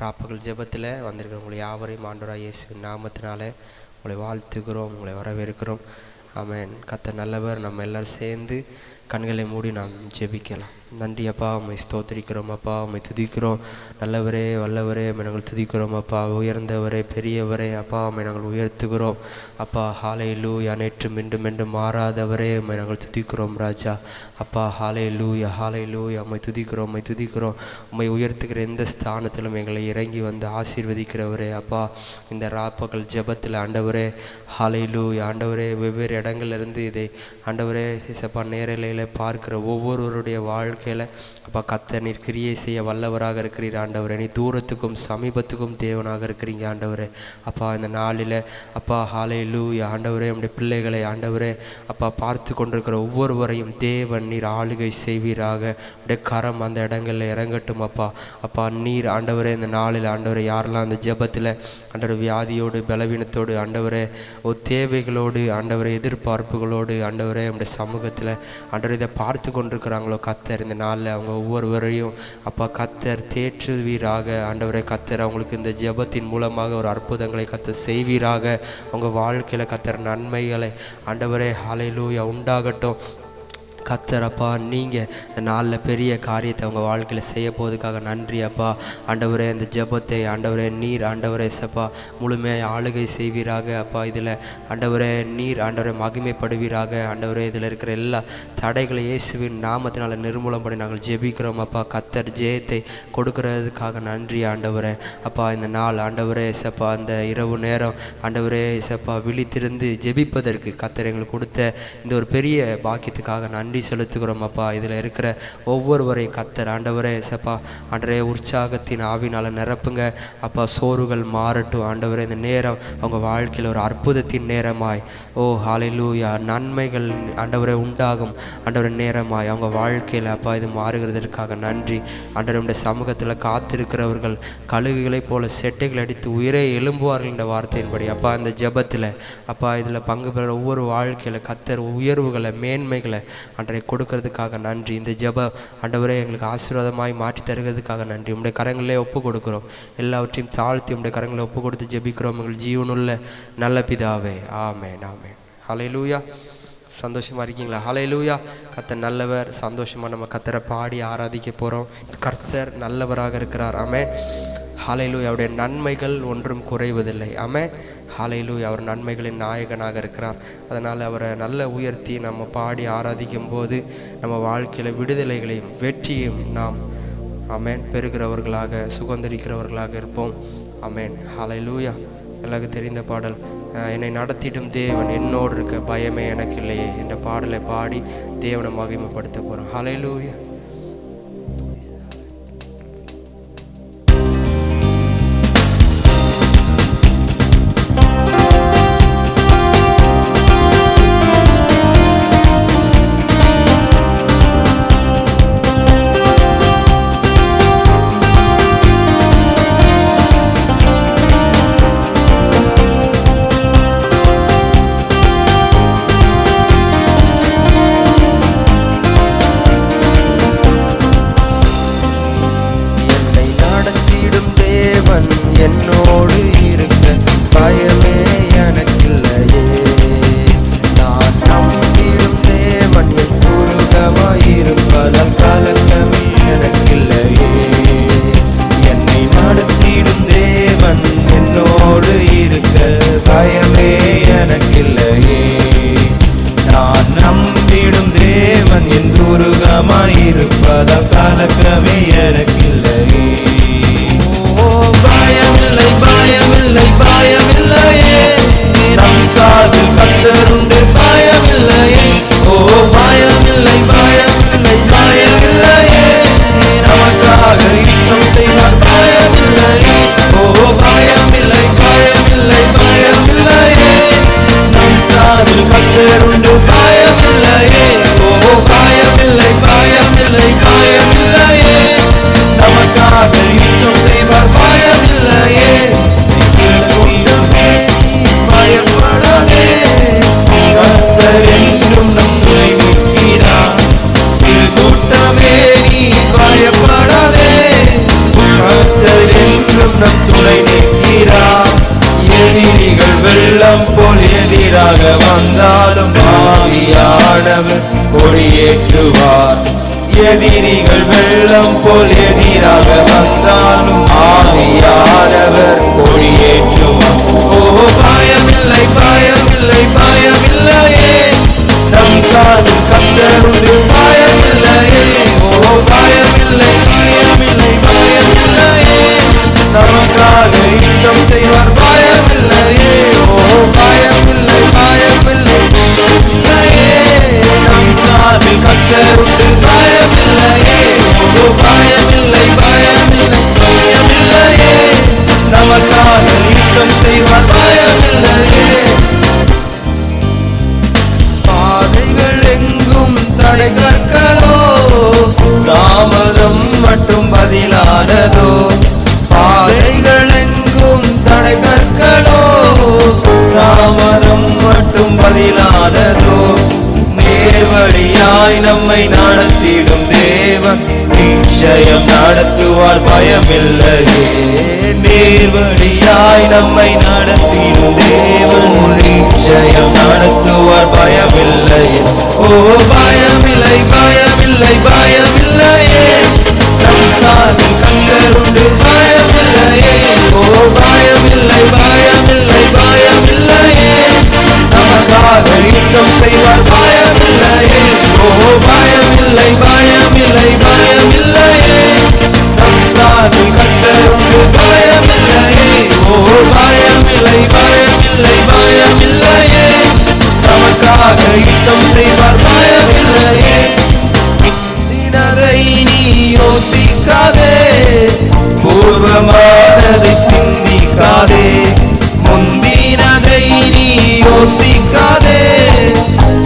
ராப்பகல் ஜெபத்தில் வந்திருக்கிற உங்களை யாவரையும் ஆண்டவராகிய இயேசுவின் நாமத்தினாலே உங்களை வாழ்த்துகிறோம், உங்களை வரவேற்கிறோம். ஆமென். கர்த்தர் நல்லவர். நம்ம எல்லாரும் சேர்ந்து கண்களை மூடி நாம் ஜெபிக்கலாம். நன்றி அப்பா, உம்மை ஸ்தோத்திரிக்கிறோம் அப்பா, உம்மை துதிக்கிறோம். நல்லவரே, வல்லவரே, உம்மை நாங்கள் துதிக்கிறோம் அப்பா. உயர்ந்தவரே, பெரியவரே அப்பா, உம்மை நாங்கள் உயர்த்துகிறோம் அப்பா. ஹல்லேலூயா. நேற்றும் இன்றும் என்றும் மாறாதவரே, உம்மை நாங்கள் துதிக்கிறோம் ராஜா அப்பா. ஹல்லேலூயா, ஹல்லேலூயா. உம்மை துதிக்கிறோம், உம்மை துதிக்கிறோம். உம்மை உயர்த்துகிற எந்த ஸ்தானத்திலும் எங்களை இறங்கி வந்து ஆசீர்வதிக்கிறவரே அப்பா. இந்த ராப்பகல் ஜெபத்தில் ஆண்டவரே, ஹல்லேலூயா ஆண்டவரே, வெவ்வேறு இடங்கள்லேருந்து இதை ஆண்டவரே இசப்பா நேரலையில் பார்க்கிற ஒவ்வொருவருடைய வாழ்க்கையில் அப்பா கர்த்தர் நீர் கிரியை செய்ய வல்லவராக இருக்கிறீர் ஆண்டவரே. நீ தூரத்துக்கும் சமீபத்துக்கும் தேவனாக இருக்கிறீங்க ஆண்டவரே அப்பா. இந்த நாளில் அப்பா ஹல்லேலூயா ஆண்டவரே, உம்முடைய பிள்ளைகளை ஆண்டவரே அப்பா பார்த்து கொண்டிருக்கிற ஒவ்வொருவரையும் தேவன் நீர் ஆளுகை செய்வீராக. உடைய கரம் அந்த இடங்களில் இறங்கட்டும் அப்பா. அப்பா நீர் ஆண்டவரே இந்த நாளில் ஆண்டவரே யாரெல்லாம் அந்த ஜெபத்தில் ஆண்டவர் வியாதியோடு பலவீனத்தோடு ஆண்டவரே தேவைகளோடு ஆண்டவரை எதிர்பார்ப்புகளோடு ஆண்டவரே உம்முடைய சமூகத்தில் ஆண்டவர் இதை பார்த்து கொண்டிருக்கிறாங்களோ கர்த்தர் இந்த நாளில் அவங்க ஒவ்வொருவரையும் அப்பா கர்த்தர் தேற்றுவீராக ஆண்டவரே. கர்த்தர் அவங்களுக்கு இந்த ஜெபத்தின் மூலமாக ஒரு அற்புதங்களை கர்த்தர் செய்வீராக. அவங்க வாழ்க்கையில் கர்த்தர் நன்மைகளை ஆண்டவரே ஹல்லேலூயா உண்டாகட்டும் கர்த்தர் அப்பா. நீங்கள் இந்த நாளில் பெரிய காரியத்தை அவங்க வாழ்க்கையில் செய்ய போவதுக்காக நன்றி அப்பா. ஆண்டவரே இந்த ஜெபத்தை ஆண்டவரே நீர் ஆண்டவரே சப்பா முழுமையாக ஆளுகை செய்வீராக அப்பா. இதில் ஆண்டவரே நீர் ஆண்டவரை மகிமைப்படுவீராக ஆண்டவரே. இதில் இருக்கிற எல்லா தடைகளை இயேசுவின் நாமத்தினால் நிர்மூலம் பண்ணி நாங்கள் ஜெபிக்கிறோம் அப்பா. கர்த்தர் ஜெயத்தை கொடுக்கறதுக்காக நன்றி ஆண்டவரே அப்பா. இந்த நாள் ஆண்டவரே சப்பா அந்த இரவு நேரம் ஆண்டவரே சப்பா விழித்திருந்து ஜெபிப்பதற்கு கர்த்தர் எங்களுக்கு கொடுத்த இந்த ஒரு பெரிய பாக்கியத்துக்காக நன்றி செலுத்துகிறோம் அப்பா. இதில் இருக்கிற ஒவ்வொருவரையும் கர்த்தர் ஆண்டவரே சப்பா ஆண்டவரே உற்சாகத்தின் ஆவினால் நிரப்புங்க அப்பா. சோறுகள் மாறட்டும் ஆண்டவரே. இந்த நேரம் அவங்க வாழ்க்கையில் ஒரு அற்புதத்தின் நேரமாய் ஓ ஹல்லேலூயா நன்மைகள் ஆண்டவரே உண்டாகும் ஆண்டவரே நேரமாய் அவங்க வாழ்க்கையில் அப்பா இது மாறுகிறதற்காக நன்றி ஆண்டவரே. உடைய சமூகத்தில் காத்திருக்கிறவர்கள் கழுகுகளைப் போல செட்டைகள் அடித்து உயிரே எழும்புவார்கள் என்ற வார்த்தையின்படி அப்பா இந்த ஜெபத்தில் அப்பா இதில் பங்கு பெற ஒவ்வொரு வாழ்க்கையில் கர்த்தர் உயர்வுகளை மேன்மைகளை அன்றைய கொடுக்கறதுக்காக நன்றி. இந்த ஜெப ஆண்டவரே எங்களுக்கு ஆசீர்வாதமாய் மாற்றி தருகிறதுக்காக நன்றி. உம்முடைய கரங்களிலே ஒப்பு கொடுக்கிறோம். எல்லாவற்றையும் தாழ்த்தி உம்முடைய கரங்களை ஒப்பு கொடுத்து ஜெபிக்கிறோம் எங்கள் ஜீவனுள்ள நல்ல பிதாவே. ஆமென், ஆமென். ஹல்லேலூயா. சந்தோஷமாக இருக்கீங்களா? ஹல்லேலூயா. கர்த்தர் நல்லவர். சந்தோஷமாக நம்ம கர்த்தரை பாடி ஆராதிக்க போகிறோம். கர்த்தர் நல்லவராக இருக்கிறார். ஆமென். ஹல்லேலூயா. அவருடைய நன்மைகள் ஒன்றும் குறைவதில்லை. ஆமென். ஹல்லேலூயா. அவர் நன்மைகளின் நாயகனாக இருக்கிறார். அதனால் அவரை நல்ல உயர்த்தி நம்ம பாடி ஆராதிக்கும் போது நம்ம வாழ்க்கையில் விடுதலைகளையும் வெற்றியும் நாம் ஆமென் பெறுகிறவர்களாக சுதந்திரிக்கிறவர்களாக இருப்போம். ஆமென். ஹல்லேலூயா. எல்லாருக்கும் தெரிந்த பாடல் என்னை நடத்திடும் தேவன் என்னோடு இருக்க பயமே எனக்கு இல்லையே என்ற பாடலை பாடி தேவனை மகிமைப்படுத்த போகிறோம். ஹல்லேலூயா. என்னோடு இருக்க பயமே எனக்கில்லையே. நான் நம்பிடும் தேவன் என் துருகமாயிருப்பதால் கலக்கமே எனக்கில்லையே. என்னை நடத்திடும் தேவன் என்னோடு இருக்க பயமே எனக்கில்லையே. நான் நம்பிடும் தேவன் என் துருகமாயிருப்பதால் கலக்கமே எனக்கில்லையே. பயமில்லை, பயமில்லை, பயமில்லையே. நம் சார்பில் கர்த்தர் உண்டு. பயமில்லையே. ஓ பயமில்லை, பயமில்லை, பயமில்லையே. நமக்காக யுத்தம் செய்வார். பயமில்லையே. ஓ பயமில்லை, பயமில்லை, பயமில்லையே. நம் சார்பில் கர்த்தர் உண்டு. பயமில்லையே. ஓ பயமில்லை, பயமில்லை, பயமில்லையே. நமக்காக யுத்தம் செய்வார். பயமில்லையே. பயப்படாதே. எதிரிகள் வெள்ளம் போல் எதிராக வந்தாலும் ஆவியானவர் கொடியேற்றுவார். ஓ பயமில்லை பயமில்லை பயமில்லையே, நம் சார்பில் கர்த்தருண்டு பயமில்லையே. ஓ பயமில்லை பயமில்லை பயமில்லையே, நமக்காக யுத்தம் செய்வார் பயமில்லையே. ஓ பயமில்லை பயமில்லை பயமில்லையே, நம் சார்பில் கர்த்தருண்டு பயமில்லையே. ஓ பயமில்லை பயமில்லை பயமில்லையே, நமக்காக யுத்தம் செய்வார் பயமில்லையே. பாதைகள் எங்கும் தடை கற்களோ, தாமதம் மட்டும் பதிலானதோ. பாதைகள் எங்கும் தடை கற்களோ, தாமதம் மட்டும் பதிலானதோ. நேர்வழியாய் நம்மை நடத்திடும் தேவன் நிச்சயம் நடத்துவார் பயமில்லையே. நேர்வழியாய் நம்மை நடத்திடும் தேவன் நிச்சயம் நடத்துவார் பயமில்லையே. ஓ பயமில்லை பயமில்லை பயமில்லையே, நம் சார்பில் கர்த்தருண்டு பயமில்லையே. ஓ பயமில்லை பயமில்லை பயமில்லையே, நமக்காக யுத்தம் செய்வார் பயமில்லையே. ஓ பயமில்லை பயமில்லை பயமில்லையே, நம் சார்பில் கர்த்தருண்டு பயமில்லையே. ஓ பயமில்லை பயமில்லை பயமில்லையே, நமக்காக யுத்தம் செய்வார் பயமில்லையே. முந்தினரை நீ யோசிக்காதே, பூர்வமானதை சிந்திக்காதே. முந்தினதை நீ யோசிக்காதே,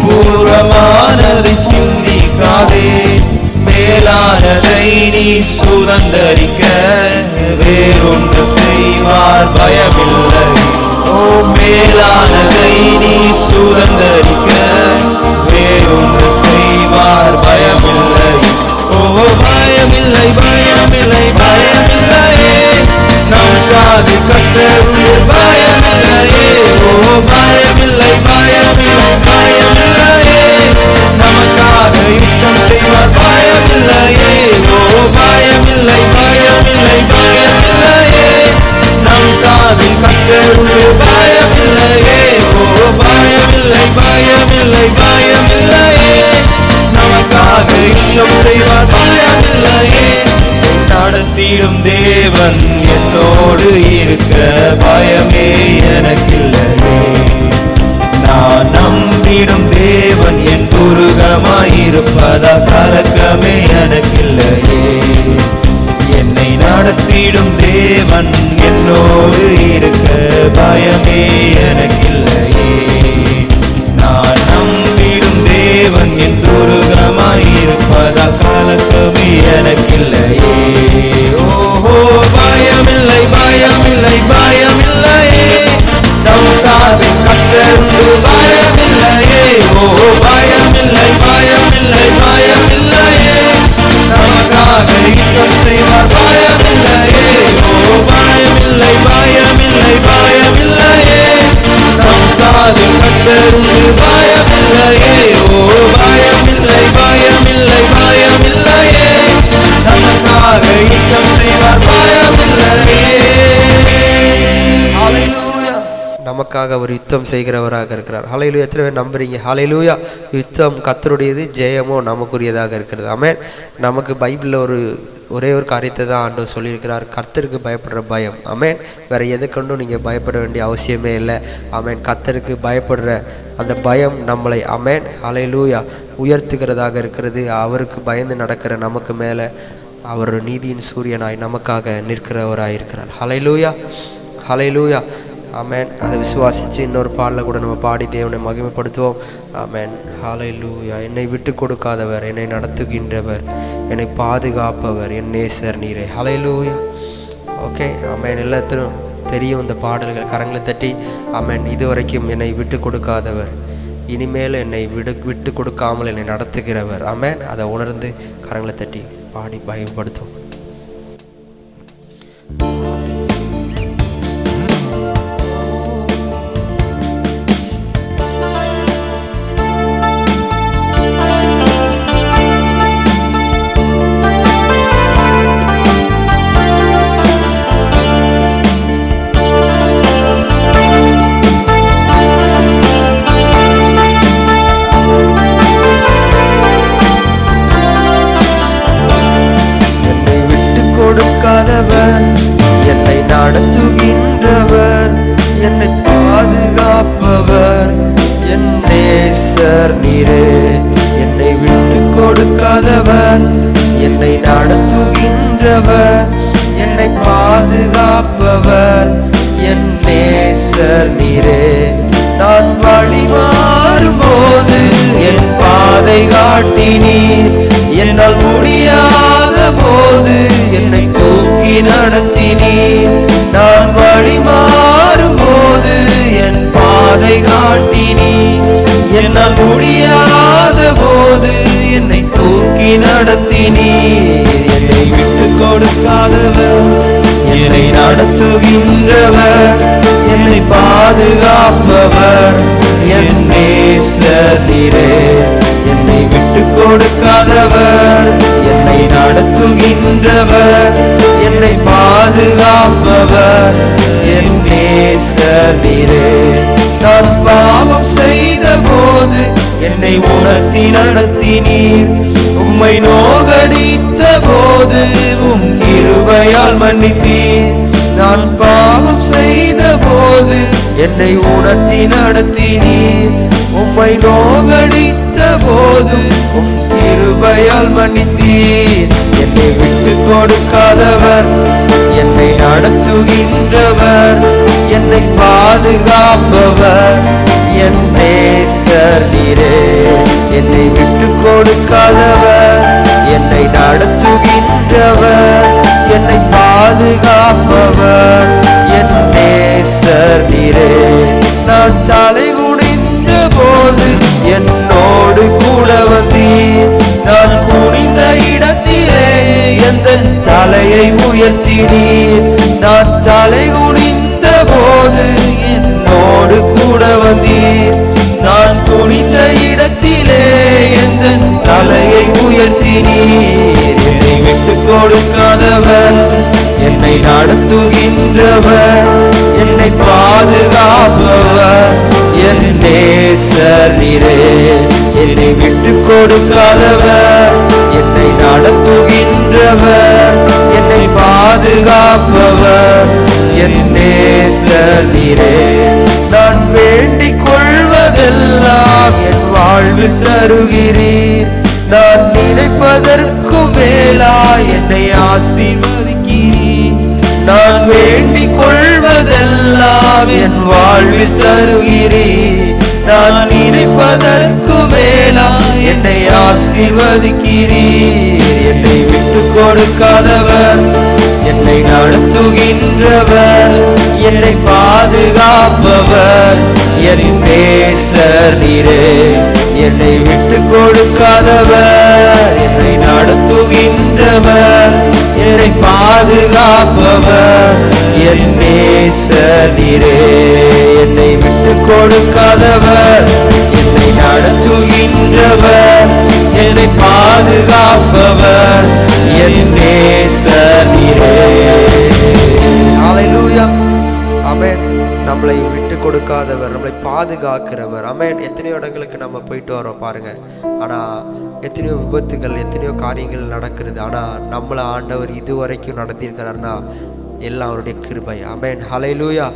பூர்வமானதை சிந்திக்காதே. மேலானதை நீ சுதந்தரிக்க வேறொன்று செய்வார் பயமில்லை. ஓ மேலானதை நீ சுதந்தரிக்க வேறொன்று செய்வார் பயமில்லை. ஓ பயமில்லை பயமில்லை பயமில்லையே, நம் சார்பில் கர்த்தருண்டு பயமில்லையே. ஓ பயமில்லை பயமில்லை பயமில்லையே, நமக்காக யுத்தம் செய்வார் பயமில்லையே. ஓ பயமில்லை பயமில்லை பயமில்லையே, நம் சார்பில் கர்த்தருண்டு பயமில்லையே. ஓ பயமில்லை பயமில்லை பயமில்லையே, நமக்காக யுத்தம் செய்வார் பயமில்லையே. நடத்திடும் தேவன் என்னோடு இருக்க பயமே எனக்கில்லையே. நான் நம்பிடும் தேவன் என் துருகமாயிருப்பதா கலக்கமே எனக்கில்லையே. என்னை நடத்திடும் தேவன் என்னோடு இருக்க பயமே எனக்கில்லையே. நான் நம்பிடும் தேவன் என் துருகமாயிருப்பதா கலக்கமே எனக்கில்லையே. ஓஹோ பயமில்லை பயமில்லை பயமில்லையே, நம் சார்பில் கர்த்தருண்டு பயமில்லையே. ஓ பயமில்லை பயமில்லை பயமில்லையே, நமக்காக யுத்தம் செய்வார் பயமில்லையே. ஓ பயமில்லை பயமில்லை பயமில்லையே, நம் சார்பில் கர்த்தருண்டு பயமில்லையே. ஓ பயமில்லை பயமில்லை பயமில்லையே, நமக்காக யுத்தம் செய்வார் பயமில்லையே. ஹல்லேலூயா. நமக்காக அவர் யுத்தம் செய்கிறவராக இருக்கிறார். ஹல்லேலூயா. எத்தனை பேர் நம்புறீங்க? ஹல்லேலூயா. யுத்தம் கர்த்தருடையது, ஜெயமோ நமக்குரியதாக இருக்கிறது. ஆமென். நமக்கு பைபிளில் ஒரே ஒரு காரியத்தை தான் ஆண்டவர் சொல்லியிருக்கிறார், கர்த்தருக்கு பயப்படுற பயம். ஆமென். வேறு எதை கொண்டும் நீங்கள் பயப்பட வேண்டிய அவசியமே இல்லை. ஆமென். கர்த்தருக்கு பயப்படுற அந்த பயம் நம்மளை ஆமென் ஹல்லேலூயா உயர்த்துகிறதாக இருக்கிறது. அவருக்கு பயந்து நடக்கிற நமக்கு மேலே அவர் நீதியின் சூரியனாய் நமக்காக நிற்கிறவராக இருக்கிறார். ஹல்லேலூயா ஹல்லேலூயா. ஆமென். அதை விசுவாசித்து இன்னொரு பாடலில் கூட நம்ம பாடி தேவனை மகிமைப்படுத்துவோம். ஆமென் ஹல்லேலூயா. என்னை விட்டு கொடுக்காதவர், என்னை நடத்துகின்றவர், என்னை பாதுகாப்பவர், என் நேசர் நீரே. ஹல்லேலூயா. ஓகே. ஆமென். எல்லாத்திலும் தெரியும் இந்த பாடல்கள். கரங்களை தட்டி ஆமென். இதுவரைக்கும் என்னை விட்டு கொடுக்காதவர், இனிமேல் என்னை விட்டு கொடுக்காமல் என்னை நடத்துகிறவர். ஆமென். அதை உணர்ந்து கரங்களை தட்டி பாடி பயன்படுத்தும். நேசர் நீரே, என்னை விட்டு கொடுக்காதவர், என்னை நடத்துகின்றவர், என்னை பாதுகாப்பவர், என் நேசர் நீரே. நான் வழி மாறும் போது என் பாதை காட்டினீர், என்னால் முடியாத போது என்னை தூக்கி நடத்தினீர். நான் வழி மாறும் போது என் பாதை காட்டினீர், என்னால் முடியாத போது என்னை தூக்கி நடத்தினீர். என்னை விட்டு கொடுக்காதவர், என்னை நடத்துகின்றவர், என்னை பாதுகாப்பவர், என் நேசர் நீரே. என்னை விட்டு கொடுக்காதவர், என்னை நடத்துகின்றவர், என்னை பாதுகாப்பவர், என் நேசர் நீரே. நான் பாவம் செய்த போது என்னை உணர்த்தி நடத்தினீர், உம்மை நோகடித்த போது உம் கிருபையால் மன்னித்தீர். நான் பாவம் செய்த போது என்னை உணர்த்தி நடத்தினீர், உம்மை நோகடித்த போதும் உம் கிருபையால் மன்னித்தீர். என்னை விட்டு கொடுக்காதவர், என்னை நடத்துகின்றவர், என்னை பாதுகாப்பவர், என் நேசர் நீரே. என்னை விட்டு கொடுக்காதவர், என்னை நடத்துகின்றவர், என்னை பாதுகாப்பவர், என் நேசர் நீரே. நான் தலை குனிந்த போது என்னோடு கூட வந்தீர், நான் குனிந்த இடத்திலே எந்த தலையை உயர்த்தினீர். நான் தலை குனிந்த போது என்னோடு கூட வந்தீர், நான் குனிந்த இடத்திலே எந்த தலையை உயர்த்தினீர். என்னை விட்டு கொடுக்காதவர், என்னை நடத்துகின்றவர், என்னை பாதுகாப்பவர், என் நேசர் நீரே. என்னை விட்டு கொடுக்காதவர், என்னை நடத்துகின்றவர், என்னை பாதுகாப்பவர், என் நேசர் நீரே. நான் வேண்டிக் கொள்வதெல்லாம் என் வாழ்வில் தருகிறீர், நான் நினைப்பதற்கு மேலா என்னை ஆசீர்வதிக்கிறீர். நான் வேண்டிக் கொள்வதெல்லாம் என் வாழ்வில் தருகிறீர், நான் நினைப்பதற்கு மேலா என்னை ஆசீர்வதிக்கிறீர். என்னை விட்டு கொடுக்காதவர், என்னை நடத்துகின்றவர், என்னை பாதுகாப்பவர், என் நேசர் நீரே. என்னை விட்டு கொடுக்காதவர், என்னை நடத்துகின்றவர், என்னை பாதுகாப்பவர், என் நேசர் நீரே. என்னை விட்டு கொடுக்காதவர், என்னை நடத்துகின்றவர், என்னை பாதுகாப்பவர், என் நேசர் நீரே. ஹல்லேலூயா. ஆமென். நம்மளை விட்டு கொடுக்காதவர், நம்மளை பாதுகாக்கிறவர். ஆமென். எத்தனையோ இடங்களுக்கு நம்ம போயிட்டு வரோம் பாருங்க, ஆனா எத்தனையோ விபத்துகள், எத்தனையோ காரியங்கள் நடக்கிறது, ஆனா நம்மளை ஆண்டவர் இதுவரைக்கும் நடத்தியிருக்கிறார்னா எல்லாம் அவருடைய கிருபை. ஆமென். ஹல்லேலூயா.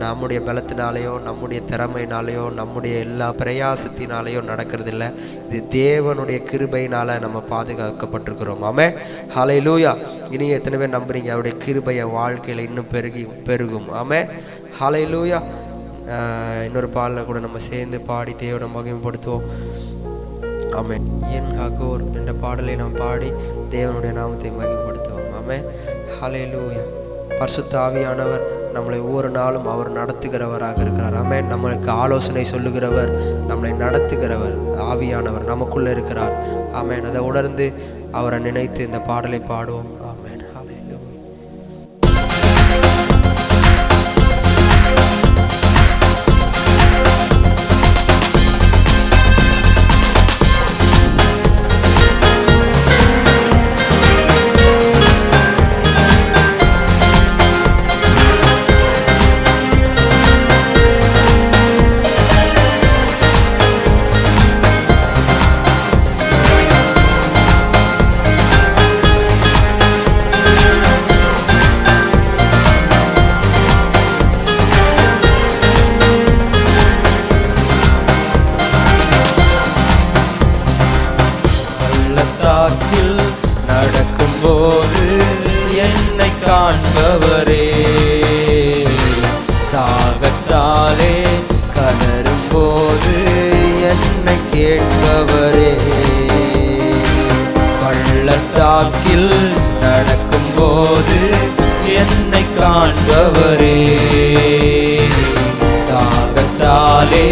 நம்முடைய பலத்தினாலேயோ, நம்முடைய திறமையினாலேயோ, நம்முடைய எல்லா பிரயாசத்தினாலேயோ நடக்கிறது இல்லை. இது தேவனுடைய கிருபையினால நம்ம பாதுகாக்கப்பட்டிருக்கிறோம். ஆமென். ஹல்லேலூயா. இனி எத்தனை பேர் நம்புறீங்க அவருடைய கிருபை என் வாழ்க்கையில் இன்னும் பெருகும்? ஆமென். ஹல்லேலூயா. இன்னொரு பாடலில் கூட நம்ம சேர்ந்து பாடி தேவனை மகிமைப்படுத்துவோம். ஆமென். என் ஹகோர் என்ற பாடலை நாம் பாடி தேவனுடைய நாமத்தை மகிமைப்படுத்துவோம். ஆமென். ஹல்லேலூயா. பரிசுத்த ஆவியானவர் நம்மளை ஒவ்வொரு நாளும் அவர் நடத்துகிறவராக இருக்கிறார். ஆமென். நம்மளுக்கு ஆலோசனை சொல்லுகிறவர், நம்மளை நடத்துகிறவர் ஆவியானவர் நமக்குள்ள இருக்கிறார். ஆமென். அதை உணர்ந்து அவரை நினைத்து இந்த பாடலை பாடுவோம். ஆமென். ஹல்லேலூயா. காண்பவரே, தாகத்தாலே கதரும் போது என்னை கேட்பவரே, பள்ளத்தாக்கில் நடக்கும் போது என்னை காண்பவரே, தாகத்தாலே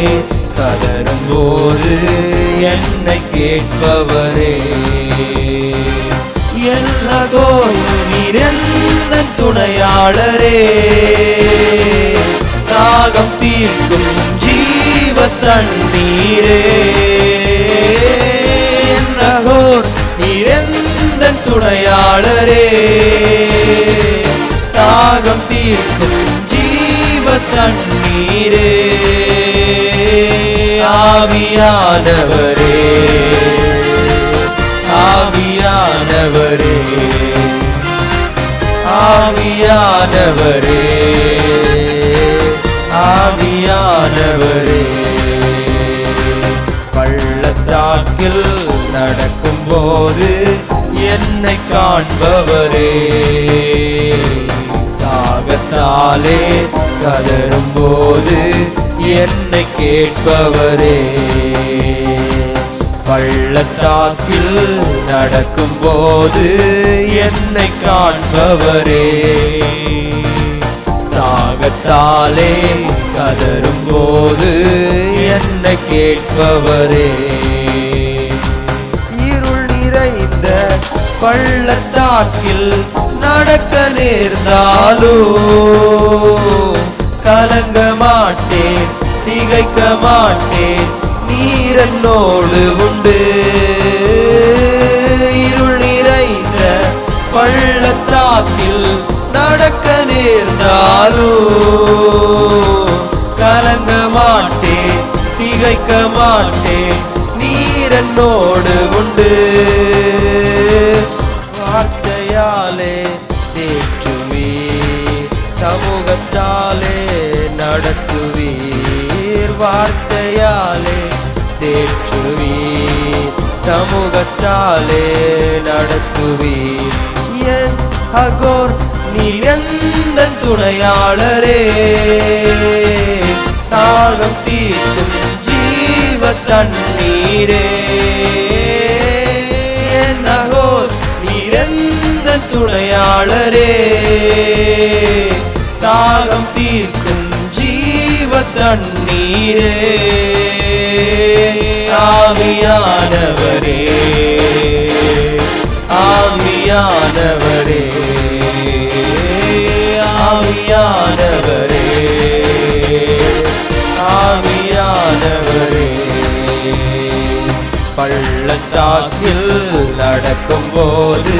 கதரும் போது என்னை கேட்பவரே, எல்லாகோ நீரெந்த துணையாளரே, தாகம் தீர்க்கும் ஜீவ தண்ணீரே, என்னகோ நீரெந்த துணையாளரே, தாகம் தீர்க்கும் ஜீவ தண்ணீரே, ஆவியானவரே, ஆவியானவரே, ஆவியானவரே, ஆவியானவரே, பள்ளத்தாக்கில் நடக்கும் போது என்னை காண்பவரே, தாகத்தாலே கதரும் போது என்னை கேட்பவரே, பள்ளத்தாக்கில் நடக்கும் போது என்னை காண்பவரே, தாகத்தாலே கதரும் போது என்னை கேட்பவரே, இருள் நிறைந்த பள்ளத்தாக்கில் நடக்க நேர்ந்தாலோ கலங்க மாட்டேன், திகைக்க மாட்டேன், நீர் என்னோடு உண்டு, இருள் நிறைந்த பள்ளத்தாக்கில் நடக்க நேர்ந்தாலோ கலங்க மாட்டேன், திகைக்க மாட்டேன், நீர் என்னோடு உண்டு, வார்த்தையாலே தேற்றுவீர், சமூகத்தாலே நடத்துவீர், வார்த்தையாலே தேற்றுவீர், சமூகத்தாலே நடத்துவீர், என் அகோர் நீர் எந்த துணையாளரே, தாகம் தீர்க்கும் ஜீவ தண்ணீரே, என் அகோர் நீர் எந்த துணையாளரே, தாகம் தீர்க்கும் ஜீவ தண்ணீரே, ஆவியானவரே, ஆவியானவரே, ஆவியானவரே, ஆவியானவரே, பள்ளத்தாக்கில் நடக்கும் போது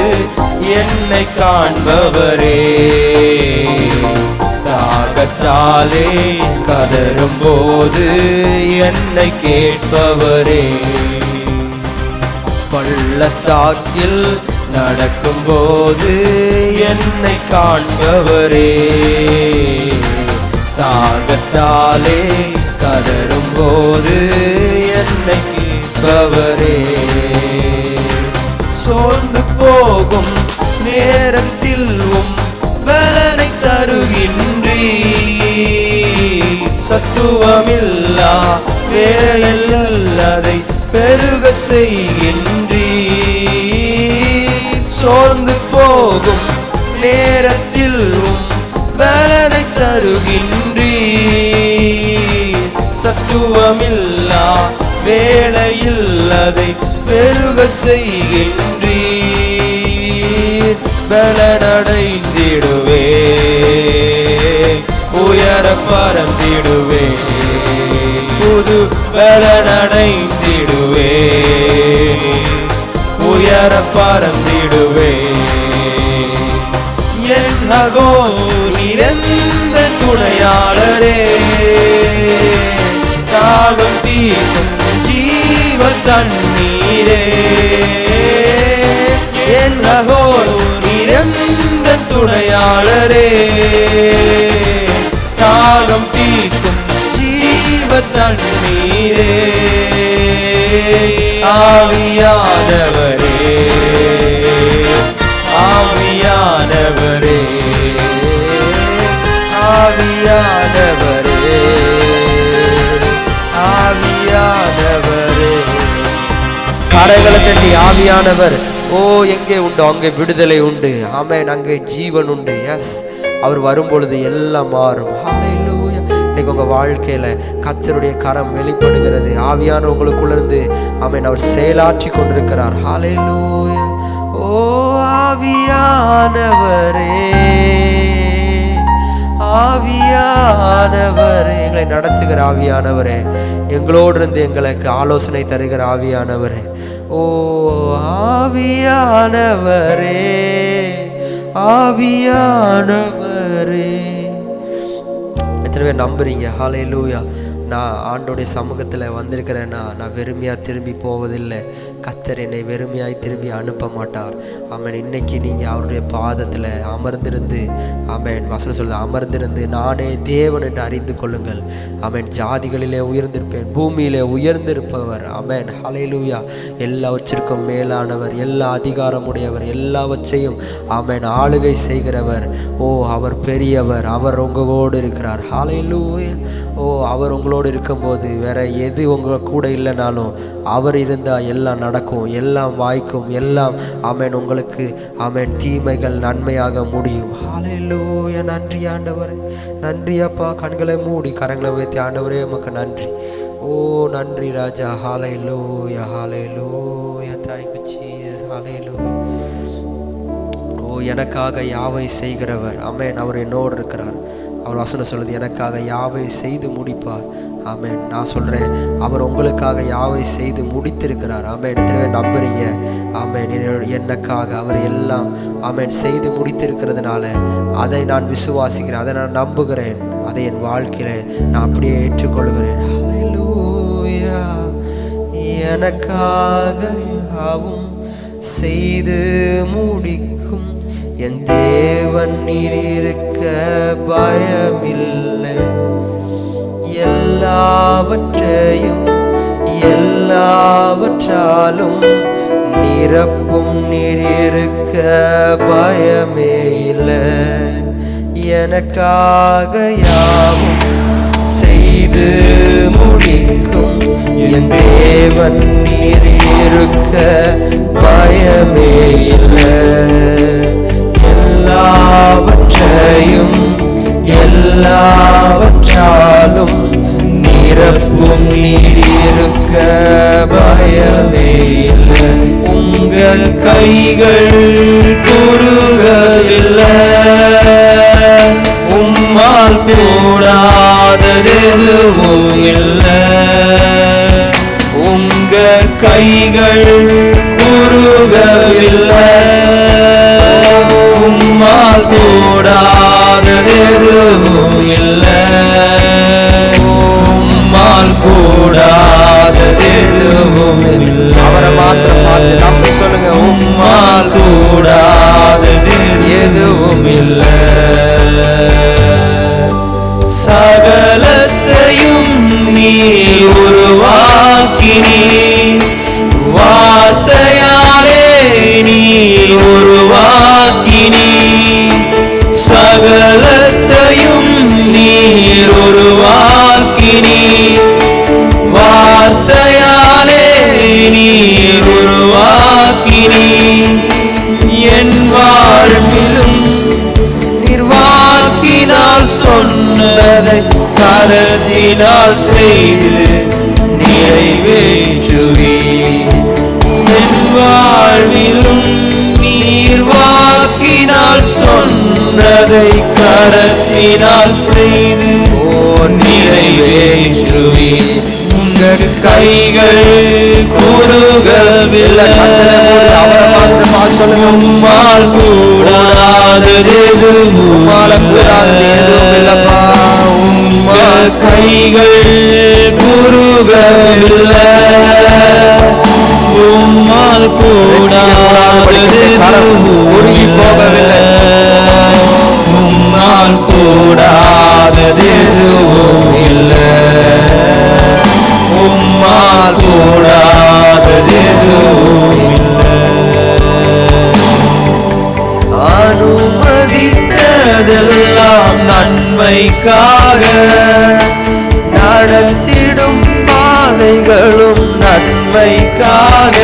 என்னை காண்பவரே, தாகத்தாலே கதரும் போது என்னை கேட்பவரே, பள்ளத்தாக்கில் நடக்கும் போது என்னை காண்பவரே, தாகத்தாலே கதரும் போது என்னை கேட்பவரே, சோர்ந்து போகும் நேரத்தில் பலனை தருகின்றீர், சத்துவமில்லா வேளையில் அதை பெருக செய்கின்றீர், சோர்ந்து போகும் நேரத்தில் பலனை தருகின்றீர், சத்துவமில்லா வேளையில் அதை பெருக செய்கின்றீர், பலனடைந்திடுவே, உயர பறந்திடுவே, புது பலனடைந்திடுவே, உயர பறந்திடுவே, என் அகோ நீரெந்த துணையாளரே, தாகம் தீர்க்கும் ஜீவ தண்ணீரே, என் அகோ நீரெந்த துணையாளரே, தாகம் தீர்க்கும் ஜீவ தண்ணீரே, ஆவியானவரே, ஆவியானவரே, கரங்களை தட்டி ஆவியானவர் ஓ எங்கே உண்டு அங்கே விடுதலை உண்டு. ஆமென். அங்கே ஜீவன் உண்டு. எஸ், அவர் வரும்பொழுது எல்லாம் மாறும். ஹல்லேலூயா. இன்னைக்கு உங்க வாழ்க்கையில கர்த்தருடைய கரம் வெளிப்படுகிறது. ஆவியான உங்களுக்குள்ளிருந்து ஆமென் அவர் செயலாற்றி கொண்டிருக்கிறார். ஹல்லேலூயா. ஓ ஆவியானவரே, ஆவியானவரே, எங்களை நடத்துகிற ஆவியானவரே, எங்களோடு இருந்து எங்களுக்கு ஆலோசனை தருகிற ஆவியானவரே, ஓ ஆவியானவரே, ஆவியானவரே. எத்தனை பேர் நம்புறீங்க? ஹல்லேலூயா. நான் ஆண்டோடைய சமூகத்தில் வந்திருக்கிறேன்னா நான் வெறுமையாக திரும்பி போவதில்லை. கர்த்தர் என்னை வெறுமையாய் திரும்பி அனுப்ப மாட்டார். ஆமென். இன்னைக்கு நீங்கள் அவருடைய பாதத்தில் அமர்ந்திருந்து, ஆமென், வசனம் சொல்லுது, அமர்ந்திருந்து நானே தேவன் என்று அறிந்து கொள்ளுங்கள். ஆமென். ஜாதிகளிலே உயர்ந்திருப்பேன், பூமியிலே உயர்ந்திருப்பவர். ஆமென். ஹல்லேலூயா. எல்லாவற்றிற்கும் மேலானவர், எல்லா அதிகாரமுடையவர், எல்லாவற்றையும் ஆமென் ஆளுகை செய்கிறவர். ஓ அவர் பெரியவர், அவர் உங்களோடு இருக்கிறார். ஹல்லேலூயா. ஓ அவர் உங்களோடு இருக்கும்போது வேற எது உங்க கூட இல்லைனாலும் அவர் இருந்தால் எல்லாம் நடக்கும், எல்லாம் வாய்க்கும், எல்லாம் ஆமென் உங்களுக்கு ஆமென் தீமைகள் நன்மையாக முடியும். ஹல்லேலூயா. நன்றி ஆண்டவரே, நன்றி அப்பா. கண்களை மூடி கரங்களை உயர்த்தி ஆண்டவரே உமக்கு நன்றி. ஓ நன்றி ராஜா. Hallelujah, hallelujah. Thank you Jesus. Hallelujah. ஓ எனக்காக யாவை செய்கிறவர். ஆமென். அவர் என்னோடு இருக்கிறார். அவர் வசனம் சொல்லுது, எனக்காக யாவை செய்து முடிப்பார். ஆமென். நான் சொல்கிறேன், அவர் உங்களுக்காக யாவை செய்து முடித்திருக்கிறார். ஆமென். எத்தனை நம்புறீங்க? ஆமென். எனக்காக அவர் எல்லாம் ஆமென் செய்து முடித்திருக்கிறதுனால அதை நான் விசுவாசிக்கிறேன், அதை நான் நம்புகிறேன், அதை என் வாழ்க்கையில் நான் அப்படியே ஏற்றுக்கொள்கிறேன். ஹல்லேலூயா. எனக்காக யாவும் செய்து முடிக்கும் என் தேவன் நீர் இருக்க பயமில்லை. எல்லாவற்றையும் எல்லாவற்றாலும் நிரப்பும் நீர் இருக்க பயமே இல்லை. எனக்காக யாவும் செய்து முடிக்கும் என் தேவன் நீர் இருக்க பயமே இல்லை. எல்லாவற்றையும் எல்லாவற்றாலும் நிரப்பும் நீர் இருக்க பயமே இல்லை. உங்கள் கைகள் குறுகவில்லை, உம்மால் கூடாததெதுவும் இல்லை. உங்கள் கைகள் குறுகவில்லை, உம்மால் கூடாததெதுவும் இல்லை. உம்மால் கூடாததெதுவும் இல்லை. அவரை மாத்திரம் பார்த்து நம்ம சொல்லுங்க, உம்மால் கூடாதது எதுவும் இல்லை. சகலத்தையும் நீர் உருவாக்கினீர், வார்த்தையாலே நீர் உருவாக்கினீர். சகலத்தையும் நீர் உருவாக்கினீர், வார்த்தையாலே நீர் உருவாக்கினீர். என் வாழ்விலும் நீர் வாக்கினால் சொன்னதை கரத்தினால் செய்து நிறைவேற்றுவீர். என் வாழ்விலும் நீர் வாக்கினால் சொன்னதை கரத்தினால் செய்து நிறைவேற்றுவீர். உங்கள் கைகள் குறுகவில்லை. உம்மால் கூடாததெதுவும் இல்லப்பா. உம்மால் கைகள் குறுகவில்லை, உம்மால் கூடாததெதுவும் உருகி போகவில்லை. உம்மால் கூடாததெதுவும் இல்லை, உம்மால் கூடாததெதுவும் இல்லை. அனுமதித்ததெல்லாம் நன்மைக்காக, நடத்திடும் பாதைகளும் நன்மைக்காக.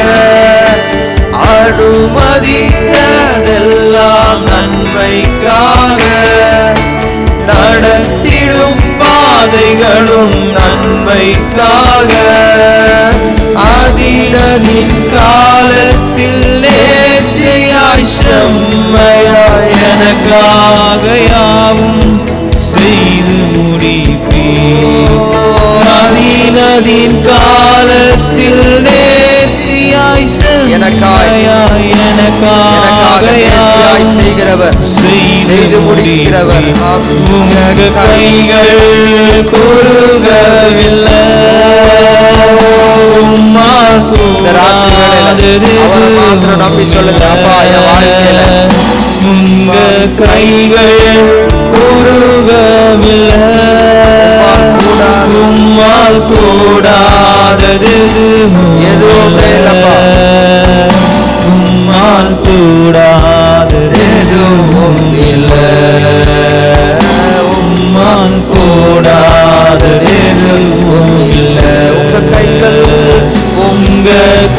அனுமதித்ததெல்லாம் நன்மைக்காக, நடத்திடும் பாதைகளும் நன்மைக்காக. அதினதின் காலத்தில் நேர்த்தியாய் செம்மையாய் எனக்காக யாவும் செய்து முடிப்பீர். அதினதின் காலத்தில் நேர்த்தியாய் எனக்காக நேர்த்தியாய் செய்கிறவர், செய்து முடிக்கிறவர். உங்கள் கைகள் குறுகவில்லை. இந்த ராத்திரிகளில் அவரை மாத்திரம் நம்பி சொல்லுங்க, அப்பா என் வாழ்க்கையில உங்க கைகள் குறுகவில்லை. உம்மால் கூடாதது எதுவுமே இல்லப்பா. உம்மால் கூடாதது எதுவும் இல்லை. உம்மால் கூடாதது எதுவும் இல்லை. உங்க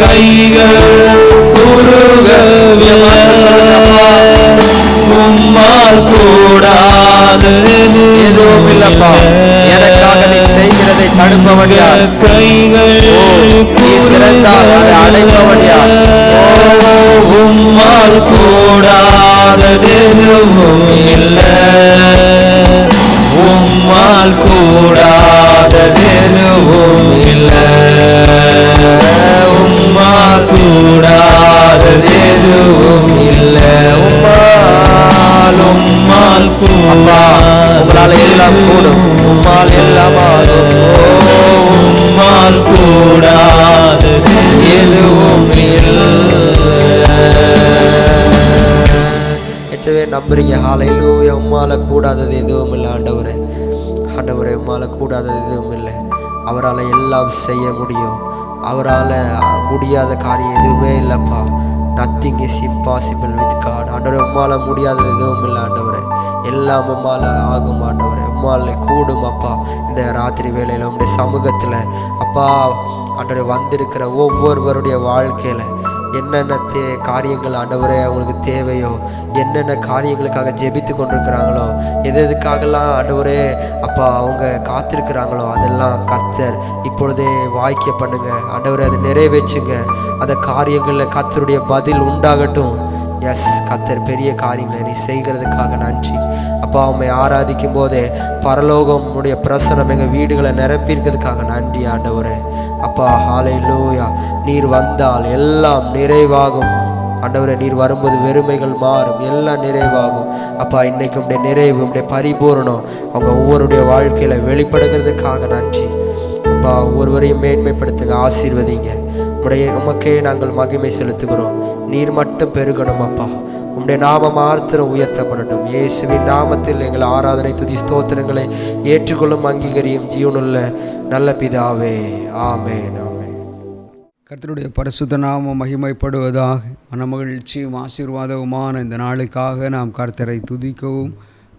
கைகள் குறுகவில்லை. உம்மால் கூடாதது எதுவும் இல்லப்பா. எனக்காக நீ செய்கிறதை தடுப்பவன் யார்? கைகள் திறந்தால் அதை அடைப்பவன் யார்? உம்மால் கூடாதது எதுவும் இல்லை. உம்மால் கூடாதது எதுவும் இல்லை. உம்மால் கூடாதது எதுவும் இல்லை. உம்மால் உங்களால் எல்லாம் கூடும். உம்மால் எல்லாம் ஆகும். உம்மால் கூடாதது எதுவும் இல்லை. எச்சவே நம்புறீங்க? ஹல்லேலூயா. உம்மால கூடாதது எதுவும் இல்லை. ஆண்டவரே, ஆண்டவரே, உம்மால கூடாதது எதுவும் இல்லை. அவரால் எல்லாம் செய்ய முடியும். அவரால் முடியாத காரியம் எதுவுமே இல்லைப்பா. Nothing is impossible with God. ஆண்டவரே, உம்மால முடியாதது எதுவும் இல்லை. ஆண்டவரே, எல்லாம் உம்மால ஆகும். ஆண்டவரே, உம்மால கூடும். அப்பா, இந்த ராத்திரி வேளையில் உம்முடைய சமூகத்தில் அப்பா ஆண்டவரே வந்திருக்கிற ஒவ்வொருவருடைய வாழ்க்கையில் என்னென்ன காரியங்கள் ஆண்டவரே அவங்களுக்கு தேவையோ, என்னென்ன காரியங்களுக்காக ஜெபித்து கொண்டிருக்கிறாங்களோ, எதுக்காகலாம் ஆண்டவரே அப்பா அவங்க காத்திருக்கிறாங்களோ, அதெல்லாம் கர்த்தர் இப்பொழுதே வாய்க்க பண்ணுங்க. ஆண்டவரே, அதை நிறைவேற்றுங்க. அந்த காரியங்களில் கர்த்தருடைய பதில் உண்டாகட்டும். எஸ் கர்த்தர், பெரிய காரியங்களை நீ செய்கிறதுக்காக நன்றி அப்பா. உம்மை ஆராதிக்கும் போதே பரலோகம் உடைய பிரசனம் எங்கள் வீடுகளை நிரப்பியிருக்கிறதுக்காக நன்றி ஆண்டவரே. அப்பா ஹல்லேலூயா. நீர் வந்தால் எல்லாம் நிறைவாகும் ஆண்டவரே. நீர் வரும்போது வெறுமைகள் மாறும், எல்லாம் நிறைவாகும். அப்பா, இன்னைக்கு உடைய நிறைவு, உடைய பரிபூரணம் அவங்க ஒவ்வொருடைய வாழ்க்கையில வெளிப்படுகிறதுக்காக நன்றி அப்பா. ஒவ்வொருவரையும் மேன்மைப்படுத்துங்க, ஆசீர்வதிங்க. உமக்கே நாங்கள் மகிமை செலுத்துகிறோம். நீர் மட்டும் பெருகணும் அப்பா. உம்முடைய நாமம் மாத்திரம் உயர்த்தப்படட்டும். இயேசுவின் நாமத்தில் எங்கள் ஆராதனை துதி ஸ்தோத்திரங்களை ஏற்றுக்கொள்ளும், அங்கீகரியும் ஜீவனுள்ள நல்ல பிதாவே. ஆமென், ஆமென். கர்த்தருடைய பரிசுத்த நாமம் மகிமைப்படுவதாக. மனமகிழ்ச்சியும் ஆசீர்வாதவுமான இந்த நாளுக்காக நாம் கர்த்தரை துதிக்கவும்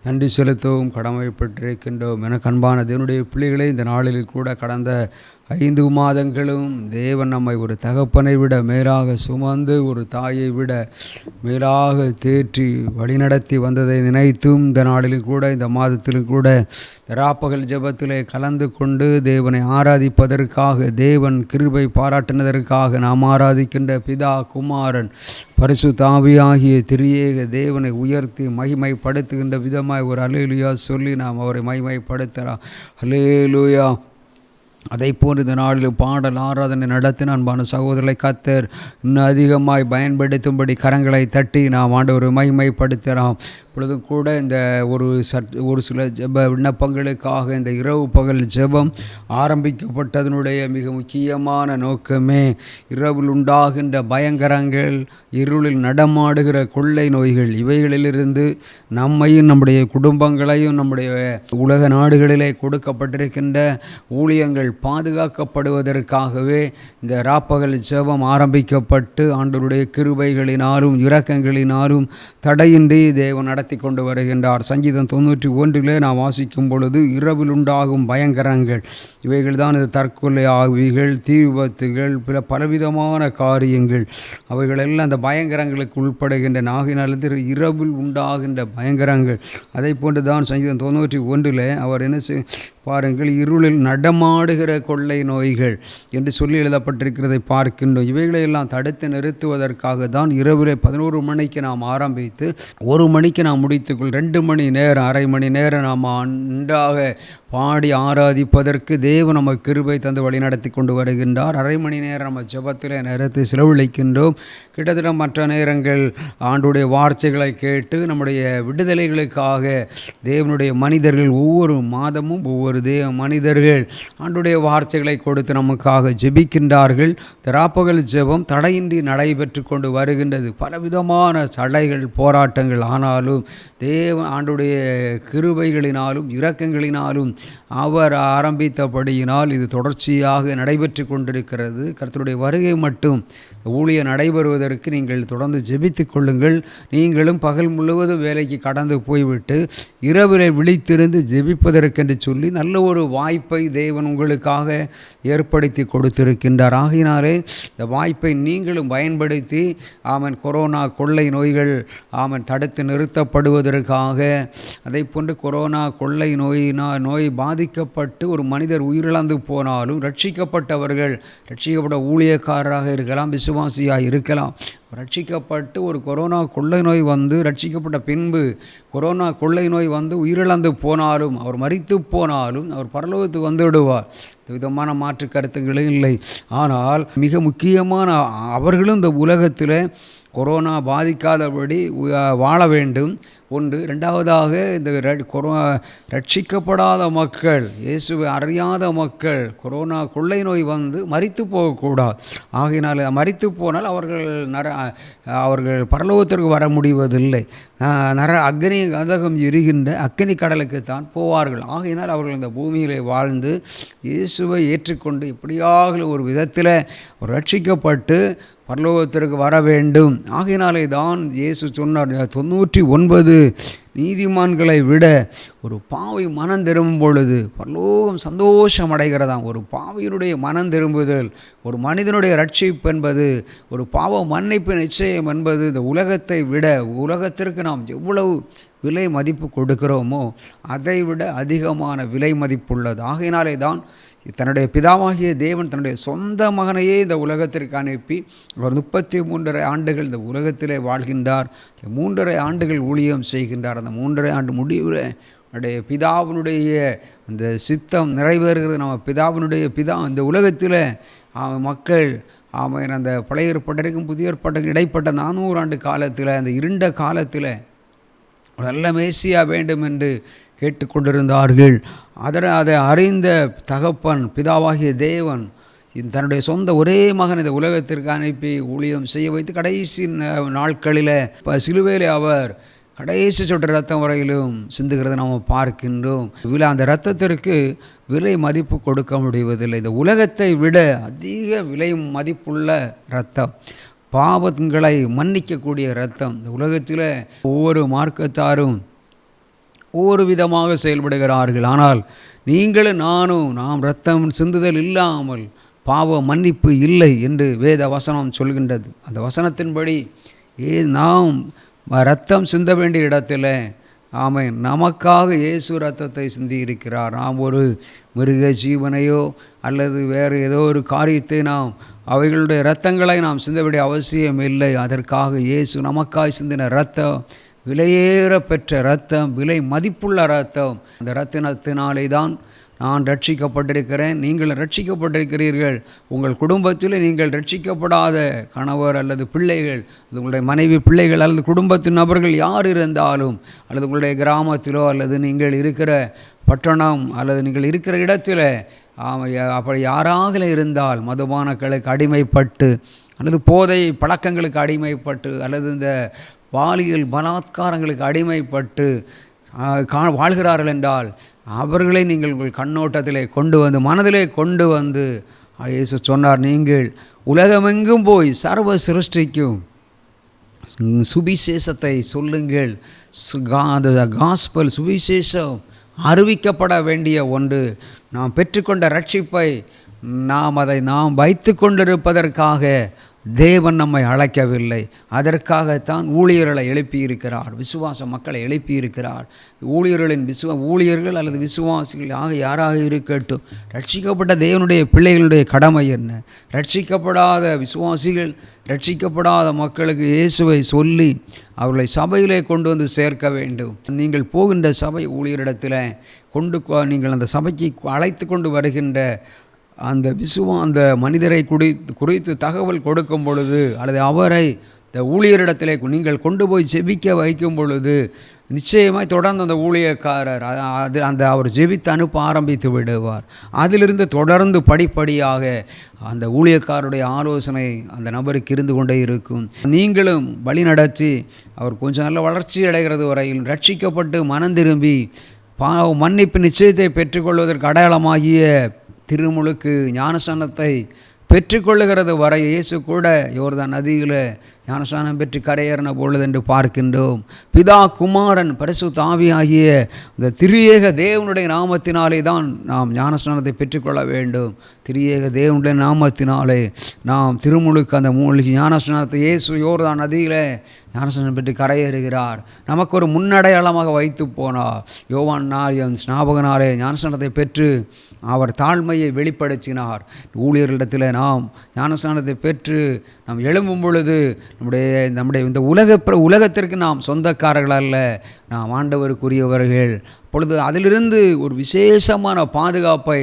நன்றி செலுத்தவும் கடமைப்பட்டிருக்கின்றோம். என அன்பான தேவனுடைய பிள்ளைகளே, இந்த நாளில் கூட கடந்த 5 மாதங்களும் தேவன் நம்மை ஒரு தகப்பனை விட மேலாக சுமந்து, ஒரு தாயை விட மேலாக தேற்றி வழிநடத்தி வந்ததை நினைத்தும் இந்த நாளிலும் கூட, இந்த மாதத்திலும் கூட ராப்பகல் ஜெபத்திலே கலந்து கொண்டு தேவனை ஆராதிப்பதற்காக, தேவன் கிருபை பாராட்டினதற்காக நாம் ஆராதிக்கின்ற பிதா, குமாரன், பரிசுத்த ஆவியாகிய திரியேக தேவனை உயர்த்தி மகிமைப்படுத்துகின்ற விதமாய் ஒரு அல்லேலூயா சொல்லி நாம் அவரை மகிமைப்படுத்தலாம். அல்லேலூயா. அதை போன்று இந்த நாளில் பாடல் ஆராதனை நடத்தின அன்பான சகோதரரை கர்த்தர் இன்னும் அதிகமாய் பயன்படுத்தும்படி கரங்களை தட்டி நாம் ஆண்டவரை மகிமைப்படுத்தலாம். இப்பொழுது கூட இந்த ஒரு சில ஜெப விண்ணப்பங்களுக்காக இந்த இரவு பகல் ஜெபம் ஆரம்பிக்கப்பட்டதனுடைய மிக முக்கியமான நோக்கமே இரவில் உண்டாகின்ற பயங்கரங்கள், இருளில் நடமாடுகிற கொள்ளை நோய்கள், இவைகளிலிருந்து நம்மையும் நம்முடைய குடும்பங்களையும் நம்முடைய உலக நாடுகளிலே கொடுக்கப்பட்டிருக்கின்ற ஊழியங்கள் பாதுகாக்கப்படுவதற்காகவே இந்த ராப்பகல் ஜெபம் ஆரம்பிக்கப்பட்டு ஆண்டவருடைய கிருபைகளினாலும் இரக்கங்களினாலும் தடையின்றி தேவன் நடத்தி கொண்டு வருகின்றார். சங்கீதம் 91 நாம் வாசிக்கும் பொழுது இரவில் உண்டாகும் பயங்கரங்கள் இவைகள் தான், இது தற்கொலை ஆவிகள், தீ விபத்துகள், பலவிதமான காரியங்கள், அவைகளெல்லாம் அந்த பயங்கரங்களுக்கு உட்படுகின்றன. ஆகினால் இரவில் உண்டாகின்ற பயங்கரங்கள். அதை போன்று தான் சங்கீதம் 91 அவர் என்ன பாருங்கள், இருளில் நடமாடுகிற கொள்ளை நோய்கள் என்று சொல்லி எழுதப்பட்டிருக்கிறதை பார்க்கின்றோம். இவைகளையெல்லாம் தடுத்து நிறுத்துவதற்காக தான் இரவில் 11 மணிக்கு நாம் ஆரம்பித்து 1 மணிக்கு நாம் முடித்துக்கொள் 2 மணி நேரம், அரை மணி நேரம் நாம் நன்றாக பாடி ஆராதிப்பதற்கு தேவன் நமக்கு கிருபை தந்து வழி நடத்தி கொண்டு வருகின்றார். அரை மணி நேரம் நம்ம ஜெபத்தில் நேரத்தை செலவழிக்கின்றோம். கிட்டத்தட்ட மற்ற நேரங்கள் ஆண்டுடைய வார்த்தைகளை கேட்டு நம்முடைய விடுதலைகளுக்காக தேவனுடைய மனிதர்கள் ஒவ்வொரு மாதமும் ஒவ்வொரு மனிதர்கள் ஆண்டுடைய வார்த்தைகளை கொடுத்து நமக்காக ஜெபிக்கின்றார்கள். திராப்பகல் ஜெபம் தடையின்றி நடைபெற்று கொண்டு வருகின்றது. பலவிதமான தடைகள், போராட்டங்கள், ஆனாலும் தேவன் ஆண்டுடைய கிருபைகளினாலும் இரக்கங்களினாலும் அவர் ஆரம்பித்தபடியினால் இது தொடர்ச்சியாக நடைபெற்று கொண்டிருக்கிறது. கர்த்தருடைய வருகை மட்டும் ஊழியம் நடைபெறுவதற்கு நீங்கள் தொடர்ந்து ஜெபித்து கொள்ளுங்கள். நீங்களும் பகல் முழுவதும் வேலைக்கு கடந்து போய்விட்டு இரவில் விழித்திருந்து ஜெபிப்பதற்கென்று சொல்லி நல்ல ஒரு வாய்ப்பை தேவன் உங்களுக்காக ஏற்படுத்தி கொடுத்திருக்கின்றார். ஆகினாலே இந்த வாய்ப்பை நீங்களும் பயன்படுத்தி கொரோனா கொள்ளை நோய்கள் தடுத்து நிறுத்தப்படுவதற்காக, அதை போன்று கொரோனா கொள்ளை நோய் பாதிக்கப்பட்டு ஒரு மனிதர் உயிரிழந்து போனாலும் ரட்சிக்கப்பட்ட ஊழியக்காரராக இருக்கலாம், விசுவாசியாக இருக்கலாம், ரட்சிக்கப்பட்டு ஒரு கொரோனா கொள்ளை நோய் வந்து ரட்சிக்கப்பட்ட பின்பு கொரோனா கொள்ளை நோய் வந்து உயிரிழந்து போனாலும், அவர் மரித்து போனாலும் அவர் பரலோகத்துக்கு வந்து விடுவார். விதமான மாற்று கருத்துக்களே இல்லை. ஆனால் மிக முக்கியமான அவர்களும் இந்த உலகத்தில் கொரோனா பாதிக்காதபடி வாழ வேண்டும். ஒன்று. ரெண்டாவதாக இந்த ரட்சிக்கப்படாத மக்கள், இயேசுவை அறியாத மக்கள் கொரோனா கொள்ளை நோய் வந்து மரித்து போகக்கூடாது. ஆகையினால் மரித்து போனால் அவர்கள் பரலோகத்திற்கு வர முடிவதில்லை. அக்னி கதகம் எரிகின்ற அக்னி கடலுக்குத்தான் போவார்கள். ஆகையினால் அவர்கள் இந்த பூமியிலே வாழ்ந்து இயேசுவை ஏற்றுக்கொண்டு எப்படியாக ஒரு விதத்தில் ரட்சிக்கப்பட்டு பரலோகத்திற்கு வர வேண்டும். ஆகையினாலே தான் இயேசு சொன்னார், 99 நீதிமான்களை விட ஒரு பாவி மனம் திரும்பும் பொழுது பரலோகம் சந்தோஷம் அடைகிறதாம். ஒரு பாவியினுடைய மனம் திரும்புதல், ஒரு மனிதனுடைய ரட்சிப்பு என்பது, ஒரு பாவ மன்னிப்பு நிச்சயம் என்பது இந்த உலகத்தை விட, உலகத்திற்கு நாம் எவ்வளவு விலை மதிப்பு கொடுக்கிறோமோ அதை விட அதிகமான விலை மதிப்புள்ளது. ஆகையினாலே தான் தன்னுடைய பிதாவாகிய தேவன் தன்னுடைய சொந்த மகனையே இந்த உலகத்திற்கு அனுப்பி அவர் 33.5 ஆண்டுகள் இந்த உலகத்திலே வாழ்கின்றார். 3.5 ஆண்டுகள் ஊழியம் செய்கின்றார். அந்த 3.5 ஆண்டு முடிவில் நம்முடைய பிதாவினுடைய அந்த சித்தம் நிறைவேறுகிறது. நம்ம பிதாவினுடைய இந்த உலகத்தில் மக்கள் அந்த பழைய ஏற்பாட்டிற்கும் புதிய ஏற்பாட்டுக்கும் இடைப்பட்ட 400 ஆண்டு காலத்தில், அந்த இருண்ட காலத்தில் நல்ல மேசியா வேண்டும் என்று கேட்டுக்கொண்டிருந்தார்கள். அதை அறிந்த தகப்பன் பிதாவாகிய தேவன் தன்னுடைய சொந்த ஒரே மகன் இந்த உலகத்திற்கு அனுப்பி ஊழியம் செய்ய வைத்து கடைசி நாட்களில் சிலுவையிலே அவர் கடைசி சொட்டு ரத்தம் வரையிலும் சிந்துகிறத நாம் பார்க்கின்றோம். அந்த இரத்தத்திற்கு விலை மதிப்பு கொடுக்க முடிவதில்லை. இந்த உலகத்தை விட அதிக விலை மதிப்புள்ள இரத்தம், பாவங்களை மன்னிக்கக்கூடிய இரத்தம். இந்த உலகத்தில் ஒவ்வொரு மார்க்கத்தாரும் ஒவ்வொரு விதமாக செயல்படுகிறார்கள். ஆனால் நீங்களும் நாம் இரத்தம் சிந்துதல் இல்லாமல் பாவ மன்னிப்பு இல்லை என்று வேத வசனம் சொல்கின்றது. அந்த வசனத்தின்படி நாம் இரத்தம் சிந்த வேண்டிய இடத்துல நமக்காக இயேசு இரத்தத்தை சிந்தி இருக்கிறார். நாம் ஒரு மிருக ஜீவனையோ அல்லது வேறு ஏதோ ஒரு காரியத்தை அவைகளுடைய இரத்தங்களை நாம் சிந்த வேண்டிய அவசியம் இல்லை. அதற்காக இயேசு நமக்காக சிந்தின இரத்தம் விலையேற பெற்ற இரத்தம், விலை மதிப்புள்ள இரத்தம். அந்த இரத்தினத்தினாலே தான் நான் ரட்சிக்கப்பட்டிருக்கிறேன், நீங்கள் ரட்சிக்கப்பட்டிருக்கிறீர்கள். உங்கள் குடும்பத்தில் நீங்கள் ரட்சிக்கப்படாத கணவர் அல்லது பிள்ளைகள், உங்களுடைய மனைவி பிள்ளைகள் அல்லது குடும்பத்தின் நபர்கள் யார் இருந்தாலும், அல்லது உங்களுடைய கிராமத்திலோ அல்லது நீங்கள் இருக்கிற பட்டணம் அல்லது நீங்கள் இருக்கிற இடத்துல அப்படி யாராக இருந்தால் மதுபானங்களுக்கு அடிமைப்பட்டு அல்லது போதை பழக்கங்களுக்கு அடிமைப்பட்டு அல்லது இந்த பாலியல் பலாத்காரங்களுக்கு அடிமைப்பட்டு வாழ்கிறார்கள் என்றால் அவர்களை நீங்கள் உங்கள் கண்ணோட்டத்திலே கொண்டு வந்து மனதிலே கொண்டு வந்து இயேசு சொன்னார், நீங்கள் உலகமெங்கும் போய் சர்வ சிருஷ்டிக்கும் சுவிசேஷத்தை சொல்லுங்கள். காஸ்பல் சுவிசேஷம் அறிவிக்கப்பட வேண்டிய ஒன்று. நாம் பெற்றுக்கொண்ட ரட்சிப்பை நாம் வைத்து கொண்டிருப்பதற்காக தேவன் நம்மை அழைக்கவில்லை. அதற்காகத்தான் ஊழியர்களை எழுப்பியிருக்கிறார், விசுவாச மக்களை எழுப்பியிருக்கிறார். ஊழியர்கள் அல்லது விசுவாசிகள் யாராக இருக்கட்டும், ரட்சிக்கப்பட்ட தேவனுடைய பிள்ளைகளுடைய கடமை என்ன? ரட்சிக்கப்படாத விசுவாசிகள், ரட்சிக்கப்படாத மக்களுக்கு இயேசுவை சொல்லி அவர்களை சபையிலே கொண்டு வந்து சேர்க்க வேண்டும். நீங்கள் போகின்ற சபை ஊழியரிடத்தில் நீங்கள் அந்த சபைக்கு அழைத்து கொண்டு வருகின்ற அந்த மனிதரை குறித்து தகவல் கொடுக்கும் பொழுது, அல்லது அவரை இந்த ஊழியரிடத்திலே நீங்கள் கொண்டு போய் ஜெபிக்க வைக்கும் பொழுது, நிச்சயமாய் தொடர்ந்து அந்த ஊழியக்காரர் அவர் ஜெபித்து அனுப்ப ஆரம்பித்து விடுவார். அதிலிருந்து தொடர்ந்து படிப்படியாக அந்த ஊழியக்காரருடைய ஆலோசனை அந்த நபருக்கு இருந்து கொண்டே இருக்கும். நீங்களும் வழி நடத்தி அவர் கொஞ்சம் நல்ல வளர்ச்சி அடைகிறது வரையில் ரட்சிக்கப்பட்டு மனம் திரும்பி மன்னிப்பு நிச்சயத்தை பெற்றுக்கொள்வதற்கு அடையாளமாகிய திருமுழுக்கு ஞானஸ்நானத்தை பெற்றுக்கொள்ளுகிறது வரை இயேசு கூட யோர்தான் நதியில் ஞானஸ்நானம் பெற்று கரையேறின பொழுது என்று பார்க்கின்றோம். பிதா, குமாரன், பரிசுத்த ஆவியாகிய இந்த திரியேக தேவனுடைய நாமத்தினாலே தான் நாம் ஞானஸ்நானத்தை பெற்றுக்கொள்ள வேண்டும். திரியேக தேவனுடைய நாமத்தினாலே நாம் திருமுழுக்கு அந்த ஞானஸ்நானத்தை இயேசு யோர்தான் நதியில் ஞானஸ்நானம் பெற்று கரையேறுகிறார். நமக்கு ஒரு முன்னடையாளமாக வைத்து போனார். யோவான் ஸ்நாபகனாலே ஞானஸ்நானத்தை பெற்று அவர் தாழ்மையை வெளிப்படுத்தினார். ஊழியர்களிடத்தில் நாம் ஞானஸ்நானத்தை பெற்று நாம் எழும்பும் பொழுது நம்முடைய இந்த உலகத்திற்கு நாம் சொந்தக்காரர்கள் அல்ல, நாம் ஆண்டவருக்குரியவர்கள். அப்பொழுது அதிலிருந்து ஒரு விசேஷமான பாதுகாப்பை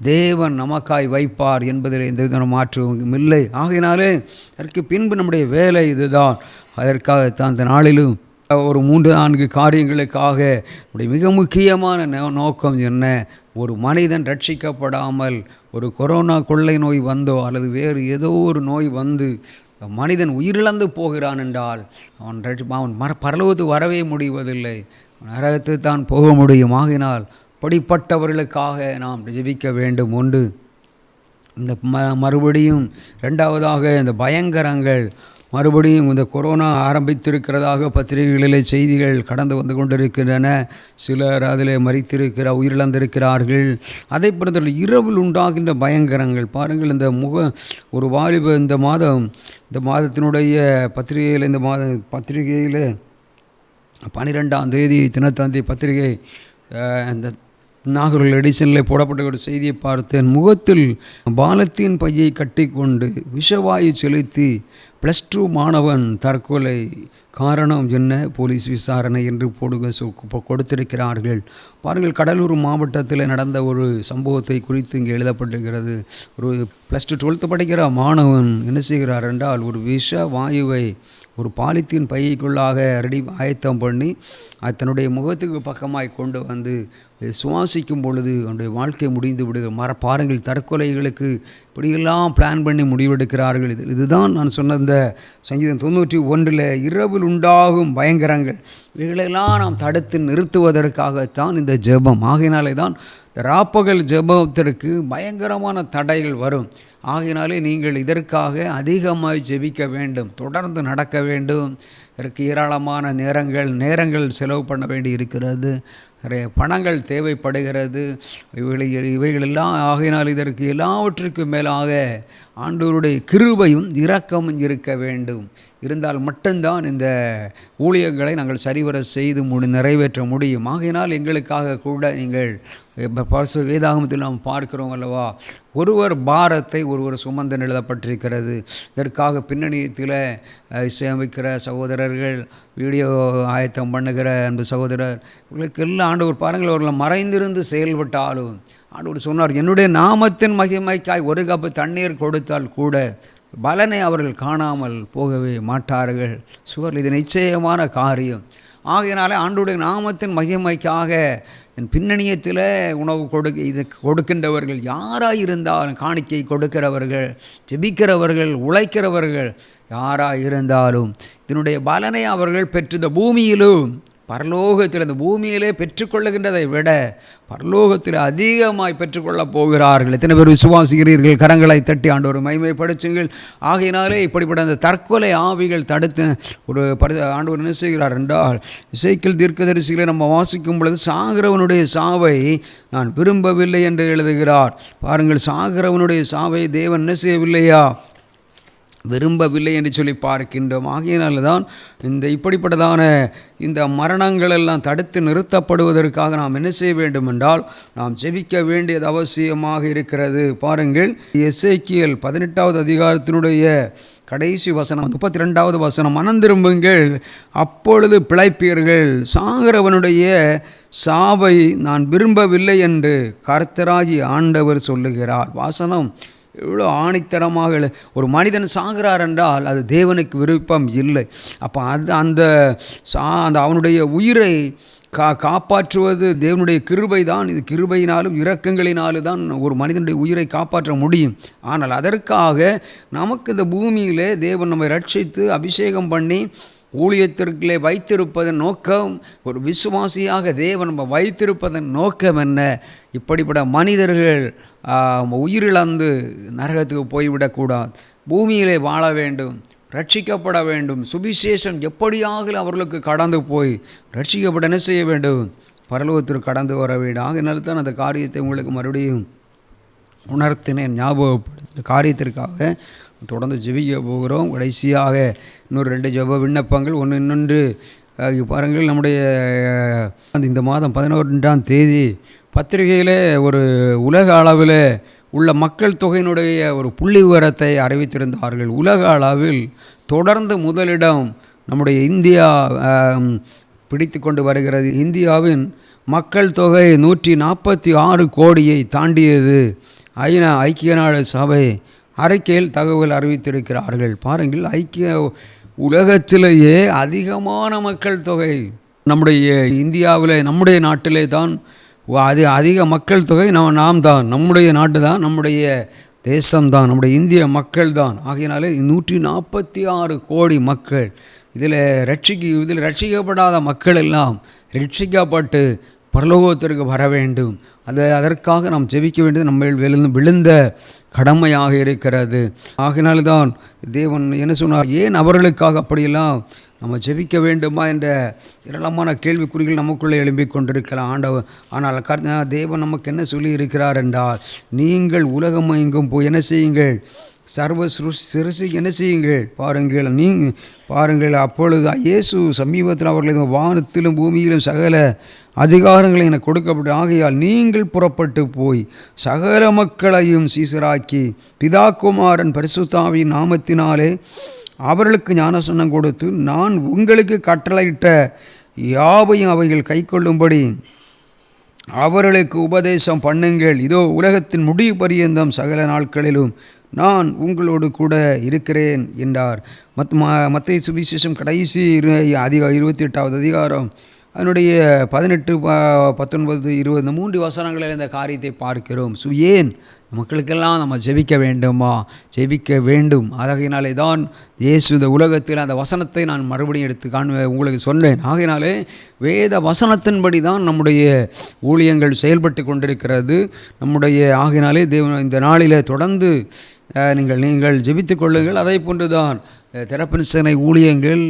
தேவன் நமக்காய் வைப்பார் என்பதில் எந்த விதமான மாற்றமும் இல்லை. ஆகையினாலே அதற்கு பின்பு நம்முடைய வேலை இதுதான். அதற்காகத்தான் இந்த நாளிலும் ஒரு 3-4 காரியங்களுக்காக நம்முடைய மிக முக்கியமான நோக்கம் என்ன? ஒரு மனிதன் ரட்சிக்கப்படாமல் ஒரு கொரோனா கொள்ளை நோய் வந்தோ அல்லது வேறு ஏதோ ஒரு நோய் வந்து மனிதன் உயிரிழந்து போகிறான் என்றால் அவன் பரலோகத்துக்கு வரவே முடிவதில்லை, நரகத்துக்கு தான் போக முடியும். ஆகினால் படிப்பட்டவர்களுக்காக நாம் ஜெபிக்க வேண்டும். ஒன்று இந்த மறுபடியும், ரெண்டாவதாக இந்த பயங்கரங்கள் மறுபடியும் இந்த கொரோனா ஆரம்பித்திருக்கிறதாக பத்திரிகைகளிலே செய்திகள் கடந்து வந்து கொண்டிருக்கின்றன. சிலர் அதில் உயிரிழந்திருக்கிறார்கள். அதை பொறுத்தவரை இரவில் உண்டாகின்ற பயங்கரங்கள் பாருங்கள். இந்த ஒரு வாலிப இந்த மாதத்தினுடைய பத்திரிகையில் 12ஆம் தேதி தினத்தந்தி பத்திரிகை இந்த நாகர்கள் எடிசனில் போடப்பட்ட ஒரு செய்தியை பார்த்தேன். முகத்தில் பாலத்தின் பையை கட்டிக்கொண்டு விஷவாயு செலுத்தி +2 மாணவன் தற்கொலை. காரணம் என்ன? போலீஸ் விசாரணை என்று கொடுத்திருக்கிறார்கள். பாருங்கள், கடலூர் மாவட்டத்தில் நடந்த ஒரு சம்பவத்தை குறித்து இங்கே எழுதப்பட்டிருக்கிறது. ஒரு +2 12th படிக்கிற மாணவன் என்ன செய்கிறார் என்றால், ஒரு விஷ வாயுவை ஒரு பாலித்தீன் பைக்குள்ளாக ஆயத்தம் பண்ணி தன்னுடைய முகத்துக்கு பக்கமாய் கொண்டு வந்து சுவாசிக்கும் பொழுது அவனுடைய வாழ்க்கை முடிந்து விடுகிற பாருங்கள். தற்கொலைகளுக்கு இப்படியெல்லாம் பிளான் பண்ணி முடிவெடுக்கிறார்கள். இதுதான் நான் சொன்ன இந்த சங்கீதம் 91 இரவில் உண்டாகும் பயங்கரங்கள், இவைகளெல்லாம் நாம் தடுத்து நிறுத்துவதற்காகத்தான் இந்த ஜெபம். ஆகையினாலே தான் இந்த ராப்பகல் ஜெபத்திற்கு பயங்கரமான தடைகள் வரும். ஆகையினாலே நீங்கள் இதற்காக அதிகமாக ஜெபிக்க வேண்டும், தொடர்ந்து நடக்க வேண்டும். இதற்கு ஏராளமான நேரங்கள் செலவு பண்ண வேண்டி இருக்கிறது, நிறைய பணங்கள் தேவைப்படுகிறது. இவைகளெல்லாம் ஆகையினால் இதற்கு எல்லாவற்றுக்கும் மேலாக ஆண்டவருடைய கிருபையும் இரக்கமும் இருக்க வேண்டும். இருந்தால் மட்டும்தான் இந்த ஊழியங்களை நாங்கள் சரிவர செய்து நிறைவேற்ற முடியும். ஆகையினால் எங்களுக்காக கூட நீங்கள் வேதாகமத்தில் நாம் பார்க்கிறோம் அல்லவா, ஒருவர் பாரத்தை ஒருவர் சுமந்து எழுதப்பட்டிருக்கிறது. இதற்காக பின்னணியத்தில் இசையமைக்கிற சகோதரர்கள், வீடியோ ஆயத்தம் பண்ணுகிற அன்பு சகோதரர், இவர்களுக்கெல்லாம் ஆண்டவர் பாருங்கள், அவர்கள் மறைந்திருந்து செயல்பட்டாலும் ஆண்டவர் சொன்னார், என்னுடைய நாமத்தின் மகிமைக்காய் 1 கப்பு தண்ணீர் கொடுத்தால் கூட பலனை அவர்கள் காணாமல் போகவே மாட்டார்கள். இது நிச்சயமான காரியம். ஆகையினாலே ஆண்டவருடைய நாமத்தின் மகிமைக்காக என் பின்னணியத்தில் உணவு கொடுக்கின்றவர்கள் யாராக இருந்தாலும், காணிக்கை கொடுக்கிறவர்கள், ஜெபிக்கிறவர்கள், உழைக்கிறவர்கள் யாராக இருந்தாலும் இதனுடைய பலனை அவர்கள் பெற்று இந்த பூமியிலும் பரலோகத்தில் இந்த பூமியிலே பெற்றுக்கொள்ளுகின்றதை விட பரலோகத்தில் அதிகமாய் பெற்றுக்கொள்ளப் போகிறார்கள். எத்தனை பேர் விசுவாசிக்கிறீர்கள்? கரங்களை தட்டி ஆண்டவரை மகிமைப்படுத்துங்கள். ஆகையினாலே இப்படிப்பட்ட அந்த தற்கொலை ஆவிகள் தடுத்து ஒரு ஆண்டவர் என்ன செய்கிறார் என்றால், எசேக்கியேல் தீர்க்கதரிசிகளை நம்ம வாசிக்கும் பொழுது சாகிறவனுடைய சாவை நான் விரும்பவில்லை என்று எழுதுகிறார். பாருங்கள், சாகிறவனுடைய சாவை தேவன் என்ன செய்யவில்லையா? விரும்பவில்லை என்று சொல்லி பார்க்கின்றோம். ஆகையினால தான் இப்படிப்பட்டதான இந்த மரணங்கள் எல்லாம் தடுத்து நிறுத்தப்படுவதற்காக நாம் என்ன செய்ய வேண்டும் என்றால், நாம் ஜெபிக்க வேண்டியது அவசியமாக இருக்கிறது. பாருங்கள், எசேக்கியேல் 18வது அதிகாரத்தினுடைய கடைசி வசனம் 32வது வசனம், மனம் திரும்புங்கள் அப்பொழுது பிழைப்பீர்கள், சாகிறவனுடைய சாவை நான் விரும்பவில்லை என்று கர்த்தராகிய ஆண்டவர் சொல்லுகிறார். வாசனம் எவ்வளோ ஆணித்தரமாக ஒரு மனிதன் சாகிறார் என்றால் அது தேவனுக்கு விருப்பம் இல்லை. அப்போ அந்த அவனுடைய உயிரை காப்பாற்றுவது தேவனுடைய கிருபை தான். இது கிருபையினாலும் இரக்கங்களினாலும் தான் ஒரு மனிதனுடைய உயிரை காப்பாற்ற முடியும். ஆனால் அதற்காக நமக்கு இந்த பூமியிலே தேவன் நம்மை ரட்சித்து அபிஷேகம் பண்ணி ஊழியத்திற்குள்ளே வைத்திருப்பதன் நோக்கம், ஒரு விசுவாசியாக தேவன் நம்ம வைத்திருப்பதன் நோக்கம் என்ன? இப்படிப்பட்ட மனிதர்கள் உயிரிழந்து நரகத்துக்கு போய்விடக்கூடாது. பூமியிலே வாழ வேண்டும், ரட்சிக்கப்பட வேண்டும். சுவிசேஷம் எப்படியாக அவர்களுக்கு கடந்து போய் ரட்சிக்கப்பட என்ன செய்ய வேண்டும்? பரலோகத்திற்கு கடந்து வர வேண்டும். ஆகினால தான் அந்த காரியத்தை உங்களுக்கு மறுபடியும் உணர்த்தினேன், ஞாபகப்படுத்த காரியத்திற்காக தொடர்ந்து ஜெபிக்க போகிறோம். கடைசியாக இன்னொரு 2 ஜெப விண்ணப்பங்கள். இன்னொன்று பாருங்கள், நம்முடைய இந்த மாதம் 11ஆம் தேதி பத்திரிகையில் ஒரு உலக அளவில் உள்ள மக்கள் தொகையினுடைய ஒரு புள்ளி விவரத்தை அறிவித்திருந்தார்கள். உலக அளவில் தொடர்ந்து முதலிடம் நம்முடைய இந்தியா பிடித்து கொண்டு வருகிறது. இந்தியாவின் மக்கள் தொகை 146 கோடியை தாண்டியது. ஐக்கிய நாடு சபை அறிக்கையில் தகவல் அறிவித்திருக்கிறார்கள். பாருங்கள், உலகத்திலேயே அதிகமான மக்கள் தொகை நம்முடைய இந்தியாவில், நம்முடைய நாட்டிலே தான் அதிக மக்கள் தொகை நாம் தான், நம்முடைய நாட்டு தான், நம்முடைய தேசம்தான், நம்முடைய இந்திய மக்கள் தான். ஆகையினாலே 146 கோடி மக்கள் இதில் ரட்சிக்கப்படாத மக்கள் எல்லாம் ரட்சிக்கப்பட்டு பரலோகத்திற்கு வர வேண்டும். அதற்காக நாம் ஜெபிக்க வேண்டியது நம்ம விழுந்த கடமையாக இருக்கிறது. ஆகினால்தான் தேவன் என்ன சொன்னார், ஏன் அவர்களுக்காக அப்படியெல்லாம் நம்ம ஜெபிக்க வேண்டுமா என்ற ஏராளமான கேள்விக்குறிகள் நமக்குள்ளே எழும்பிக் கொண்டிருக்கலாம். ஆனால் தேவன் நமக்கு என்ன சொல்லி இருக்கிறார் என்றால், நீங்கள் உலகம் எங்கும் போய் என்ன செய்யுங்கள், சர்வ சிறுசி என்ன செய்யுங்கள். பாருங்கள், அப்பொழுது இயேசு சமீபத்தில் அவர்கள் வானத்திலும் பூமியிலும் சகல அதிகாரங்களை எனக்கு கொடுக்கப்பட்டு, ஆகையால் நீங்கள் புறப்பட்டு போய் சகல மக்களையும் சீசராக்கி பிதாகுமாரன் பரிசுத்தாவின் நாமத்தினாலே அவர்களுக்கு ஞானஸ்நானம் கொடுத்து நான் உங்களுக்கு கட்டளையிட்ட யாவையும் அவைகள் கைக்கொள்ளும்படி அவர்களுக்கு உபதேசம் பண்ணுங்கள். இதோ உலகத்தின் முடிவு பரியந்தம் சகல நாட்களிலும் நான் உங்களோடு கூட இருக்கிறேன் என்றார். மத்தேயு சுவிசேஷம் கடைசி 28வது அதிகாரம் அதனுடைய 18, 19, 20 இந்த 3 வசனங்களில் இந்த காரியத்தை பார்க்கிறோம். ஏன் மக்களுக்கெல்லாம் நம்ம ஜெபிக்க வேண்டுமா? ஜெபிக்க வேண்டும். ஆகையினாலே தான் இயேசு இந்த உலகத்தில் அந்த வசனத்தை நான் மறுபடியும் எடுத்து உங்களுக்கு சொன்னேன். ஆகையினாலே வேத வசனத்தின்படி தான் நம்முடைய ஊழியங்கள் செயல்பட்டு கொண்டிருக்கிறது. ஆகையினாலே தேவன் இந்த நாளில் தொடர்ந்து நீங்கள் ஜெபித்து கொள்ளுங்கள். அதை போன்று தான் திறப்பின் சேனை ஊழியங்கள்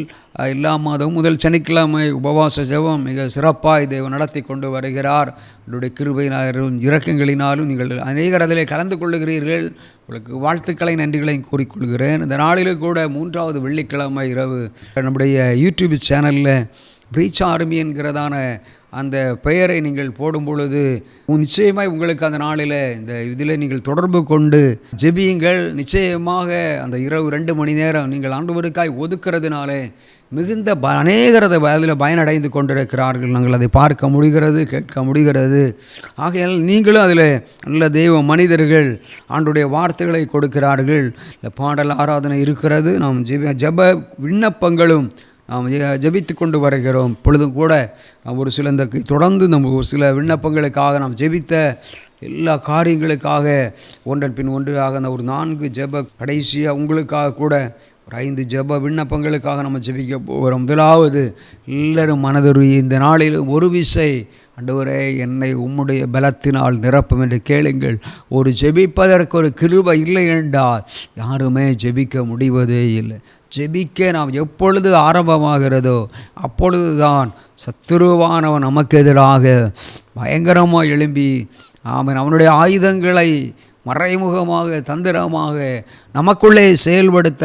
எல்லா மாதமும் முதல் சனிக்கிழமை உபவாச ஜெபம் மிக சிறப்பாக தேவன் நடத்தி கொண்டு வருகிறார். அவருடைய கிருபையினாலும் இரக்கங்களினாலும் நீங்கள் அநேகர் அதிலே கலந்து கொள்ளுகிறீர்கள். உங்களுக்கு வாழ்த்துக்களை நன்றிகளையும் கூறிக்கொள்கிறேன். இந்த நாளில் கூட 3வது வெள்ளிக்கிழமை இரவு நம்முடைய யூடியூப் சேனலில் பிரீச் ஆர்மி என்கிறதான அந்த பெயரை நீங்கள் போடும் பொழுது நிச்சயமாக உங்களுக்கு அந்த நாளில் இந்த இதில் நீங்கள் தொடர்பு கொண்டு ஜெபியுங்கள். நிச்சயமாக அந்த இரவு 2 மணி நேரம் நீங்கள் ஆண்டவருக்காய் ஒதுக்கிறதுனாலே மிகுந்த அநேகரதை அதில் பயனடைந்து கொண்டிருக்கிறார்கள். நாங்கள் அதை பார்க்க முடிகிறது, கேட்க முடிகிறது. ஆகையால் நீங்களும் அதில் நல்ல தெய்வ மனிதர்கள் ஆண்டுடைய வார்த்தைகளை கொடுக்கிறார்கள். பாடல் ஆராதனை இருக்கிறது. நாம் ஜெப விண்ணப்பங்களும் நாம் ஜெபித்து கொண்டு வருகிறோம். இப்பொழுதும் கூட ஒரு சில தொடர்ந்து நம்ம ஒரு சில விண்ணப்பங்களுக்காக நாம் ஜெபித்த எல்லா காரியங்களுக்காக ஒன்றன் பின் ஒன்றாக அந்த ஒரு 4 ஜெப கடைசியாக உங்களுக்காக கூட ஒரு 5 ஜெப விண்ணப்பங்களுக்காக நம்ம ஜெபிக்க போகிறோம். முதலாவது, எல்லாரும் மனதுருகி இந்த நாளிலும் ஒரு விசை ஆண்டவரே என்னை உம்முடைய பலத்தினால் நிரப்பும் என்று கேளுங்கள். ஒரு ஜெபிப்பதற்கு ஒரு கிருபை இல்லை என்றால் யாருமே ஜெபிக்க முடிவதே இல்லை. ஜெபிக்க நாம் எப்பொழுது ஆரம்பமாகிறதோ அப்பொழுதுதான் சத்துருவானவன் நமக்கு எதிராக பயங்கரமாக எழும்பி அவனுடைய ஆயுதங்களை மறைமுகமாக தந்திரமாக நமக்குள்ளே செயல்படுத்த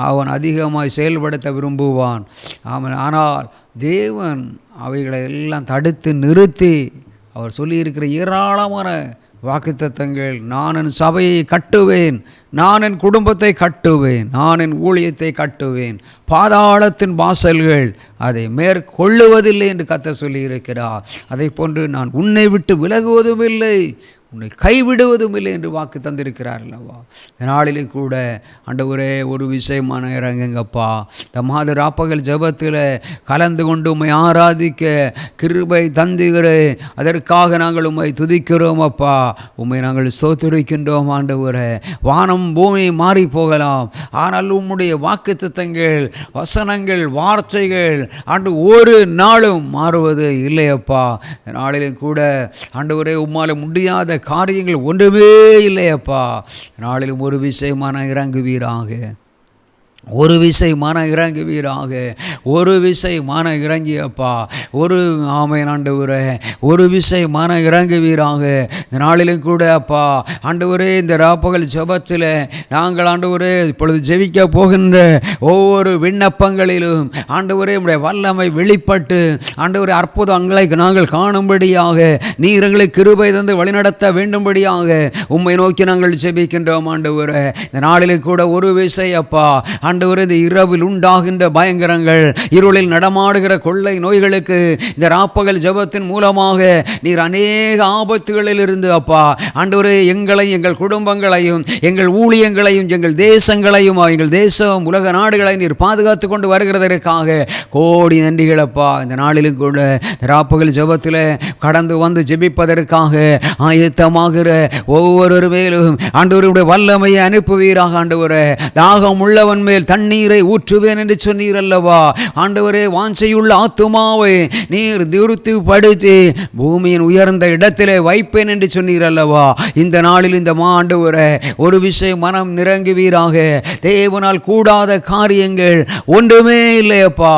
அவன் அதிகமாக செயல்படுத்த விரும்புவான். ஆனால் தேவன் அவைகளை எல்லாம் தடுத்து நிறுத்தி அவர் சொல்லியிருக்கிற ஏராளமான வாக்குத்தத்தங்கள், நான் என் சபையை கட்டுவேன், நான் என் குடும்பத்தை கட்டுவேன், நான் என் ஊழியத்தை கட்டுவேன், பாதாளத்தின் வாசல்கள் அதை மேற்கொள்ளுவதில்லை என்று கர்த்தர் சொல்லியிருக்கிறார். அதை போன்று நான் உன்னை விட்டு விலகுவதும் இல்லை, உன்னை கைவிடுவதும் இல்லை என்று வாக்கு தந்திருக்கிறார் அல்லவா. நாளிலே கூட ஆண்டவரே ஒரு விஷயமான இறங்குங்கப்பா. இந்த மாத ராப்பகல் ஜெபத்தில் கலந்து கொண்டு உம்மை ஆராதிக்க கிருபை தந்துகிறே, அதற்காக நாங்கள் உம்மை துதிக்கிறோம் அப்பா. உம்மை நாங்கள் ஸ்தோத்திரிக்கின்றோம் ஆண்டவரே. வானம் பூமி மாறி போகலாம், ஆனால் உம்முடைய வாக்குத்தத்தங்கள், வசனங்கள், வார்த்தைகள் ஒரு நாளும் மாறுவது இல்லையப்பா. நாளிலே கூட ஆண்டவரே உம்மால் முடியாத காரியங்கள் ஒன்றுமே இல்லையப்பா. நாளிலும் ஒரு விஷயமான இறங்குவீராக, ஒரு விசை மன இறங்குவீராக, ஒரு விசை மன இறங்கியப்பா. ஒரு ஆமென் ஆண்டவரே, ஒரு விசை மன இறங்குவீராக. இந்த நாளிலும் கூட அப்பா ஆண்டவரே, இந்த ராப்பகல் ஜெபத்தில் நாங்கள் ஆண்டவரே இப்பொழுது ஜெபிக்க போகின்ற ஒவ்வொரு விண்ணப்பங்களிலும் ஆண்டவரே உம்முடைய வல்லமை வெளிப்பட்டு ஆண்டவரே அற்புதங்களை நாங்கள் காணும்படியாக நீர் எங்களுக்கு கிருபை தந்து வழிநடத்த வேண்டும்படியாக உம்மை நோக்கி நாங்கள் ஜெபிக்கின்றோம் ஆண்டவரே. இந்த நாளிலும் கூட ஒரு விசை அப்பா ஆண்டவரே, இந்த இரவில் உண்டாகின்ற பயங்கரங்கள், இருளில் நடமாடுகிற கொள்ளை நோய்களுக்கு இந்த ராப்பகல் ஜெபத்தின் மூலமாக நீர் அநேக ஆபத்துகளில் இருந்து அப்பா ஆண்டவரே எங்களையும் எங்கள் குடும்பங்களையும் எங்கள் ஊழியங்களையும் எங்கள் தேசங்களையும் எங்கள் தேசம் உலக நாடுகளை நீர் பாதுகாத்து கொண்டு வருகிறதற்காக கோடி நன்றிகளப்பா. இந்த நாளிலும் கூட ராப்பகல் ஜெபத்தில் கடந்து வந்து ஜெபிப்பதற்காக ஆயத்தமாகிற ஒவ்வொரு மேலும் ஆண்டவருடைய வல்லமையை அனுப்புவீராக. ஆண்டவரே, தாகம் உள்ளவன் மேல் தண்ணீரை ஊற்றுவேன் என்று சொன்னீர் அல்லவா. ஆண்டவரே, வாஞ்சையுள்ள ஆத்துமாவை நீர் திருப்திப்படுத்தி பூமியின் உயர்ந்த இடத்திலே வைப்பேன் என்று சொன்னீர் அல்லவா. இந்த நாளில் இந்த ஆண்டவரே ஒரு விஷயம் மனம் நிரங்குவீராக. தேவனால் கூடாத காரியங்கள் ஒன்றுமே இல்லையப்பா.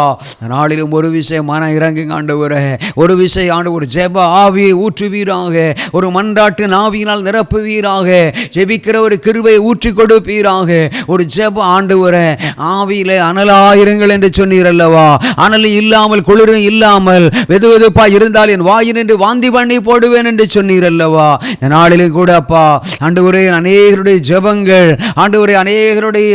நாளிலும் ஒரு விஷயம் மன இறங்குங்க ஆண்டவரே. ஒரு விஷயம் ஆண்டவர் ஜெப ஆவியை ஊற்றுவீராக, ஒரு மன்றாட்டு ஆவியினால் நிரப்புவீராக, ஜெபிக்கிற ஒரு கிருபையை ஊற்றி கொடுப்பீராக. ஒரு ஜெப ஆண்டவரே ஆவியிலே அனலாயிருங்கள் என்று சொன்னீர் அல்லவா. அனல் இல்லாமல் குளிரும் இல்லாமல் வெது வெதுப்பா இருந்தால் என் வாயின் என்று வாந்தி பண்ணி போடுவேன் என்று சொன்னீர் அல்லவா. இந்த நாளிலும் கூட அப்பா ஆண்டவரே அநேகருடைய ஜெபங்கள், ஆண்டவரே அநேகருடைய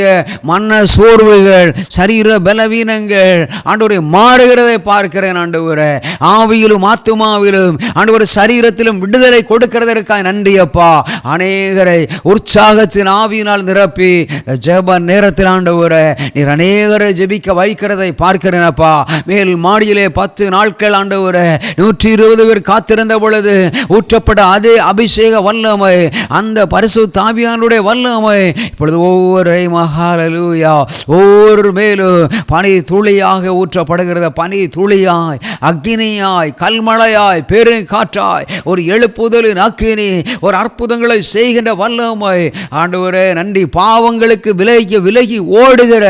மன சோர்வுகள், சரீர பலவீனங்கள் ஆண்டவரே மாறுகிறதை பார்க்கிறேன் ஆண்டவரே. ஆவியிலும் ஆத்துமாவிலும் ஆண்டவரே சரீரத்திலும் விடுதலை கொடுக்கிறதற்காக நன்றி அப்பா. அநேகரை உற்சாகத்தின் ஆவியினால் நிரப்பி ஜெப நேரத்தில் ஆண்டவரே நீர் அநேகரை ஜெபிக்க வைக்கிறதை பார்க்கிறேனப்பா. மேல் மாடியிலே 10 நாட்கள் ஆண்டவரே 120 பேர் காத்திருந்த பொழுது ஊற்றப்பட்ட அதே அபிஷேக வல்லமை, அந்த பரிசுத்த ஆவியானுடைய வல்லமை இப்பொழுது ஒவ்வொரு ஹல்லேலூயா ஒவ்வொரு மேலும் பனி துளியாக ஊற்றப்படுகிறது. பனி துளியாய், அக்கினியாய், கல்மழையாய், பெருங்காற்றாய், ஒரு எழுப்புதலின் அக்கினி, ஒரு அற்புதங்களை செய்கின்ற வல்லமை ஆண்டவரே நன்றி. பாவங்களுக்கு விலகி ஓடுகிற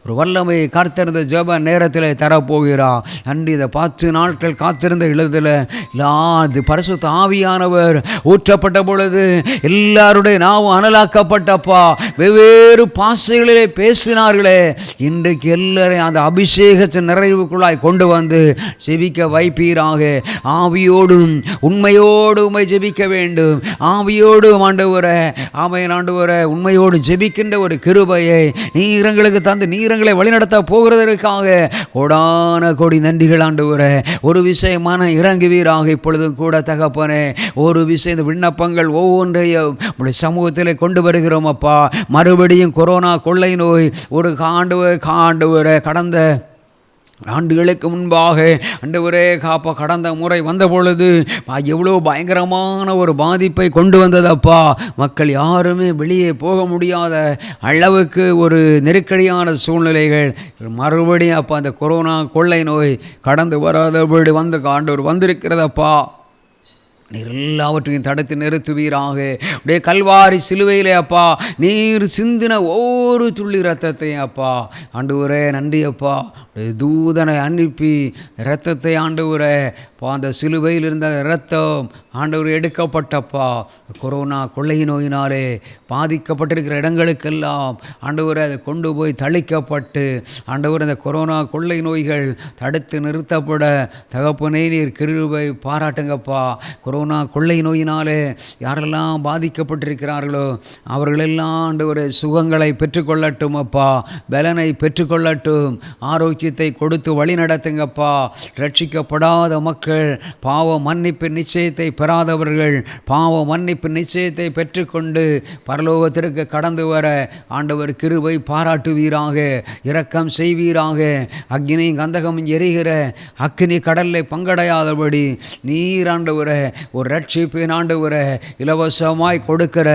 ஒரு வல்லமை காத்திருந்த ஜெப நேரத்தில் தரப்போகிறார். நன்றி. இந்த 10 நாட்கள் காத்திருந்த எழுதில் இது பரிசுத்த ஆவியானவர் ஊற்றப்பட்ட பொழுது எல்லாருடைய நாவும் அனலாக்கப்பட்டப்பா. வெவ்வேறு பாஷைகளிலே பேசினார்களே. இன்றைக்கு எல்லாரையும் அந்த அபிஷேகத்தின் நிறைவுக்குள்ளாய் கொண்டு வந்து ஜெபிக்க வைப்பீராக. ஆவியோடும் உண்மையோடு உம்மை ஜெபிக்க வேண்டும். ஆவியோடு ஆண்டவரே ஆமென் ஆண்டவரே உண்மையோடு ஜெபிக்கின்ற ஒரு கிருபையை நீர் எங்களுக்கு தந்து நீர் எங்களை வழிநடத்த போகிறதற்காக கோடான கோடி நன்றிகள் ஆண்டவரே. ஒரு விஷயமான இறங்குவீராக. இப்பொழுதும் கூட தகப்பனே ஒரு விஷயம் இந்த விண்ணப்பங்கள் ஒவ்வொன்றையும் உங்களுடைய சமூகத்தில் கொண்டு வருகிறோம் அப்பா. மறுபடியும் கொரோனா கொள்ளை நோய் ஒரு ஆண்டு கடந்த ஆண்டுகளுக்கு முன்பாக ஆண்டவரே காப்பா கடந்த முறை வந்த பொழுது எவ்வளோ பயங்கரமான ஒரு பாதிப்பை கொண்டு வந்ததப்பா. மக்கள் யாருமே வெளியே போக முடியாத அளவுக்கு ஒரு நெருக்கடியான சூழ்நிலைகள். மறுபடியும் அப்பா அந்த கொரோனா கொள்ளை நோய் கடந்து வராதபடி ஆண்டவர் வந்திருக்கிறதப்பா. நீர் எல்லாவற்றையும் தடுத்து நிறுத்துவீராக. உடைய கல்வாரி சிலுவையிலே அப்பா நீர் சிந்தின ஒவ்வொரு துள்ளி இரத்தத்தையும் அப்பா ஆண்டவரே நன்றி அப்பா. தூதனை அனுப்பி இரத்தத்தை ஆண்டவரே அந்த சிலுவையில் இருந்த இரத்தம் ஆண்டவர் எடுக்கப்பட்டப்பா. கொரோனா கொள்ளை நோயினாலே பாதிக்கப்பட்டிருக்கிற இடங்களுக்கெல்லாம் ஆண்டவர் அதை கொண்டு போய் தளிக்கப்பட்டு ஆண்டவர் அந்த கொரோனா கொள்ளை நோய்கள் தடுத்து நிறுத்தப்பட தகப்பனே நீர் கிருபை பாராட்டுங்கப்பா. கொரோனா கொள்ளை நோயினாலே யாரெல்லாம் பாதிக்கப்பட்டிருக்கிறார்களோ அவர்களெல்லாம் ஆண்டவர் சுகங்களை பெற்றுக்கொள்ளட்டும் அப்பா, பலனை பெற்றுக்கொள்ளட்டும், ஆரோக்கியத்தை கொடுத்து வழி நடத்துங்கப்பா. ரட்சிக்கப்படாத மக்கள், பாவ மன்னிப்பு நிச்சயத்தை பெறாதவர்கள் பாவ மன்னிப்பு நிச்சயத்தை பெற்றுக்கொண்டு பரலோகத்திற்கு கடந்து வர ஆண்டவர் கிருபை பாராட்டுவீராக, இரக்கம் செய்வீராக. அக்னி கந்தகம் எரிகிற அக்னி கடலில் பங்கடையாதபடி நீர் ஆண்டவரை ஒரு ரட்சிப்பின் ஆண்டவரை இலவசமாய் கொடுக்கிற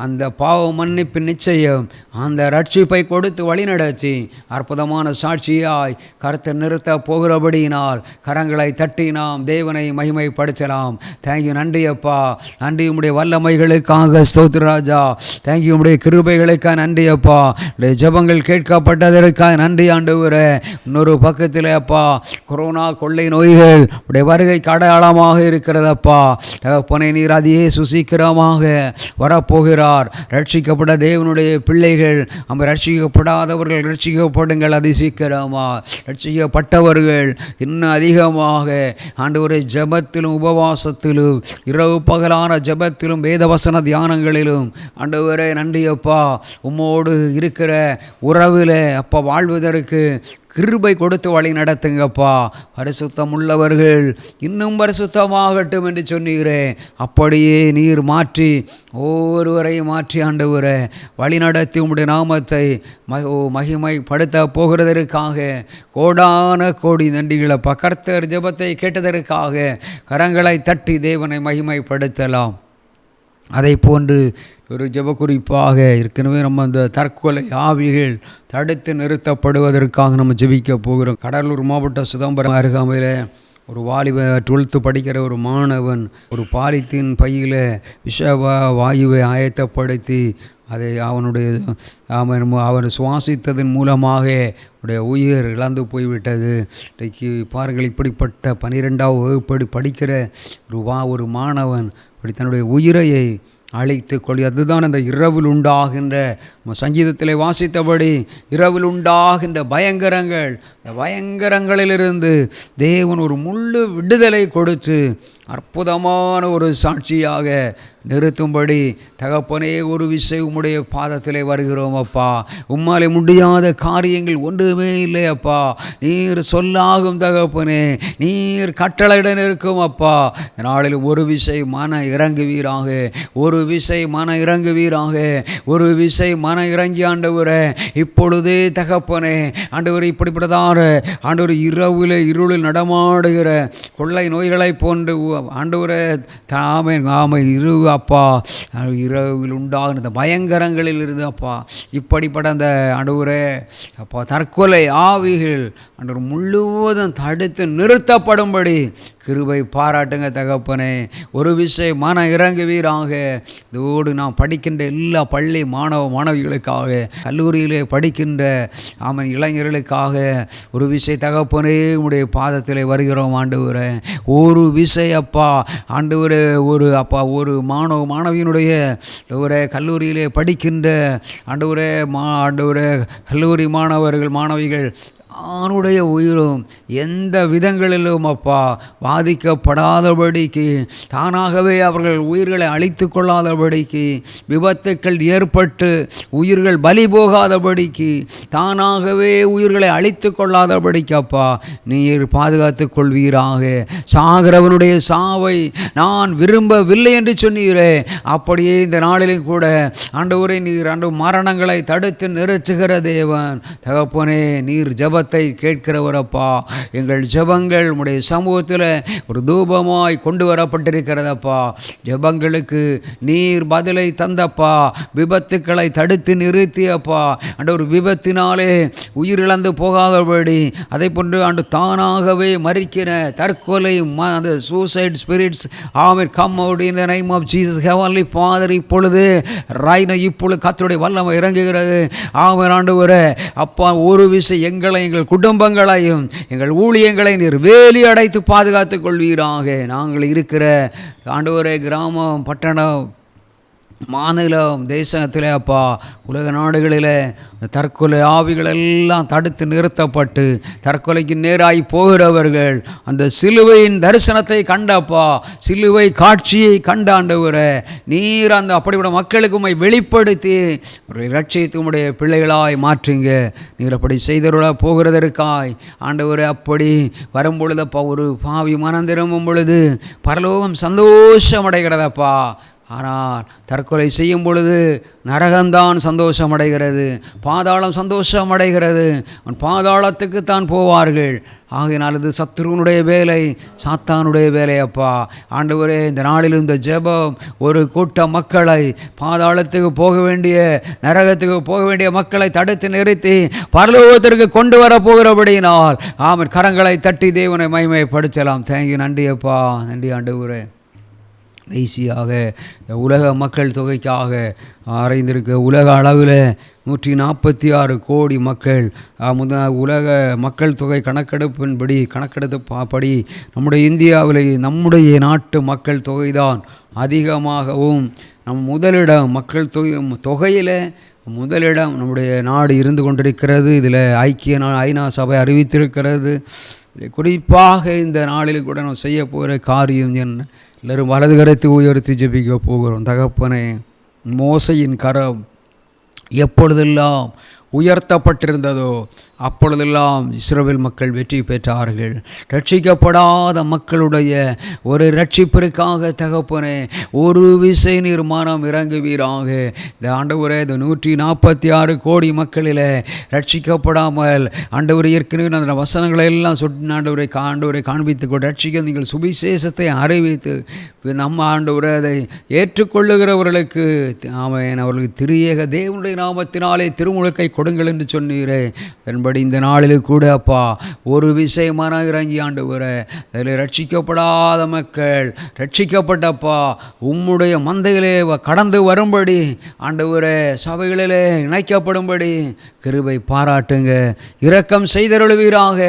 அந்த பாவ மன்னிப்பு நிச்சயம் அந்த ரட்சிப்பை கொடுத்து வழிநடத்தி அற்புதமான சாட்சியாய் கருத்து நிறுத்த போகிறபடியினால் கரங்களை தட்டி நாம் தேவனை மகிமைப்படுத்தலாம். தேங்க்யூ, நன்றி அப்பா, நன்றி உம்முடைய வல்லமைகளுக்காக ஸ்தோத்திர ராஜா. தேங்க்யூ உம்முடைய கிருபைகளுக்காக நன்றி அப்பா. உடைய ஜெபங்கள் கேட்கப்பட்டதற்காக நன்றி ஆண்டவரே. இன்னொரு பக்கத்தில் அப்பா கொரோனா கொள்ளை நோய்கள் உடைய வருகைக்கு அடையாளமாக இருக்கிறதப்பா. தகப்பனை நீர் அதையே சுசீக்கிரமாக வரப்போகிறார். ரட்சிக்கப்பட்ட தேவனுடைய பிள்ளைகள் ரட்சிக்கப்படாதவர்கள் ரட்சிக்கப்படுங்கள் அதிசீக்கிரமா. ரட்சிக்கப்பட்டவர்கள் இன்னும் அதிகமாக ஆண்டவரே ஜெபத்திலும் உபவாசத்திலும் இரவு பகலான ஜெபத்திலும் வேதவசன தியானங்களிலும் ஆண்டவரே நன்றி அப்பா. உம்மோடு இருக்கிற உறவில் அப்பா வாழ்வதற்கு கிருபை கொடுத்து வழி நடத்துங்கப்பா. பரிசுத்தம் உள்ளவர்கள் இன்னும் பரிசுத்தமாகட்டும் என்று சொன்னீரே, அப்படியே நீர் மாற்றி ஒவ்வொருவரையும் மாற்றி ஆண்டவரே வழி நடத்தி உம்முடைய நாமத்தை மகிமைப்படுத்த போகிறதற்காக கோடான கோடி நன்றிகளப்பா. கர்த்தர் ஜெபத்தை கேட்டதற்காக கரங்களை தட்டி தேவனை மகிமைப்படுத்தலாம். அதை போன்று ஒரு ஜெப குறிப்பாக ஏற்கனவே நம்ம அந்த தற்கொலை ஆவிகள் தடுத்து நிறுத்தப்படுவதற்காக நம்ம ஜெபிக்க போகிறோம். கடலூர் மாவட்ட சிதம்பரம் அருகாமையில் ஒரு வாலிப 12th படிக்கிற ஒரு மாணவன் ஒரு பாலித்தீன் பையில் விஷ வாயுவை ஆயத்தப்படுத்தி அதை அவன் சுவாசித்ததன் மூலமாக உடைய உயிர் இழந்து போய்விட்டது. இன்றைக்கு பாருங்கள், இப்படிப்பட்ட 12ஆம் வகுப்பு படிக்கிற ஒரு மாணவன் இப்படி தன்னுடைய உயிரையை அழைத்து கொள்ளி. அதுதான் அந்த இரவில் உண்டாகின்ற சங்கீதத்தில் வாசித்தபடி இரவில் உண்டாகின்ற பயங்கரங்கள், இந்த பயங்கரங்களிலிருந்து தேவன் ஒரு முழு விடுதலை கொடுத்து அற்புதமான ஒரு சாட்சியாக நிறுத்தும்படி தகப்பனே ஒரு விஷயம் உம்முடைய பாதத்திலே வருகிறோம் அப்பா. உம்மாலே முடியாத காரியங்கள் ஒன்றுமே இல்லை அப்பா. நீர் சொல்லாகும் தகப்பனே, நீர் கட்டளையிட இருக்கும் அப்பா. நாளில் ஒரு விசை மன இறங்குவீராக, ஒரு விசை மன இறங்குவீராக, ஒரு விசை மன இறங்கி ஆண்டவரே இப்பொழுதே தகப்பனே ஆண்டவர் இப்படிப்பட்டதான ஆண்டவர் இரவில் இருளில் நடமாடுகிற கொள்ளை நோய்களை போன்று ஆண்டவரே ஆமை இரு அப்பா இரவில் உண்டாகின இந்த பயங்கரங்களில் இருந்து அப்பா இப்படிப்பட்ட அந்த ஆண்டவரே அப்பா தற்கொலை ஆவிகள் ஆண்டவர் முழுவதும் தடுத்து நிறுத்தப்படும்படி கிருபை பாராட்டுங்க தகப்பனே. ஒரு விஷயம் மன இறங்குவீராக. இதோடு நாம் படிக்கின்ற எல்லா பள்ளி மாணவிகளுக்காக, கல்லூரியிலே படிக்கின்ற இளைஞர்களுக்காக ஒரு விஷயம் தகப்பனே உடைய பாதத்தில் வருகிறோம் ஆண்டவரே. ஒரு விஷயம் அப்பா ஆண்டவரே ஒரு மாணவியினுடைய ஒரு கல்லூரியிலே படிக்கின்ற ஆண்டவரே கல்லூரி மாணவிகள் யாருடைய உயிரும் எந்த விதங்களிலும் அப்பா பாதிக்கப்படாதபடிக்கு, தானாகவே அவர்கள் உயிர்களை அழித்து கொள்ளாதபடிக்கு, விபத்துக்கள் ஏற்பட்டு உயிர்கள் பலி போகாதபடிக்கு, தானாகவே உயிர்களை அழித்து கொள்ளாதபடிக்கு அப்பா நீர் பாதுகாத்து கொள்வீராக. சாகிறவனுடைய சாவை நான் விரும்பவில்லை என்று சொன்னீரே, அப்படியே இந்த நாளிலும் கூட ஆண்டவரே நீர் மரணங்களை தடுத்து நிறுத்துகிற தேவன் தகப்பனே. நீர் ஜெப ஜெபத்தை கேட்கிறவரப்பா. எங்கள் ஜெபங்கள் உம்முடைய சமூகத்தில் ஒரு தூபமாய் கொண்டு வரப்பட்டிருக்கிறதப்பா. ஜெபங்களுக்கு நீர் பதிலை தந்தப்பா. விபத்துக்களை தடுத்து நிறுத்தியப்பா. ஒரு விபத்தினாலே உயிரிழந்து போகாதபடி அதை போன்று தானாகவே மறிக்கிற தற்கொலை அந்த suicide spirits come out in the name of Jesus. Heavenly father, இப்பொழுது இப்பொழுது கர்த்தருடைய வல்லமை இறங்குகிறது. ஆண்டவரே அப்பா, ஒரு விஷயம் எங்களை எங்கள் குடும்பங்களையும் எங்கள் ஊழியங்களை நீர் வேலி அடைத்து பாதுகாத்துக் கொள்வீராக. நாங்கள் இருக்கிற ஆண்டவரே கிராமம், பட்டணம், மாநிலம், தேசத்தில் அப்பா, உலக நாடுகளில் தற்கொலை ஆவிகள் எல்லாம் தடுத்து நிறுத்தப்பட்டு தற்கொலைக்கு நேராகி போகிறவர்கள் அந்த சிலுவையின் தரிசனத்தை கண்டப்பா, சிலுவை காட்சியை கண்டாண்டவரை நீர் அந்த அப்படிப்பட்ட மக்களுக்கு உம்மை வெளிப்படுத்தி ரட்சித்து உம்முடைய பிள்ளைகளாய் மாற்றுங்க. நீர் அப்படி செய்தருள போகிறதற்காய் ஆண்டவரை அப்படி வரும்பொழுதப்பா, ஒரு பாவி மனம் திரும்பும் பொழுது பரலோகம் சந்தோஷம் அடைகிறதப்பா. ஆனால் தற்கொலை செய்யும் பொழுது நரகம்தான் சந்தோஷம் அடைகிறது, பாதாளம் சந்தோஷம் அடைகிறது. அவன் பாதாளத்துக்கு தான் போவார்கள். ஆகையினால் இது சத்துருவனுடைய வேலை, சாத்தானுடைய வேலையப்பா. ஆண்டவரே, இந்த நாளிலும் இந்த ஜெபம் ஒரு கூட்ட மக்களை பாதாளத்துக்கு போக வேண்டிய, நரகத்துக்கு போக வேண்டிய மக்களை தடுத்து நிறுத்தி பரலோகத்திற்கு கொண்டு வர போகிறபடியினால் ஆமென். கரங்களை தட்டி தேவனை மகிமைப்படுத்தலாம். தேங்க்யூ, நன்றியப்பா, நன்றி ஆண்டவரே. கடைசியாக உலக மக்கள் தொகைக்காக அறைந்திருக்க உலக அளவில் 146 கோடி மக்கள். உலக மக்கள் தொகை கணக்கெடுப்படி நம்முடைய இந்தியாவில் நம்முடைய நாட்டு மக்கள் தொகை தான் அதிகமாகவும் முதலிடம் மக்கள் தொகையில் முதலிடம் நம்முடைய நாடு இருந்து கொண்டிருக்கிறது. இதில் ஐநா சபை அறிவித்திருக்கிறது. குறிப்பாக இந்த நாளில் கூட நான் செய்ய போகிற காரியம் என்ன? எல்லோரும் வலது கரத்தை உயர்த்தி ஜெபிக்க போகிறோம். தகப்பனே, மோசையின் கரம் எப்பொழுதெல்லாம் உயர்த்தப்பட்டிருந்ததோ அப்பொழுதெல்லாம் இஸ்ரவேல் மக்கள் வெற்றி பெற்றார்கள். ரட்சிக்கப்படாத மக்களுடைய ஒரு ரட்சிப்பிற்காக தகப்பனே ஒரு விசை நீர் மனம் இறங்குவீராக. இந்த ஆண்டவரே, இந்த 146 கோடி மக்களில் ரட்சிக்கப்படாமல் ஆண்டவரை ஏற்கனவே அந்த வசனங்களை எல்லாம் ஆண்டவரை காண்பித்து கொண்டு ரட்சிக்க நீங்கள் சுவிசேஷத்தை அறிவித்து நம்ம ஆண்டவரை அதை ஏற்றுக்கொள்ளுகிறவர்களுக்கு அவர்களுக்கு திரியேக தேவனுடைய நாமத்தினாலே திருமுழுக்கை கொடுங்கள் என்று சொன்னீரே. அதன்படி இந்த நாளில் கூட அப்பா ஒரு விஷயமான இறங்கி ஆண்டவரே, அதில் ரட்சிக்கப்படாத மக்கள் ரட்சிக்கப்பட்டப்பா உம்முடைய மந்தையிலே கடந்து வரும்படி ஆண்டவரே, சபைகளிலே இணைக்கப்படும்படி கிருபை பாராட்டுங்க, இரக்கம் செய்தருளுவீராக.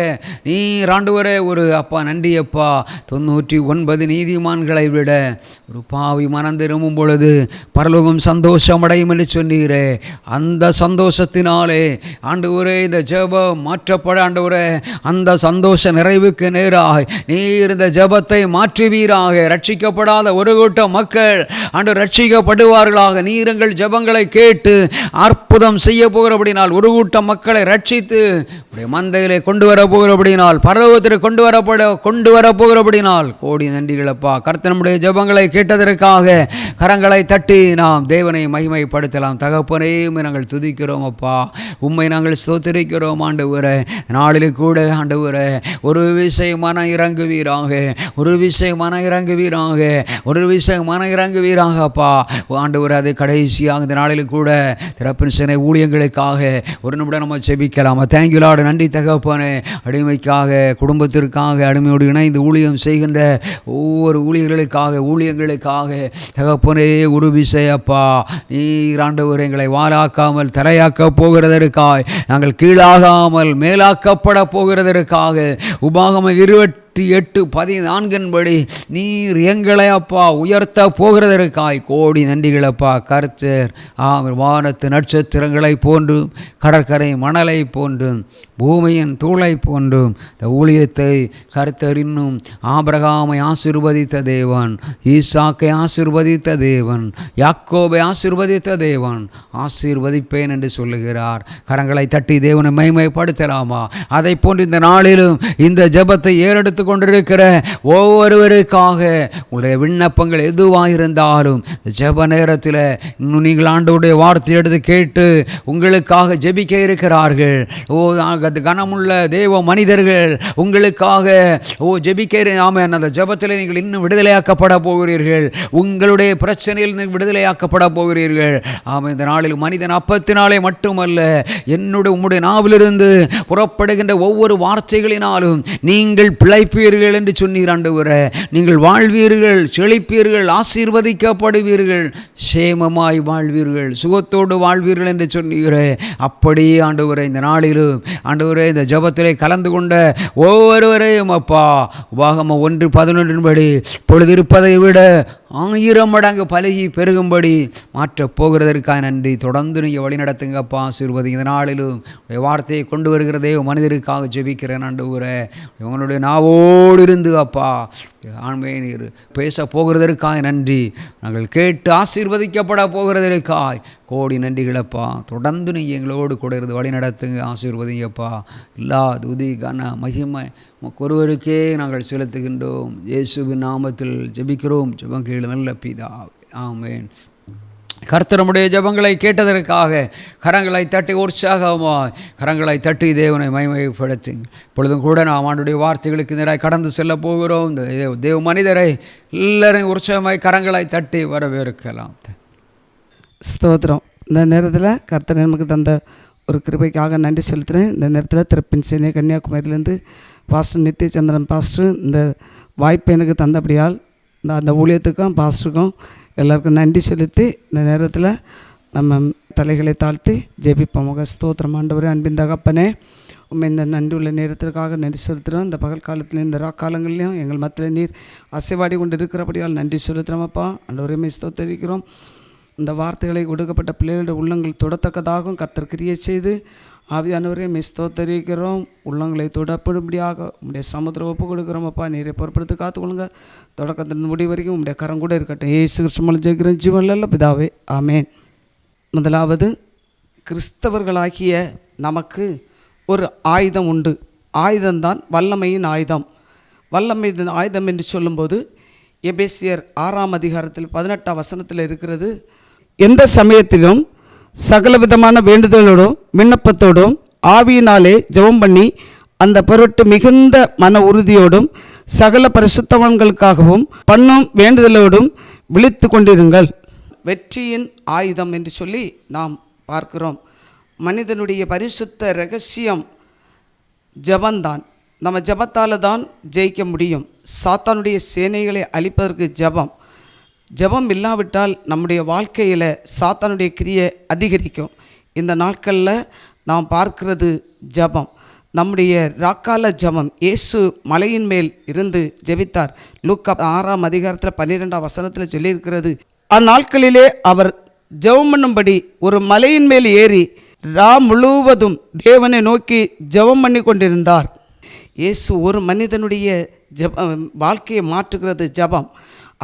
நீர் ஆண்டவரே ஒரு அப்பா நன்றி அப்பா. 99 நீதிமான்களை விட ஒரு பாவி மனம் திரும்பும் பொழுது பரலோகம் சந்தோஷம் அடையும் என்று சொன்னீரே. அந்த சந்தோஷத்தினாலே ஆண்டவரே இந்த ஜெபம் மாற்றப்பட ஆண்டவரே, அந்த சந்தோஷ நிறைவுக்கு நேராக நீர் இந்த ஜெபத்தை மாற்றுவீராக. ரட்சிக்கப்படாத ஒரு கூட்டம் மக்கள் ஆண்டவர் ரட்சிக்கப்படுவார்களாக. நீர் எங்கள் ஜெபங்களை கேட்டு அற்புதம் செய்ய போகிறபடினால் ஒரு கூட்டம் மக்களை ரட்சித்து மந்தையிலே கொண்டு வர போகிறபடினால் பரலோகத்திற்கு கொண்டு வர போகிறபடினால் கோடி நன்றிகளப்பா. கர்த்தர் நம்முடைய ஜெபங்களை கேட்டதற்காக கரங்களை தட்டி நாம் தேவனை மகிமைப்படுத்தலாம். தகப்பனே, நாங்கள் துதிக்கிறோம் அப்பா, உம்மை நாங்கள் ஸ்தோத்திரிக்கிறோம் ஆண்டவரே. நாளில் கூட ஆண்டவரே ஒரு விஷயம் மன இறங்குவீராக, ஒரு விஷயம் மன இறங்குவீராக, ஒரு விஷயம் மன இறங்குவீராக அப்பா ஆண்டவரே. அதை கடைசியாக இந்த நாளில் கூட திறப்பின் சேனை ஊழியங்களுக்காக ஒரு நிமிடம் நம்ம ஜெபிக்கலாம். Thank you Lord. நன்றி தகப்பனே. அடிமைக்காக, குடும்பத்திற்காக, அடிமையோடு இணைந்து ஊழியம் செய்கின்ற ஒவ்வொரு ஊழியங்களுக்காக தகப்பனே ஒரு விஷயப்பா நீர் ஆண்டவர் எங்களை வாலாக்காமல் தரையாக்க போகிறதற்காய், நாங்கள் கீழாகாமல் மேலாக்கப்பட போகிறதற்காக உபாகமம் 28:14 நீர் எங்களை அப்பா உயர்த்த போகிறதற்காய் கோடி நன்றிகளப்பா. கர்த்தர் வானத்து நட்சத்திரங்களை போன்றும் கடற்கரை மணலை போன்றும் பூமியின் தூளை போன்றும் இந்த ஊழியத்தை கர்த்தர் இன்னும் ஆபிரகாமை ஆசீர்வதித்த தேவன், ஈசாக்கை ஆசீர்வதித்த தேவன், யாக்கோபை ஆசீர்வதித்த தேவன், ஆசீர்வதிப்பேன் என்று சொல்லுகிறார். கரங்களை தட்டி தேவனை மகிமைப்படுத்தலாமா? அதை போன்று இந்த நாளிலும் இந்த ஜெபத்தை ஏறெடுத்து கொண்டிருக்கிற ஒவ்வொருவருக்காக உங்களுடைய விண்ணப்பங்கள் எதுவாக இருந்தாலும் ஜெப நேரத்தில் இன்னும் நீங்கள் ஆண்டவருடைய வார்த்தை எடுத்து கேட்டு உங்களுக்காக ஜெபிக்க இருக்கிறார்கள். கனமுள்ள தேவ மனிதர்கள் உங்களுக்காக ஜெபிக்க. ஆமென். அந்த ஜெபத்தில் நீங்கள் இன்னும் விடுதலையாக்கப்பட போகிறீர்கள். உங்களுடைய பிரச்சனையில் விடுதலையாக்கப்பட போகிறீர்கள். ஆமாம். இந்த நாளில் மனிதன் அப்பத்தினாலே மட்டுமல்ல, என்னுடைய உம்முடைய நாவிலிருந்து புறப்படுகின்ற ஒவ்வொரு வார்த்தைகளினாலும் நீங்கள் பிழைப்பீர்கள் என்று சொன்னீர் ஆண்டவரே. நீங்கள் வாழ்வீர்கள், செழிப்பீர்கள், ஆசீர்வதிக்கப்படுவீர்கள், சேமமாய் வாழ்வீர்கள், சுகத்தோடு வாழ்வீர்கள் என்று சொன்னீரே. அப்படியே ஆண்டவரே இந்த நாளிலும் ஆண்டவரே இந்த ஜெபத்திலே கலந்து கொண்ட ஒவ்வொருவரையும் அப்பா உபாகமம் 1:11 பொழுது இருப்பதை விட 1000 மடங்கு பலகி பெருகும்படி மாற்றப் போகிறதற்காக நன்றி. தொடர்ந்து நீங்கள் வழி நடத்துங்கப்பா, ஆசீர்வதி. இந்த நாளிலும் வார்த்தையை கொண்டு வருகிறதே மனிதருக்காக ஜெபிக்கிறேன் ஆண்டவரே. உங்களுடைய நாவோடு இருந்து அப்பா ஆண்மை நீர் பேச போகிறதற்காக நன்றி. நாங்கள் கேட்டு ஆசீர்வதிக்கப்பட போகிறதற்காய் கோடி நன்றிகளப்பா. தொடர்ந்து நீங்கள் எங்களோடு கூட இருந்து வழி நடத்துங்க, ஆசீர்வதிங்கப்பா. எல்லா துதி கன மகிமை ஒருவருக்கே நாங்கள் செலுத்துகின்றோம். இயேசுவின் நாமத்தில் ஜெபிக்கிறோம். ஜெபம் கேளு நல்ல பிதாவே. ஆமென். கர்த்தருடைய ஜெபங்களை கேட்டதற்காக கரங்களை தட்டி உற்சாகமாய் கரங்களை தட்டி தேவனை மகிமைப்படுத்துங்க. இப்பொழுதும் கூட நாம் ஆண்டுடைய வார்த்தைகளுக்கு நேராக கடந்து செல்ல போகிறோம். இந்த தேவ மனிதரை எல்லாரையும் உற்சாகமாய் கரங்களை தட்டி வரவேற்கலாம். ஸ்தோத்திரம். இந்த நேரத்தில் கர்த்தர் நமக்கு தந்த ஒரு கிருபைக்காக நன்றி செலுத்துகிறேன். இந்த நேரத்தில் திருப்பின் சென்னை கன்னியாகுமரியிலேருந்து பாஸ்டர் நித்தியச்சந்திரன் பாஸ்டர் இந்த வாய்ப்பை எனக்கு தந்தபடியால் அந்த ஊழியத்துக்கும் பாஸ்டருக்கும் எல்லாருக்கும் நன்றி செலுத்தி இந்த நேரத்தில் நம்ம தலைகளை தாழ்த்தி ஜெபிப்போம். ஸ்தோத்திரம். ஆண்டவரே, அன்பின் தகப்பனே, உண்மை இந்த நன்றி உள்ள நேரத்திற்காக நன்றி செலுத்துகிறோம். இந்த பகல் காலத்துலேயும் இந்த ராக்காலங்கள்லையும் எங்கள் மத்தியில் நீர் அசைவாடி கொண்டு இருக்கிறபடியால் நன்றி செலுத்துகிறோமப்பா. ஆண்டவரே ஸ்தோத்தரிக்கிறோம். இந்த வார்த்தைகளை கொடுக்கப்பட்ட பிள்ளைகளுடைய உள்ளங்கள் தொடத்தக்கதாகவும் கர்த்தர் கிரியை செய்து ஆவியானவரே ஸ்தோத்தரிக்கிறோம். உள்ளங்களை தொடப்படும்படியாக உங்களுடைய சமுத்திரம் ஒப்பு கொடுக்குறோமப்பா. நீரை பொறுப்படுத்தி காத்துக்கொள்ளுங்க. தொடக்கத்தின் முடி வரைக்கும் உங்களுடைய கரம் கூட இருக்கட்டும். ஏசு கிறிஸ்துவில் ஜெயிக்கிற ஜீவனில் பிதாவே, ஆமேன். முதலாவது, கிறிஸ்தவர்களாகிய நமக்கு ஒரு ஆயுதம் உண்டு. ஆயுதம்தான் வல்லமையின் ஆயுதம். வல்லமையின் ஆயுதம் என்று சொல்லும்போது எபேசியர் 6:18 இருக்கிறது. எந்த சமயத்திலும் சகலவிதமான வேண்டுதலோடும் விண்ணப்பத்தோடும் ஆவியினாலே ஜெபம் பண்ணி அந்த பொருட்டு மிகுந்த மன உறுதியோடும் சகல பரிசுத்தவான்களுக்காகவும் பண்ணும் வேண்டுதலோடும் விழித்து கொண்டிருங்கள். வெற்றியின் ஆயுதம் என்று சொல்லி நாம் பார்க்கிறோம். மனிதனுடைய பரிசுத்த இரகசியம் ஜெபந்தான். நம்ம ஜெபத்தால் தான் ஜெயிக்க முடியும். சாத்தானுடைய சேனைகளை அழிப்பதற்கு ஜெபம். ஜெபம் இல்லாவிட்டால் நம்முடைய வாழ்க்கையில் சாத்தானுடைய கிரியை அதிகரிக்கும். இந்த நாட்களில் நாம் பார்க்கிறது ஜெபம். நம்முடைய ராக்கால ஜெபம். இயேசு மலையின் மேல் இருந்து ஜெபித்தார். லூக்கா 6:12 சொல்லியிருக்கிறது. அந்நாட்களிலே அவர் ஜெபம் பண்ணும்படி ஒரு மலையின் மேல் ஏறி முழுவதும் தேவனை நோக்கி ஜெபம் பண்ணி கொண்டிருந்தார். இயேசு ஒரு மனிதனுடைய வாழ்க்கையை மாற்றுகிறது ஜெபம்.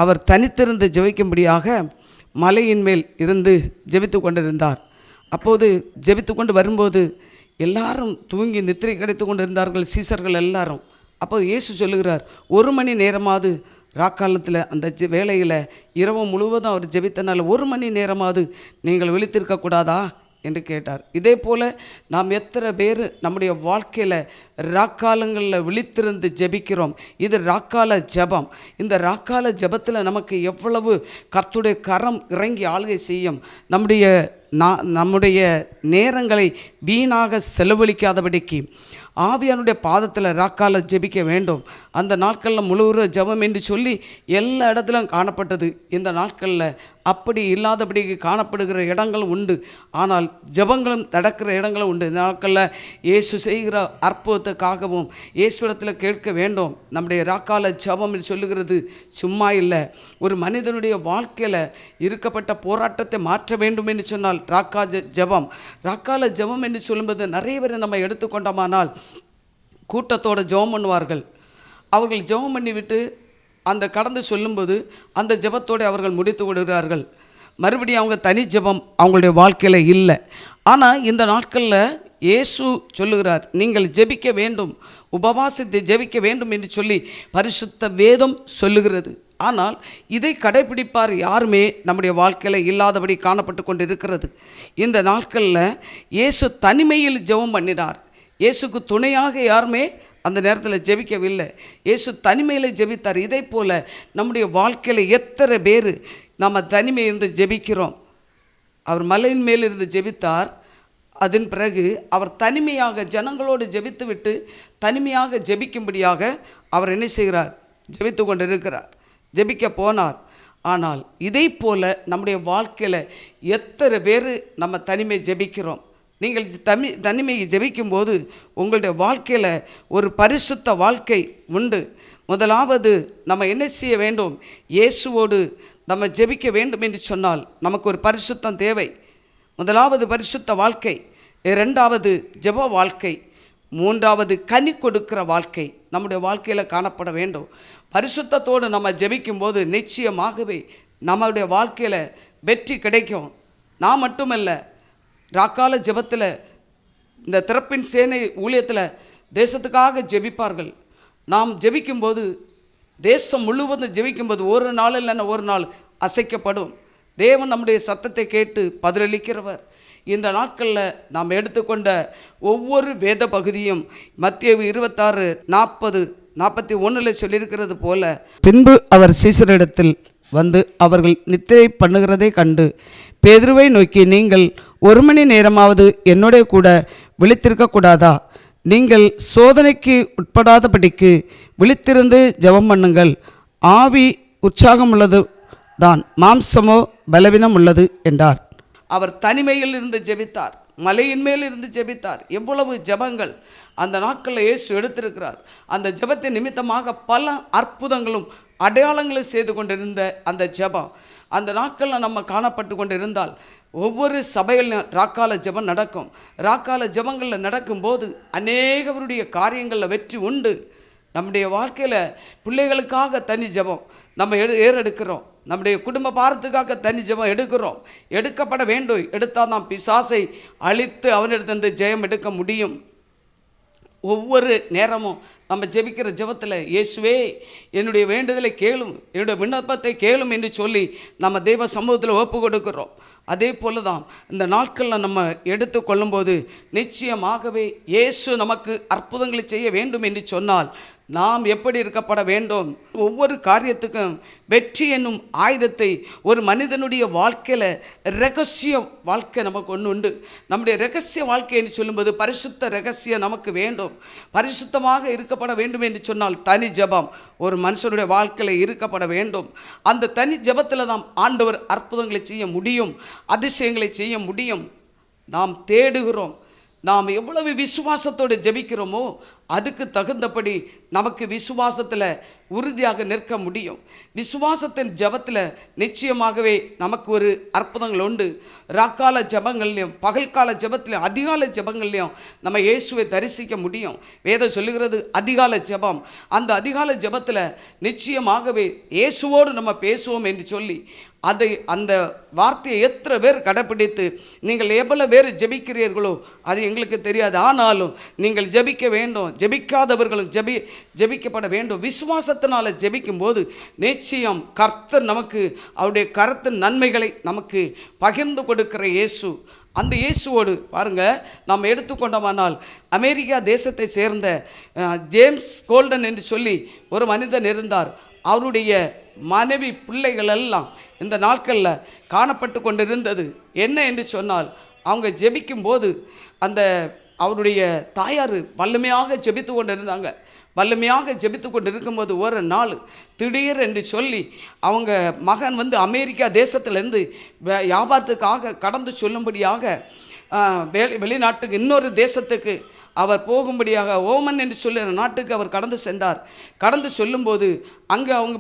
அவர் தனித்திருந்து ஜெபிக்கும்படியாக மலையின் மேல் இருந்து ஜெபித்து கொண்டிருந்தார். அப்போது ஜெபித்து கொண்டு வரும்போது எல்லாரும் தூங்கி நித்திரை கிடைத்து கொண்டு இருந்தார்கள், சீசர்கள் எல்லாரும். அப்போது இயேசு சொல்லுகிறார், 1 மணி நேரமாவது ராக்காலத்தில் அந்த வேளையில் இரவு முழுவதும் அவர் ஜெபித்தனால 1 மணி நேரமாவது நீங்கள் விழித்திருக்கக்கூடாதா என்று கேட்டார். இதே போல் நாம் எத்தனை பேர் நம்முடைய வாழ்க்கையில் ராக்காலங்களில் விழித்திருந்து ஜெபிக்கிறோம். இது ராக்கால ஜெபம். இந்த ராக்கால ஜெபத்தில் நமக்கு எவ்வளவு கர்த்தருடைய கரம் இறங்கி ஆளுகை செய்யும். நம்முடைய நேரங்களை வீணாக செலவழிக்காதபடிக்கு ஆவியானுடைய பாதத்தில் ராக்கால ஜெபிக்க வேண்டும். அந்த நாட்களில் முழுவதும் ஜெபம் என்று சொல்லி எல்லா இடத்துலையும் காணப்பட்டது. இந்த நாட்களில் அப்படி இல்லாதபடிக்கு காணப்படுகிற இடங்களும் உண்டு. ஆனால் ஜெபங்களும் நடக்கிற இடங்களும் உண்டு. இந்த நாட்களில் இயேசு செய்கிற அற்புதத்துக்காகவும் இயேசுவிடத்தில் கேட்க வேண்டும். நம்முடைய ராக்கால ஜெபம் என்று சொல்லுகிறது சும்மா இல்லை. ஒரு மனிதனுடைய வாழ்க்கையில் இருக்கப்பட்ட போராட்டத்தை மாற்ற வேண்டும் என்று சொன்னால் ஜெபம். ராக்கால ஜெபம் என்று சொல்லும்போது நிறைய பேரை நம்ம எடுத்துக்கொண்டோமானால் கூட்டத்தோடு ஜெபம் பண்ணுவார்கள். அவர்கள் ஜெபம் பண்ணிவிட்டு அந்த கடந்து சொல்லும்போது அந்த ஜெபத்தோடு அவர்கள் முடித்து விடுகிறார்கள். மறுபடியும் அவங்க தனி ஜெபம் அவங்களுடைய வாழ்க்கையில் இல்லை. ஆனால் இந்த நாட்களில் இயேசு சொல்லுகிறார், நீங்கள் ஜெபிக்க வேண்டும், உபவாசத்தை ஜெபிக்க வேண்டும் என்று சொல்லி பரிசுத்த வேதம் சொல்லுகிறது. ஆனால் இதை கடைபிடிப்பார் யாருமே நம்முடைய வாழ்க்கையில் இல்லாதபடி காணப்பட்டு கொண்டு இருக்கிறது. இந்த நாட்களில் இயேசு தனிமையில் ஜெபம் பண்ணினார். இயேசுக்கு துணையாக யாருமே அந்த நேரத்தில் ஜெபிக்கவில்லை. இயேசு தனிமையில் ஜெபித்தார். இதே போல் நம்முடைய வாழ்க்கையில் எத்தனை பேர் நம்ம தனிமையிலிருந்து ஜெபிக்கிறோம். அவர் மலையின் மேலிருந்து ஜெபித்தார். அதன் பிறகு அவர் தனிமையாக ஜனங்களோடு ஜெபித்து விட்டு தனிமையாக ஜெபிக்கும்படியாக அவர் என்ன செய்கிறார்? ஜெபித்து கொண்டு இருக்கிறார், ஜெபிக்க போனார். ஆனால் இதை போல் நம்முடைய வாழ்க்கையில் எத்தனை பேர் நம்ம தனிமை ஜெபிக்கிறோம்? நீங்கள் தனிமையை ஜெபிக்கும்போது உங்களுடைய வாழ்க்கையில் ஒரு பரிசுத்த வாழ்க்கை உண்டு. முதலாவது நம்ம என்ன செய்ய வேண்டும்? இயேசுவோடு நம்ம ஜெபிக்க வேண்டும் என்று சொன்னால் நமக்கு ஒரு பரிசுத்தம் தேவை. முதலாவது பரிசுத்த வாழ்க்கை, இரண்டாவது ஜெப வாழ்க்கை, மூன்றாவது கனி கொடுக்கிற வாழ்க்கை நம்முடைய வாழ்க்கையில் காணப்பட வேண்டும். பரிசுத்தத்தோடு நம்ம ஜெபிக்கும்போது நிச்சயமாகவே நம்முடைய வாழ்க்கையில் வெற்றி கிடைக்கும். நான் மட்டுமல்ல, ராக்கால ஜெபத்தில் இந்த திறப்பின் சேனை ஊழியத்தில் தேசத்துக்காக ஜெபிப்பார்கள். நாம் ஜெபிக்கும்போது, தேசம் முழுவதும் ஜெபிக்கும்போது ஒரு நாள் இல்லைன்னா ஒரு நாள் அசைக்கப்படும். தேவன் நம்முடைய சத்தத்தை கேட்டு பதிலளிக்கிறவர். இந்த நாட்களில் நாம் எடுத்துக்கொண்ட ஒவ்வொரு வேத பகுதியும் மத்தேயு 26:40-41 சொல்லியிருக்கிறது போல, பின்பு அவர் சீசரிடத்தில் வந்து அவர்கள் நித்திரை பண்ணுகிறதை கண்டு பேதுருவை நோக்கி, நீங்கள் 1 மணி நேரமாவது என்னுடைய கூட விழித்திருக்கக்கூடாதா? நீங்கள் சோதனைக்கு உட்படாதபடிக்கு விழித்திருந்து ஜெபம் பண்ணுங்கள். ஆவி உற்சாகம் உள்ளது தான், மாம்சமோ பலவீனம் உள்ளது என்றார். அவர் தனிமையில் இருந்து ஜெபித்தார், மலையின் மேல் இருந்து ஜெபித்தார். எவ்வளவு ஜெபங்கள் அந்த நாட்களில் இயேசு எடுத்திருக்கிறார். அந்த ஜெபத்தின் நிமித்தமாக பல அற்புதங்களும் அடையாளங்களும் செய்து கொண்டிருந்த அந்த ஜெபம் அந்த நாட்களில் நம்ம காணப்பட்டு கொண்டு இருந்தால், ஒவ்வொரு சபையில் ராக்கால ஜெபம் நடக்கும். ராக்கால ஜெபங்களில் நடக்கும்போது அநேகருடைய காரியங்களில் வெற்றி உண்டு. நம்முடைய வாழ்க்கையில் பிள்ளைகளுக்காக தனி ஜெபம் நம்ம ஏறெடுக்கிறோம். நம்முடைய குடும்ப பாரத்துக்காக தனி ஜெபம் எடுக்கிறோம். எடுக்கப்பட வேண்டும். எடுத்தால் தான் பிசாசை அழித்து அவனிடத்திலிருந்து ஜெயம் எடுக்க முடியும். ஒவ்வொரு நேரமும் நம்ம ஜெபிக்கிற ஜெபத்தில், இயேசுவே என்னுடைய வேண்டுதலை கேளும், என்னுடைய விண்ணப்பத்தை கேளும் என்று சொல்லி நம்ம தேவ சமூகத்தில் ஒப்பு கொடுக்கிறோம். அதே போல தான் இந்த நாட்களில் நம்ம எடுத்துக்கொள்ளும்போது நிச்சயமாகவே இயேசு நமக்கு அற்புதங்களை செய்ய வேண்டும் என்று சொன்னால் நாம் எப்படி இருக்கப்பட வேண்டும்? ஒவ்வொரு காரியத்துக்கும் வெற்றி என்னும் ஆயுதத்தை ஒரு மனிதனுடைய வாழ்க்கையில் இரகசிய வாழ்க்கை நமக்கு ஒன்று உண்டு. நம்முடைய இரகசிய வாழ்க்கை என்று சொல்லும்போது பரிசுத்த இரகசியம் நமக்கு வேண்டும். பரிசுத்தமாக இருக்கப்பட வேண்டும் என்று சொன்னால் தனி ஜெபம் ஒரு மனுஷனுடைய வாழ்க்கையில் இருக்கப்பட வேண்டும். அந்த தனி ஜெபத்தில் தான் ஆண்டவர் அற்புதங்களை செய்ய முடியும், அதிசயங்களை செய்ய முடியும். நாம் தேடுகிறோம். நாம் எவ்வளவு விசுவாசத்தோடு ஜெபிக்கிறோமோ அதுக்கு தகுந்தபடி நமக்கு விசுவாசத்தில் உறுதியாக நிற்க முடியும். விசுவாசத்தின் ஜெபத்தில் நிச்சயமாகவே நமக்கு ஒரு அற்புதங்கள் உண்டு. ராக்கால ஜெபங்கள்லையும் பகல்கால ஜெபத்திலையும் அதிகாலை ஜெபங்கள்லையும் நம்ம இயேசுவை தரிசிக்க முடியும். வேதம் சொல்லுகிறது அதிகால ஜெபம். அந்த அதிகால ஜெபத்தில் நிச்சயமாகவே இயேசுவோடு நம்ம பேசுவோம் என்று சொல்லி அந்த வார்த்தையை எத்தனை பேர் கடைப்பிடித்து நீங்கள் எவ்வளோ பேர் ஜெபிக்கிறீர்களோ அது எங்களுக்கு தெரியாது. ஆனாலும் நீங்கள் ஜெபிக்க வேண்டும். ஜெபிக்காதவர்களும் ஜெபிக்கப்பட வேண்டும். விசுவாசத்தினால் ஜெபிக்கும்போது நிச்சயம் கர்த்தர் நமக்கு அவருடைய கருத்தின் நன்மைகளை நமக்கு பகிர்ந்து கொடுக்கிற இயேசு. அந்த இயேசுவோடு பாருங்கள், நாம் எடுத்துக்கொண்டோமானால் அமெரிக்கா தேசத்தை சேர்ந்த ஜேம்ஸ் கோல்டன் என்று சொல்லி ஒரு மனிதன் இருந்தார். அவருடைய மனைவி பிள்ளைகள் எல்லாம் இந்த நாட்களில் காணப்பட்டு கொண்டிருந்தது. என்ன என்று சொன்னால், அவங்க ஜெபிக்கும்போது அந்த அவருடைய தாயார் வல்லமையாக ஜெபித்து கொண்டு இருந்தாங்க. வல்லமையாக ஜெபித்து கொண்டு இருக்கும்போது ஒரு நாள் திடீர் என்று சொல்லி அவங்க மகன் வந்து அமெரிக்கா தேசத்திலேருந்து வியாபாரத்துக்காக கடந்து சொல்லும்படியாக வெளிநாட்டுக்கு இன்னொரு தேசத்துக்கு அவர் போகும்படியாக ஓமன் என்று சொல்லி நாட்டுக்கு அவர் கடந்து சென்றார். கடந்து சொல்லும்போது அங்கே அவங்க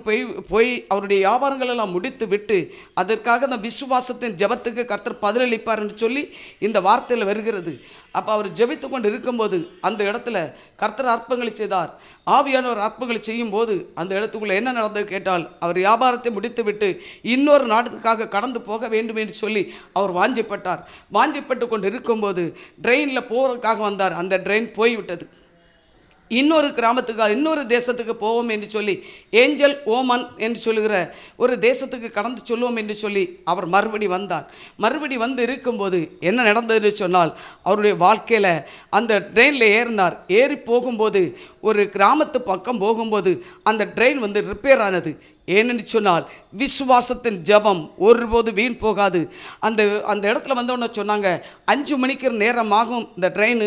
போய் அவருடைய வியாபாரங்கள் எல்லாம் முடித்து விட்டு அதற்காக அந்த விசுவாசத்தின் ஜெபத்துக்கு கர்த்தர் பதிலளிப்பார் என்று சொல்லி இந்த வார்த்தையில் வருகிறது. அப்போ அவர் ஜெபித்து கொண்டு இருக்கும்போது அந்த இடத்துல கர்த்தர் அற்புதங்களை செய்தார். ஆவியானவர் அற்புதங்களை செய்யும்போது அந்த இடத்துக்குள்ளே என்ன நடந்தது கேட்டால், அவர் வியாபாரத்தை முடித்து விட்டு இன்னொரு நாட்டுக்காக கடந்து போக வேண்டும் என்று சொல்லி அவர் வாஞ்சிப்பட்டு கொண்டு இருக்கும்போது ட்ரெயினில் போகிறதுக்காக வந்தார். அந்த ட்ரெயின் போய்விட்டது. இன்னொரு கிராமத்துக்கு இன்னொரு தேசத்துக்கு போவோம் என்று சொல்லி ஏஞ்சல் ஓமன் என்று சொல்லுகிற ஒரு தேசத்துக்கு கடந்து சொல்லுவோம் என்று சொல்லி அவர் மறுபடி வந்து இருக்கும்போது என்ன நடந்ததுன்னு சொன்னால், அவருடைய வாழ்க்கையில் அந்த ட்ரெயினில் ஏறி போகும்போது ஒரு கிராமத்து பக்கம் போகும்போது அந்த ட்ரெயின் வந்து ரிப்பேர் ஆனது. ஏனென்று சொன்னால் விசுவாசத்தின் ஜெபம் ஒருபோது வீண் போகாது. அந்த இடத்துல வந்தோன்னு சொன்னாங்க, 5 மணிக்கு நேரமாகும் இந்த ட்ரெயின்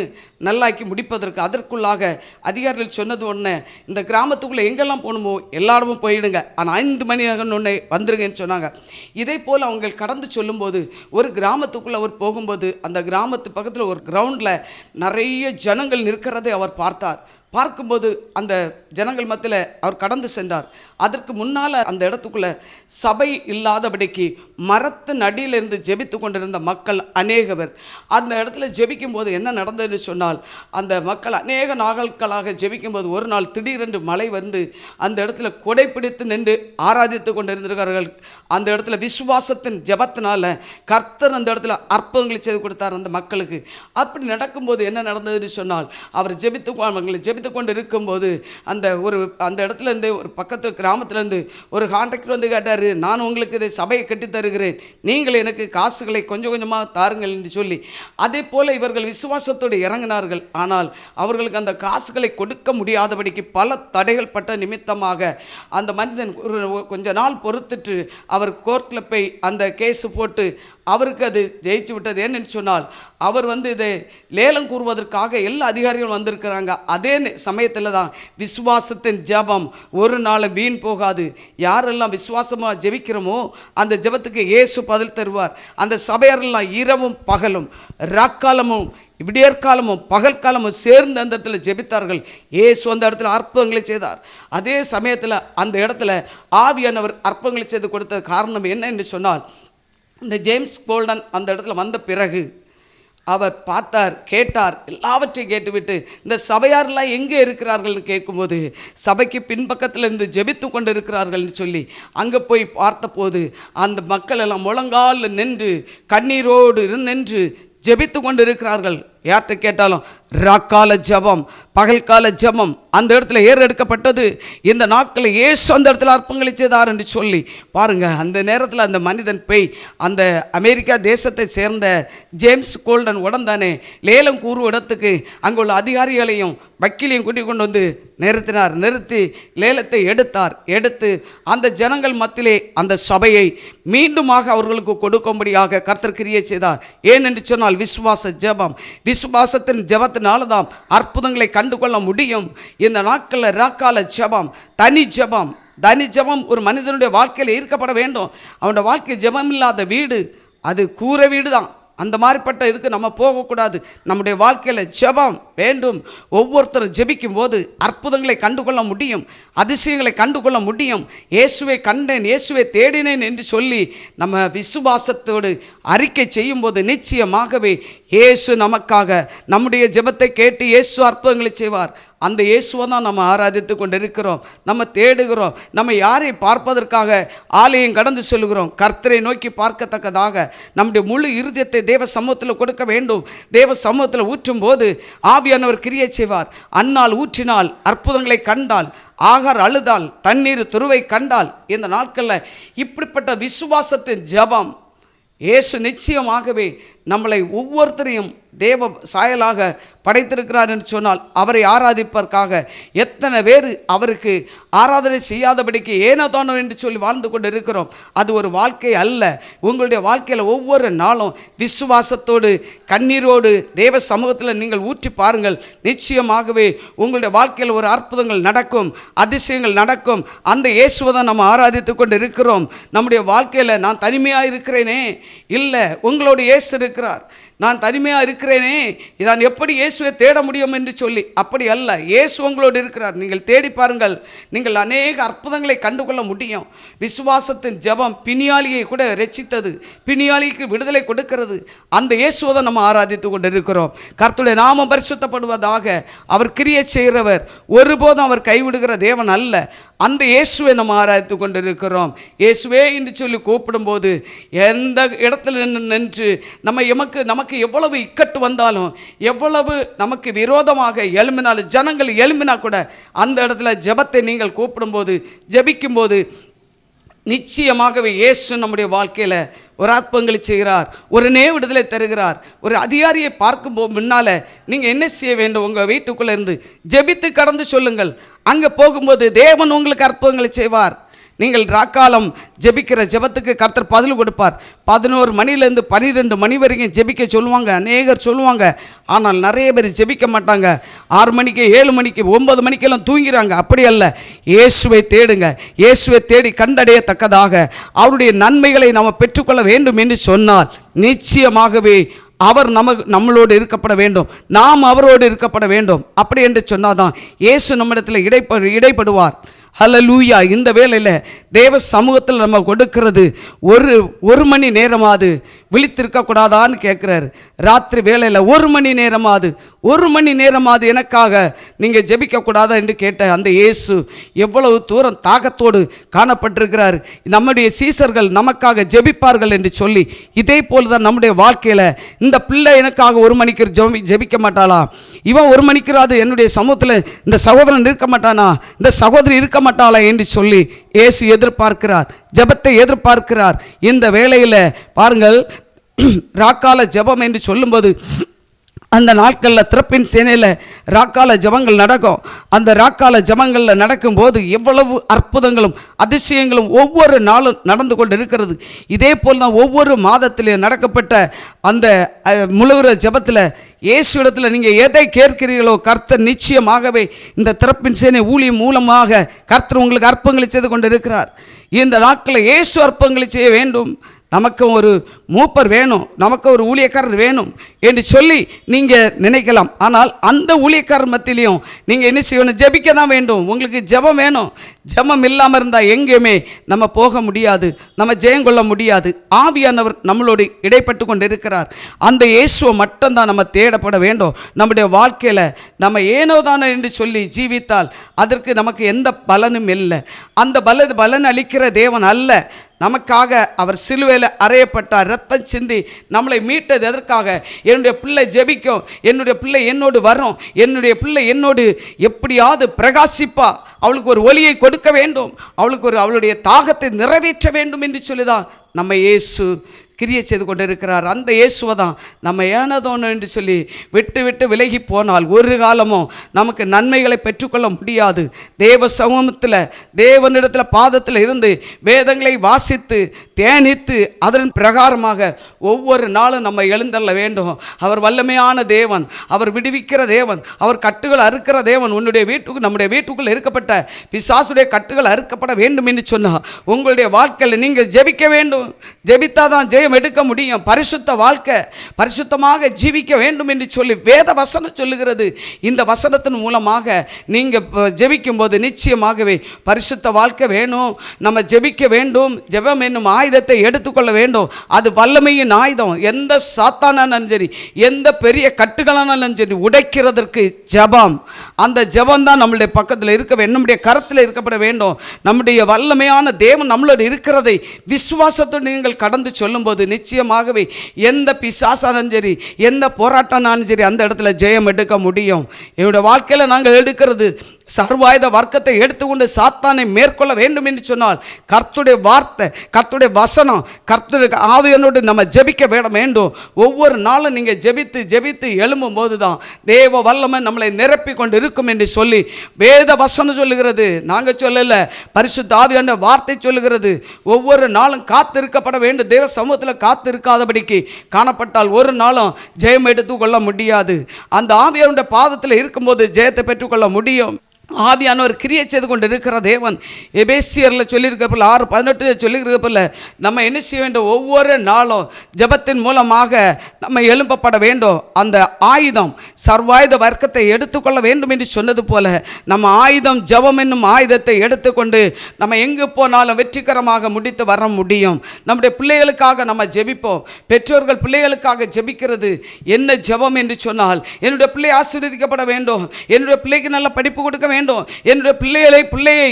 நல்லாக்கி முடிப்பதற்கு. அதற்குள்ளாக அதிகாரிகள் சொன்னது ஒன்று, இந்த கிராமத்துக்குள்ளே எங்கெல்லாம் போகணுமோ எல்லா இடமும் போயிடுங்க, ஆனால் 5 மணி ஒன்று வந்துருங்கன்னு சொன்னாங்க. இதே போல் அவங்க கடந்து சொல்லும்போது ஒரு கிராமத்துக்குள்ளே அவர் போகும்போது அந்த கிராமத்து பக்கத்தில் ஒரு கிரவுண்டில் நிறைய ஜனங்கள் நிற்கிறதை அவர் பார்க்கும்போது அந்த ஜனங்கள் மத்தியில் அவர் கடந்து சென்றார். அதற்கு முன்னால் அந்த இடத்துக்குள்ளே சபை இல்லாதபடிக்கு மரத்தின் அடியிலிருந்து ஜெபித்து கொண்டிருந்த மக்கள் அநேக பேர். அந்த இடத்துல ஜெபிக்கும்போது என்ன நடந்ததுன்னு சொன்னால், அந்த மக்கள் அநேக நாட்களாக ஜெபிக்கும்போது ஒரு நாள் திடீரென்று மழை வந்து அந்த இடத்துல கொடை பிடித்து நின்று ஆராதித்து கொண்டிருந்திருக்கிறார்கள். அந்த இடத்துல விசுவாசத்தின் ஜெபத்தினால கர்த்தர் அந்த இடத்துல அற்புதங்களை செய்து கொடுத்தார் அந்த மக்களுக்கு. அப்படி நடக்கும்போது என்ன நடந்ததுன்னு சொன்னால், அவர் ஜெபித்து கொண்டு இருக்கும்போது அந்த இடத்துல இருந்து ஒரு பக்கத்து கிராமத்திலேருந்து ஒரு கான்ட்ராக்டர் வந்து கேட்டார், நான் உங்களுக்கு இதை சபையை கட்டி தருகிறேன், நீங்கள் எனக்கு காசுகளை கொஞ்சம் கொஞ்சமாக தாருங்கள் என்று சொல்லி. அதே போல் இவர்கள் விசுவாசத்தோடு இறங்கினார்கள். ஆனால் அவர்களுக்கு அந்த காசுகளை கொடுக்க முடியாதபடிக்கு பல தடைகள் பட்ட நிமித்தமாக அந்த மனிதன் கொஞ்ச நாள் பொறுத்துட்டு அவர் கோர்ட்டில் போய் அந்த கேஸு போட்டு அவருக்கு அது ஜெயிச்சு விட்டது. ஏன்னு சொன்னால், அவர் வந்து இதை லேலம் கூறுவதற்காக எல்லா அதிகாரிகளும் வந்திருக்கிறாங்க. அதே சமயத்தில் தான் விசுவாசத்தின் ஜெபம் ஒரு நாளும் வீண் போகாது. யாரெல்லாம் விசுவாசமாக ஜெபிக்கிறோமோ அந்த ஜெபத்துக்கு இயேசு பதில் தருவார். அந்த சபையாரெல்லாம் இரவும் பகலும் ராக்காலமும் விடியற்காலமும் பகல்காலமும் சேர்ந்து அந்த இடத்துல ஜெபித்தார்கள். இயேசு அந்த இடத்துல அற்புதங்களை செய்தார். அதே சமயத்தில் அந்த இடத்துல ஆவியானவர் அற்புதங்களை செய்து கொடுத்த காரணம் என்ன என்று சொன்னால், இந்த ஜேம்ஸ் கோல்டன் அந்த இடத்துல வந்த பிறகு அவர் பார்த்தார், கேட்டார், எல்லாவற்றையும் கேட்டுவிட்டு இந்த சபையாரெல்லாம் எங்கே இருக்கிறார்கள்னு கேட்கும்போது சபைக்கு பின்பக்கத்தில் இருந்து ஜெபித்து கொண்டு இருக்கிறார்கள்னு சொல்லி அங்கே போய் பார்த்தபோது அந்த மக்கள் எல்லாம் முழங்கால் நின்று கண்ணீரோடு நின்று ஜெபித்து கொண்டு இருக்கிறார்கள். யார்கிட்ட கேட்டாலும் ராக்கால ஜெபம், பகல்கால ஜெபம் அந்த இடத்துல ஏறெடுக்கப்பட்டது. இந்த நாட்களில் இயேசு அந்த இடத்துல அற்புதங்களை செய்தார் என்று சொல்லி பாருங்கள். அந்த நேரத்தில் அந்த மனிதன் போய் அந்த அமெரிக்கா தேசத்தை சேர்ந்த ஜேம்ஸ் கோல்டன் உடன்தானே லேலம் கூறும் இடத்துக்கு அங்கே உள்ள அதிகாரிகளையும் வக்கீலையும் கூட்டிக் கொண்டு வந்து நிறுத்தி லேலத்தை எடுத்து அந்த ஜனங்கள் மத்தியிலே அந்த சபையை மீண்டுமாக அவர்களுக்கு கொடுக்கும்படியாக கர்த்தர் கிரியை செய்தார். ஏனென்று சொன்னால் விசுவாசத்தின் ஜெபத்தினால தான் அற்புதங்களை கண்டுகொள்ள முடியும். இந்த நாட்களில் ராக்கால ஜெபம், தனி ஜெபம் ஒரு மனிதனுடைய வாழ்க்கையில் ஈர்க்கப்பட வேண்டும். அவனுடைய வாழ்க்கை ஜெபம் இல்லாத வீடு அது கூரை வீடு தான். அந்த மாதிரிப்பட்ட இதுக்கு நம்ம போகக்கூடாது. நம்முடைய வாழ்க்கையில் ஜெபம் வேண்டும். ஒவ்வொருத்தரும் ஜெபிக்கும் போது அற்புதங்களை கண்டுகொள்ள முடியும், அதிசயங்களை கண்டுகொள்ள முடியும். இயேசுவை கண்டேன், இயேசுவை தேடினேன் என்று சொல்லி நம்ம விசுவாசத்தோடு அறிக்கை செய்யும்போது நிச்சயமாகவே இயேசு நமக்காக நம்முடைய ஜெபத்தை கேட்டு இயேசு அற்புதங்களை செய்வார். அந்த இயேசுவை தான் நம்ம ஆராதித்து கொண்டு இருக்கிறோம், நம்ம தேடுகிறோம். நம்ம யாரை பார்ப்பதற்காக ஆலயம் கடந்து செல்கிறோம்? கர்த்தரை நோக்கி பார்க்கத்தக்கதாக நம்முடைய முழு இருதயத்தை தேவ சமூகத்தில் கொடுக்க வேண்டும். தேவ சமூகத்தில் ஊற்றும் போது ஆவியானவர் கிரியை செய்வார். அன்னாள் ஊற்றினால் அற்புதங்களை கண்டால், ஆகார் அழுதால், தண்ணீர் துருவை கண்டால், இந்த நாட்களில் இப்படிப்பட்ட விசுவாசத்தின் ஜெபம் இயேசு நிச்சயமாகவே நம்மளை ஒவ்வொருத்தரையும் தேவ சாயலாக படைத்திருக்கிறார் என்று சொன்னால் அவரை ஆராதிப்பதற்காக எத்தனை பேர் அவருக்கு ஆராதனை செய்யாதபடிக்கு ஏனோதானோ என்று சொல்லி வாழ்ந்து கொண்டு இருக்கிறோம். அது ஒரு வாழ்க்கை அல்ல. உங்களுடைய வாழ்க்கையில் ஒவ்வொரு நாளும் விசுவாசத்தோடு கண்ணீரோடு தேவ சமூகத்தில் நீங்கள் ஊற்றி பாருங்கள். நிச்சயமாகவே உங்களுடைய வாழ்க்கையில் ஒரு அற்புதங்கள் நடக்கும், அதிசயங்கள் நடக்கும். அந்த இயேசுவை தான் நம்ம ஆராதித்து கொண்டு இருக்கிறோம். நம்முடைய வாழ்க்கையில் நான் தனிமையாக இருக்கிறேனே இல்லை, உங்களோட இயேசு இருக்கிறார். நான் தனிமையாக இருக்கிறேனே, நான் எப்படி இயேசுவை தேட முடியும் என்று சொல்லி. அப்படி அல்ல, இயேசு உங்களோடு இருக்கிறார். நீங்கள் தேடி பாருங்கள், நீங்கள் அநேக அற்புதங்களை கண்டுகொள்ள முடியும். விசுவாசத்தின் ஜெபம் பிணியாளியை கூட ரட்சித்தது, பிணியாளிக்கு விடுதலை கொடுக்கிறது. அந்த இயேசுவை தான் நம்ம ஆராதித்து கொண்டு இருக்கிறோம். கர்த்தருடைய நாமம் பரிசுத்தப்படுவதாக. அவர் கிரியை செய்கிறவர், ஒருபோதும் அவர் கைவிடுகிற தேவன் அல்ல. அந்த இயேசுவை நம்ம ஆராய்த்து கொண்டு இருக்கிறோம். இயேசுவே என்று சொல்லி கூப்பிடும்போது எந்த இடத்துல நின்று நமக்கு எவ்வளவு இக்கட்டு வந்தாலும், எவ்வளவு நமக்கு விரோதமாக எழும்பினாலும், ஜனங்கள் எழும்பினா கூட அந்த இடத்துல ஜெபத்தை நீங்கள் கூப்பிடும்போது, ஜெபிக்கும்போது நிச்சயமாகவே இயேசு நம்முடைய வாழ்க்கையில் ஒரு அற்புதங்களை செய்கிறார், ஒரு விடுதலை தருகிறார். ஒரு அதிகாரியை பார்க்கும்போது முன்னால் நீங்கள் என்ன செய்ய வேண்டும்? உங்கள் வீட்டுக்குள்ளே இருந்து ஜெபித்து கடந்து சொல்லுங்கள். அங்கே போகும்போது தேவன் உங்களுக்கு அற்புதங்களை செய்வார். நீங்கள் ராக்காலம் ஜெபிக்கிற ஜெபத்துக்கு கர்த்தர் பதில் கொடுப்பார். 11 மணிலேருந்து 12 மணி வரைக்கும் ஜெபிக்க சொல்லுவாங்க, அநேகர் சொல்லுவாங்க. ஆனால் நிறைய பேர் ஜெபிக்க மாட்டாங்க. 6 மணிக்கு 7 மணிக்கு 9 மணிக்கெல்லாம் தூங்கிறாங்க. அப்படி அல்ல, இயேசுவை தேடுங்க. இயேசுவை தேடி கண்டடையத்தக்கதாக அவருடைய நன்மைகளை நாம் பெற்றுக்கொள்ள வேண்டும் என்று சொன்னால் நிச்சயமாகவே அவர் நம்மளோடு இருக்கப்பட வேண்டும், நாம் அவரோடு இருக்கப்பட வேண்டும். அப்படி என்று சொன்னாதான் இயேசு நம்மிடத்தில் இடைப்படுவார். ஹல்லேலூயா. இந்த வேளையில் தேவ சமூகத்தில் நம்ம கொடுக்கிறது ஒரு மணி நேரமாவது விழித்திருக்கக்கூடாதான்னு கேட்குறாரு. ராத்திரி வேளையில் 1 மணி நேரமாவது எனக்காக நீங்கள் ஜெபிக்கக்கூடாதா என்று கேட்ட அந்த இயேசு எவ்வளவு தூரம் தாகத்தோடு காணப்பட்டிருக்கிறார். நம்முடைய சீசர்கள் நமக்காக ஜெபிப்பார்கள் என்று சொல்லி, இதே போல் தான் நம்முடைய வாழ்க்கையில் இந்த பிள்ளை எனக்காக 1 மணிக்கு ஜெபிக்க மாட்டாளா, இவன் 1 மணிக்கிறாது என்னுடைய சமூகத்தில் இந்த சகோதரன் இருக்க மாட்டானா, இந்த சகோதரி இருக்க மாட்டாளா என்று சொல்லி இயேசு எதிர்பார்க்கிறார், ஜெபத்தை எதிர்பார்க்கிறார். இந்த வேளையில் பாருங்கள், ராக்கால ஜெபம் என்று சொல்லும்போது அந்த நாட்களில் திறப்பின் சேனையில் ராக்கால ஜெபங்கள் நடக்கும். அந்த ராக்கால ஜெபங்களில் நடக்கும்போது எவ்வளவு அற்புதங்களும் அதிசயங்களும் ஒவ்வொரு நாளும் நடந்து கொண்டு இருக்கிறது. இதே போல் தான் ஒவ்வொரு மாதத்திலே நடக்கப்பட்ட அந்த முழுகிற ஜெபத்தில் இயேசு இடத்துல நீங்கள் எதை கேட்கிறீர்களோ கர்த்தர் நிச்சயமாகவே இந்த திறப்பின் சேனை ஊழியம் மூலமாக கர்த்தர் உங்களுக்கு அற்புதங்களை செய்து கொண்டு இருக்கிறார். இந்த நாட்களில் இயேசு அற்புதங்களை செய்ய வேண்டும், நமக்கு ஒரு மூப்பர் வேணும், நமக்கு ஒரு ஊழியக்காரர் வேணும் என்று சொல்லி நீங்கள் நினைக்கலாம். ஆனால் அந்த ஊழியக்காரர் மத்தியிலையும் நீங்கள் என்ன செய்யணும்? ஜெபிக்க தான் வேண்டும். உங்களுக்கு ஜெபம் வேணும். ஜெபம் இல்லாமல் இருந்தால் எங்கேயுமே நம்ம போக முடியாது, நம்ம ஜெயம் கொள்ள முடியாது. ஆவியானவர் நம்மளோடு இடைப்பட்டு கொண்டு இருக்கிறார். அந்த இயேசுவை மட்டும்தான் நம்ம தேடப்பட வேண்டும். நம்முடைய வாழ்க்கையில் நம்ம ஏனோ தானே என்று சொல்லி ஜீவித்தால் அதற்கு நமக்கு எந்த பலனும் இல்லை. அந்த பலன் அளிக்கிற தேவன் அல்ல. நமக்காக அவர் சிலுவையில் அறையப்பட்டார், ரத்தம் சிந்தி நம்மளை மீட்டது எதற்காக? என்னுடைய பிள்ளை ஜெபிக்கும், என்னுடைய பிள்ளை என்னோடு வரும், என்னுடைய பிள்ளை என்னோடு எப்படியாவது பிரகாசிப்பா, அவளுக்கு ஒரு ஒளியை கொடுக்க வேண்டும், அவளுக்கு அவளுடைய தாகத்தை நிறைவேற்ற வேண்டும் என்று சொல்லிதான் நம்ம இயேசு கிரியை செய்து கொண்டு இருக்கிறார். அந்த இயேசுவை தான் நம்ம ஏனதோன்னு என்று சொல்லி விட்டு விலகி போனால் ஒரு காலமும் நமக்கு நன்மைகளை பெற்றுக்கொள்ள முடியாது. தேவ சமூகத்தில் தேவனிடத்தில் பாதத்தில் இருந்து வேதங்களை வாசித்து தியானித்து அதன் பிரகாரமாக ஒவ்வொரு நாளும் நம்ம எழுந்தள்ள வேண்டும். அவர் வல்லமையான தேவன், அவர் விடுவிக்கிற தேவன், அவர் கட்டுகள் அறுக்கிற தேவன். நம்முடைய வீட்டுக்குள் இருக்கப்பட்ட பிசாசுடைய கட்டுகள் அறுக்கப்பட வேண்டும் என்று சொன்னால் உங்களுடைய வாழ்க்கையில் நீங்கள் ஜெபிக்க வேண்டும். ஜெபித்தாதான் ஜெயம் எடுக்க முடியும். பரிசுத்த வாழ்க்கை, பரிசுத்தமாக ஜீவிக்க வேண்டும் என்று சொல்லி வேத வசனம் சொல்லுகிறது. இந்த வசனத்தின் மூலமாக நீங்கள் ஜெபிக்கும் போது நிச்சயமாகவே பரிசுத்த வாழ்க்கை வேணும். நம்ம ஜெபிக்க வேண்டும். ஜெபம் என்னும் ஆயுதத்தை எடுத்துக்கொள்ள வேண்டும். அது வல்லமையின் ஆயுதம். எந்த சாத்தானாலும் சரி, எந்த பெரிய கட்டுகளானாலும் சரி, உடைக்கிறதற்கு ஜெபம். அந்த ஜெபம் தான் நம்மளுடைய பக்கத்தில் இருக்க வேண்டும், நம்முடைய கரத்தில் இருக்கப்பட வேண்டும். நம்முடைய வல்லமையான தேவன் நம்மளோடு இருக்கிறதை விசுவாசத்தோடு நீங்கள் கடந்து சொல்லும்போது நிச்சயமாகவே எந்த பிசாசானாலும் சரி, எந்த போராட்டம்னாலும் சரி, அந்த இடத்துல ஜெயம் எடுக்க முடியும். என்னுடைய வாழ்க்கையில் நாங்கள் எடுக்கிறது சர்வாயுத வர்க்கத்தை எடுத்துக்கொண்டு சாத்தானை மேற்கொள்ள வேண்டும் என்று சொன்னால் கர்த்தருடைய வார்த்தை, கர்த்தருடைய வசனம், கர்த்தருடைய ஆவியனோடு நம்ம ஜெபிக்க வேண்டும். ஒவ்வொரு நாளும் நீங்கள் ஜெபித்து எழும்பும் போது தான் தேவ வல்லமை நம்மளை நிரப்பி கொண்டு இருக்கும் என்று சொல்லி வேத வசனம் சொல்லுகிறது. நாங்கள் சொல்லலை, பரிசுத்த ஆவியான வார்த்தை சொல்லுகிறது. ஒவ்வொரு நாளும் காத்திருக்கப்பட வேண்டும். தேவ சமூகத்தில் காத்திருக்காதபடிக்கு காணப்பட்டால் ஒரு நாளும் ஜெயம் எடுத்துக்கொள்ள முடியாது. அந்த ஆவியனுடைய பாதத்தில் இருக்கும்போது ஜெயத்தை பெற்றுக்கொள்ள முடியும். ஆவியானவர் கிரியை செய்து கொண்டு இருக்கிற தேவன். எபேசியரில் சொல்லியிருக்கப்பல 6:18 சொல்லியிருக்கப்பல நம்ம என்ன செய்ய வேண்டும்? ஒவ்வொரு நாளும் ஜெபத்தின் மூலமாக நம்ம எழுப்பப்பட வேண்டும். அந்த ஆயுதம் சர்வாயுத வர்க்கத்தை எடுத்துக்கொள்ள வேண்டும் என்று சொன்னது போல நம்ம ஆயுதம் ஜெபம் என்னும் ஆயுதத்தை எடுத்துக்கொண்டு நம்ம எங்கு போனாலும் வெற்றிகரமாக முடித்து வர முடியும். நம்முடைய பிள்ளைகளுக்காக நம்ம ஜெபிப்போம். பெற்றோர்கள் பிள்ளைகளுக்காக ஜெபிக்கிறது என்ன ஜெபம் என்று சொன்னால், என்னுடைய பிள்ளை ஆசீர்வதிக்கப்பட வேண்டும், என்னுடைய பிள்ளைக்கு நல்ல படிப்பு கொடுக்க வேண்டும், என்னுடைய பிள்ளையை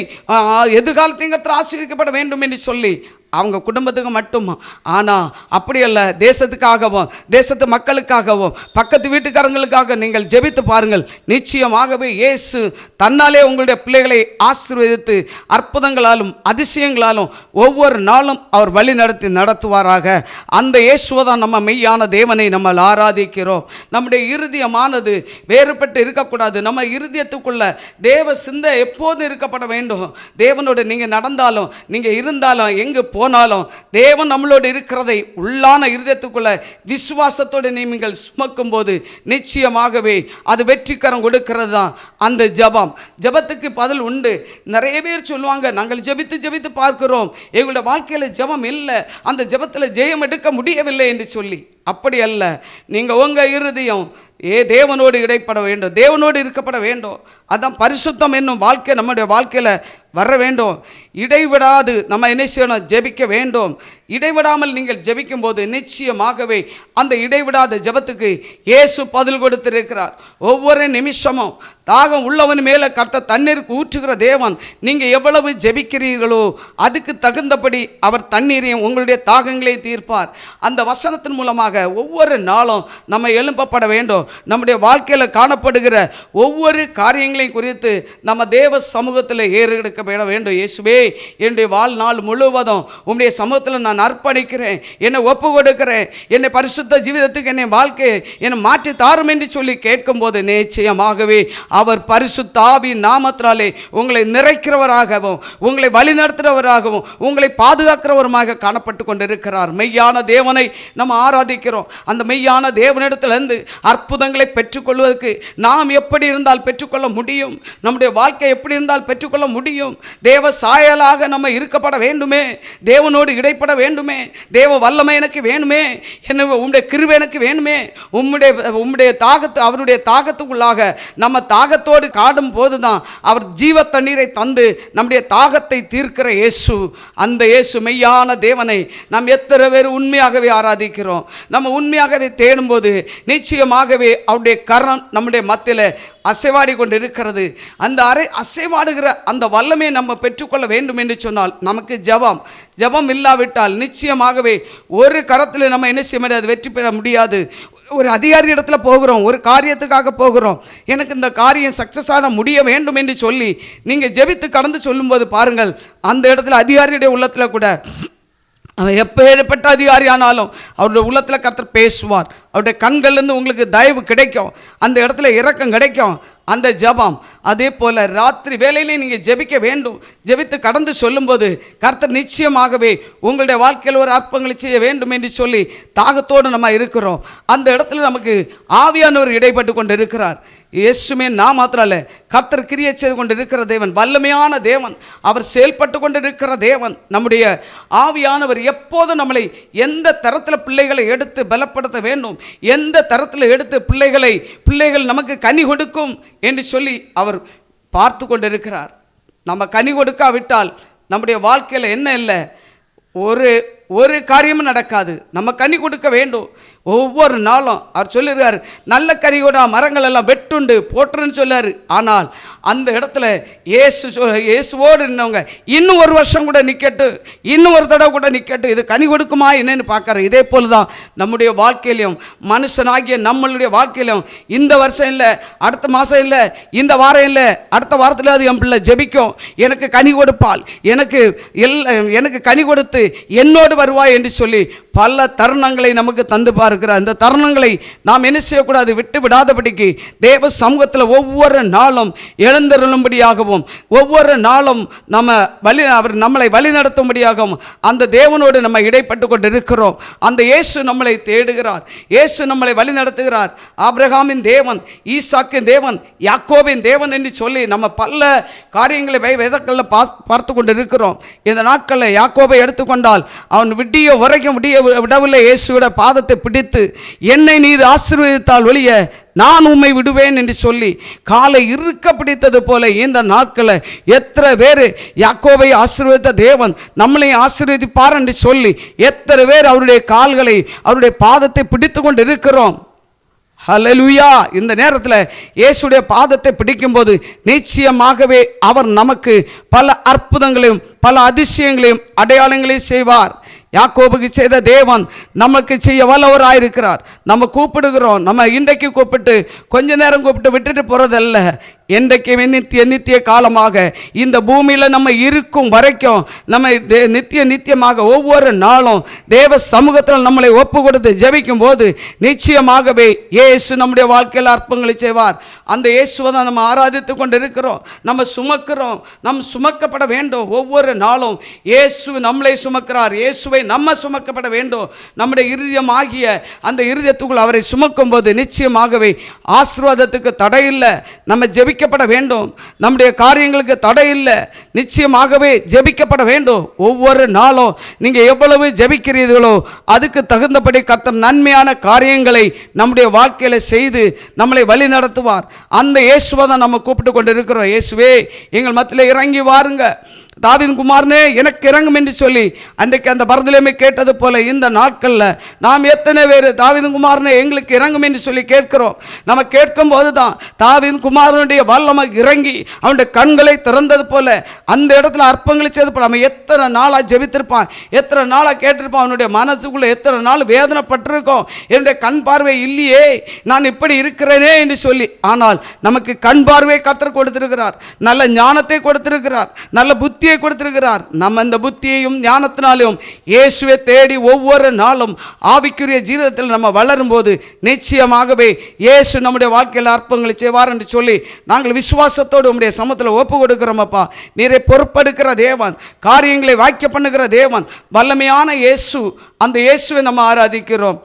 எதிர்காலத்தையும் ஆசீர்வதிக்கப்பட வேண்டும் என்று சொல்லி அவங்க குடும்பத்துக்கு மட்டும். ஆனால் அப்படி அல்ல, தேசத்துக்காகவும் தேசத்து மக்களுக்காகவும் பக்கத்து வீட்டுக்காரங்களுக்காக நீங்கள் ஜெபித்து பாருங்கள். நிச்சயமாகவே இயேசு தன்னாலே உங்களுடைய பிள்ளைகளை ஆசீர்வதித்து அற்புதங்களாலும் அதிசயங்களாலும் ஒவ்வொரு நாளும் அவர் வழி நடத்துவாராக. அந்த இயேசுவை தான் நம்ம மெய்யான தேவனை நம்ம ஆராதிக்கிறோம். நம்முடைய இருதயமானது வேறுபட்டு இருக்கக்கூடாது. நம்ம இருதயத்துக்குள்ள தேவ சிந்தை எப்போதும் இருக்கப்பட வேண்டும். தேவனோடு நீங்கள் நடந்தாலும் நீங்கள் இருந்தாலும் எங்கு போனாலும் தேவன் நம்மளோடு இருக்கிறதை உள்ளான இருதயத்துக்குள்ள விசுவாசத்தோடு நீங்கள் சுமக்கும் போது நிச்சயமாகவே அது வெற்றிகரம் கொடுக்கிறது தான் அந்த ஜெபம். ஜெபத்துக்கு பதில் உண்டு. நிறைய பேர் சொல்லுவாங்க, நாங்கள் ஜெபித்து பார்க்கிறோம், எங்களுடைய வாழ்க்கையில் ஜெபம் இல்லை, அந்த ஜெபத்தில் ஜெயம் எடுக்க முடியவில்லை என்று சொல்லி. அப்படி அல்ல. நீங்கள் உங்கள் இருதயம் தேவனோடு இடைப்பட வேண்டும், தேவனோடு இருக்கப்பட வேண்டும். அதான் பரிசுத்தம் என்னும் வாழ்க்கை நம்முடைய வாழ்க்கையில் வர வேண்டும். இடைவிடாது நம்ம என்ன செய்யணும்? ஜெபிக்க வேண்டும். இடைவிடாமல் நீங்கள் ஜெபிக்கும் போது நிச்சயமாகவே அந்த இடைவிடாத ஜெபத்துக்கு இயேசு பதில் கொடுத்திருக்கிறார். ஒவ்வொரு நிமிஷமும் தாகம் உள்ளவன் மேலே கர்த்தர் தண்ணீருக்கு ஊற்றுகிற தேவன். நீங்கள் எவ்வளவு ஜெபிக்கிறீர்களோ அதுக்கு தகுந்தபடி அவர் தண்ணீரையும் உங்களுடைய தாகங்களை தீர்ப்பார். அந்த வசனத்தின் மூலமாக ஒவ்வொரு நாளும் நம்ம எழுப்பப்பட வேண்டும். நம்முடைய வாழ்க்கையில் காணப்படுகிற ஒவ்வொரு காரியங்களையும் குறித்து நம்ம தேவ சமூகத்தில் ஏறெடுக்க வேண்டும். இயேசுவே, என்னுடைய வாழ்நாள் முழுவதும் உம்முடைய சமூகத்தில் நான் அர்ப்பணிக்கிறேன், என்னை ஒப்பு கொடுக்கிறேன், என்னை பரிசுத்த ஜீவிதத்துக்கு என்னை வாழ்க்கையை என்னை மாற்றி தாரும் என்று சொல்லி கேட்கும்போது நிச்சயமாகவே அவர் பரிசுத்த ஆவியின் நாமத்தினாலே உங்களை நிறைக்கிறவராகவும் உங்களை வழிநடத்துகிறவராகவும் உங்களை பாதுகாக்கிறவருமாக காணப்பட்டு கொண்டிருக்கிறார். மெய்யான தேவனை நம்ம ஆராதிக்கிறோம். அந்த மெய்யான தேவனிடத்திலிருந்து அற்புதங்களை பெற்றுக்கொள்வதற்கு நாம் எப்படி இருந்தால் பெற்றுக்கொள்ள முடியும்? நம்முடைய வாழ்க்கை எப்படி இருந்தால் பெற்றுக்கொள்ள முடியும்? தேவ சாயலாக நம்ம இருக்கப்பட வேண்டுமே, தேவனோடு இடைப்பட வேண்டுமே, தேவ வல்லமை எனக்கு வேணுமே, என்ன உம்முடைய கிருபை எனக்கு வேணுமே. உம்முடைய தாகத்து அவருடைய தாகத்துக்குள்ளாக நம்ம தாகத்தோடு காடும் போது தான் அவர் ஜீவ தண்ணீரை தந்து நம்முடைய தாகத்தை தீர்க்கிற இயேசு. அந்த இயேசு மெய்யான தேவனை நாம் எத்தனை பேர் உண்மையாகவே ஆராதிக்கிறோம். நம்ம உண்மையாக அதை தேடும்போது நிச்சயமாகவே அவருடைய கரம் நம்முடைய மத்தியில் அசைவாடி கொண்டு இருக்கிறது. அந்த அசைவாடுகிற அந்த வல்லமையை நம்ம பெற்றுக்கொள்ள வேண்டும் என்று சொன்னால் நமக்கு ஜெபம் இல்லாவிட்டால் நிச்சயமாகவே ஒரு கரத்தில் நம்ம என்ன செய்ய முடியாது? வெற்றி பெற முடியாது. ஒரு அதிகாரி இடத்துல போகிறோம், ஒரு காரியத்துக்காக போகிறோம், எனக்கு இந்த காரியம் சக்ஸஸ் ஆக முடிய வேண்டும் என்று சொல்லி நீங்கள் ஜெபித்து கடந்து சொல்லும்போது பாருங்கள், அந்த இடத்துல அதிகாரியுடைய உள்ளத்தில் கூட அவன் எப்பேற்பட்ட அதிகாரி ஆனாலும் அவருடைய உள்ளத்தில் கர்த்தர் பேசுவார். அவருடைய கண்கள்லேருந்து உங்களுக்கு தயவு கிடைக்கும், அந்த இடத்துல இரக்கம் கிடைக்கும். அந்த ஜெபம் அதே போல் ராத்திரி வேளையிலே நீங்கள் ஜெபிக்க வேண்டும். ஜெபித்து கடந்து சொல்லும்போது கர்த்தர் நிச்சயமாகவே உங்களுடைய வாழ்க்கையில் ஒரு அற்புதங்களை செய்ய வேண்டும் என்று சொல்லி தாகத்தோடு நம்ம இருக்கிறோம். அந்த இடத்துல நமக்கு ஆவியானவர் இடைப்பட்டு கொண்டு இருக்கிறார். இயேசுமே நான் மாத்திரம் அல்ல, கர்த்தர் கிரியை செய்து கொண்டு இருக்கிற தேவன், வல்லமையான தேவன், அவர் செயல்பட்டு கொண்டு இருக்கிற தேவன். நம்முடைய ஆவியானவர் எப்போதும் நம்மளை எந்த தரத்தில் பிள்ளைகளை எடுத்து பலப்படுத்த வேண்டும், எந்த தரத்தில் எடுத்து பிள்ளைகள் நமக்கு கனி கொடுக்கும் என்று சொல்லி அவர் பார்த்து கொண்டிருக்கிறார். நம்ம கனி கொடுக்காவிட்டால் நம்முடைய வாழ்க்கையில் என்ன இல்லை? ஒரு காரியமும் நடக்காது. நம்ம கனி கொடுக்க வேண்டும். ஒவ்வொரு நாளும் அவர் சொல்லிடுறார், நல்ல கனியோட மரங்கள் எல்லாம் வெட்டுண்டு போட்டுருன்னு சொல்லார். ஆனால் அந்த இடத்துல இயேசுவோடு இருந்தவங்க இன்னும் ஒரு வருஷம் கூட நிற்கட்டும், இன்னும் ஒரு தடவை கூட நிற்கட்டும், இது கனி கொடுக்குமா என்னன்னு பார்க்குறேன். இதே போல் தான் நம்முடைய வாழ்க்கையிலையும் மனுஷனாகிய நம்மளுடைய வாழ்க்கையிலும் இந்த வருஷம் இல்லை, அடுத்த மாதம் இல்லை, இந்த வாரம் இல்லை, அடுத்த வாரத்தில் அது என் பிள்ளை ஜெபிக்கும், எனக்கு கனி கொடுப்பால், எனக்கு கனி கொடுத்து என்னோடு வருவாய் என்று சொல்லி பல தருணங்களை நமக்கு தந்து பார்க்கிறார். இந்த தருணங்களை நாம் என்ன செய்யக்கூடாது, விட்டு விடாதபடிக்கு தேவ சமூகத்தில் ஒவ்வொரு நாளும் எழுந்தருளும்படியாகவும் ஒவ்வொரு நாளும் அவர் நம்மளை வழி நடத்தும்படியாகவும் அந்த தேவனோடு நம்ம இடைப்பட்டு கொண்டு இருக்கிறோம். அந்த இயேசு நம்மளை தேடுகிறார், இயேசு நம்மளை வழி நடத்துகிறார். ஆபிரகாமின் தேவன், ஈசாக்கின் தேவன், யாக்கோபின் தேவன் என்று சொல்லி நம்ம பல காரியங்களை வேதங்களில் பார்த்து கொண்டு இருக்கிறோம். இந்த நாட்களில் யாக்கோபை எடுத்துக்கொண்டால் அவன் விடிய வரைக்கும் விடவில்லை. இயேசுவோட பாதத்தை பிடித்து, என்னை நீர் ஆசீர்வதித்தால் ஒழிய நான் உம்மை விடுவேன் என்று சொல்லி காலை இறுக்க பிடித்தது போல இந்த நாட்களில் எத்தனை பேர் யாக்கோபை ஆசீர்வதித்த தேவன் நம்மளையும் ஆசீர்வதிப்பார் என்று சொல்லி எத்தனை பேர் அவருடைய கால்களை அவருடைய பாதத்தை பிடித்து கொண்டு இருக்கிறோம். ஹல்லேலூயா. இந்த நேரத்தில் இயேசுடைய பாதத்தை பிடிக்கும்போது நிச்சயமாகவே அவர் நமக்கு பல அற்புதங்களையும் பல அதிசயங்களையும் அடையாளங்களையும் செய்வார். யாக்கோபுக்கு செய்த தேவன் நமக்கு செய்ய வல்லவராயிருக்கிறார். நம்ம கூப்பிடுகிறோம், நம்ம இன்றைக்கு கூப்பிட்டு கொஞ்ச நேரம் கூப்பிட்டு விட்டுட்டு போகிறதல்ல. என்றைக்கு நித்திய காலமாக இந்த பூமியில் நம்ம இருக்கும் வரைக்கும் நம்ம நித்தியமாக ஒவ்வொரு நாளும் தேவ சமூகத்தில் நம்மளை ஒப்பு கொடுத்து ஜெபிக்கும் போது நிச்சயமாகவே இயேசு நம்முடைய வாழ்க்கையில் அற்புதங்களை செய்வார். அந்த இயேசுவை தான் நம்ம ஆராதித்து கொண்டு இருக்கிறோம், நம்ம சுமக்கிறோம். நம்ம சுமக்கப்பட வேண்டும். ஒவ்வொரு நாளும் இயேசு நம்மளை சுமக்கிறார், இயேசுவை நம்ம சுமக்கப்பட வேண்டும். நம்முடைய இருதயம் ஆகிய அந்த இருதயத்துக்குள் அவரை சுமக்கும் போது நிச்சயமாகவே ஆசீர்வாதத்துக்கு தடை இல்லை. நம்ம ஜெபிக்கப்பட வேண்டும், நம்முடைய காரியங்களுக்கு தடை இல்லை. நிச்சயமாகவே ஜெபிக்கப்பட வேண்டும். ஒவ்வொரு நாளும் நீங்கள் எவ்வளவு ஜெபிக்கிறீர்களோ அதுக்கு தகுந்தபடி கர்த்தர் நன்மையான காரியங்களை நம்முடைய வாழ்க்கையில் செய்து நம்மளை வழி நடத்துவார். அந்த இயேசுவை தான் நம்ம கூப்பிட்டு கொண்டு இருக்கிறோம். இயேசுவே எங்கள் மத்தியில் இறங்கி வாருங்க, தாவீதின் குமாரனே எனக்கு இறங்கும் என்று சொல்லி அன்றைக்கு அந்த பர்தலேமை கேட்டது போல இந்த நாட்களில் நாம் எத்தனை பேர் தாவீதின் குமாரனே எங்களுக்கு இறங்கும் என்று சொல்லி கேட்கிறோம். நம்ம கேட்கும் போது தான் தாவீதின் குமாரனுடைய வல்லமை இறங்கி அவனுடைய கண்களை திறந்தது போல அந்த இடத்துல அற்பங்களை செய்து போல நம்ம எத்தனை நாளாக ஜெபித்திருப்பான், எத்தனை நாளாக கேட்டிருப்பான். அவனுடைய மனசுக்குள்ளே எத்தனை நாள் வேதனைப்பட்டிருக்கோம், என்னுடைய கண் பார்வை இல்லையே, நான் இப்படி இருக்கிறேனே என்று சொல்லி. ஆனால் நமக்கு கண் பார்வையை கர்த்தர் கொடுத்திருக்கிறார், நல்ல ஞானத்தை கொடுத்திருக்கிறார், நல்ல புத்தி கொடுத்திருக்கிறார். நம்ம இந்த புத்தியையும் ஞானத்தினாலும் இயேசுவை தேடி ஒவ்வொரு நாளும் ஆவிக்குரிய ஜீவிதத்தில் நம்ம வளரும் போது நிச்சயமாகவே இயேசு நம்முடைய வாழ்க்கையில் அற்புதங்களை செய்வார் என்று சொல்லி நாங்கள் விசுவாசத்தோடு உம்முடைய சமூகத்தில் ஒப்பு கொடுக்கிறோம். அப்பா, நீரை பொறுப்பெடுக்கிற தேவன், காரியங்களை வாய்க்க பண்ணுகிற தேவன், வல்லமையான இயேசு, அந்த இயேசுவை நம்ம ஆராதிக்கிறோம்.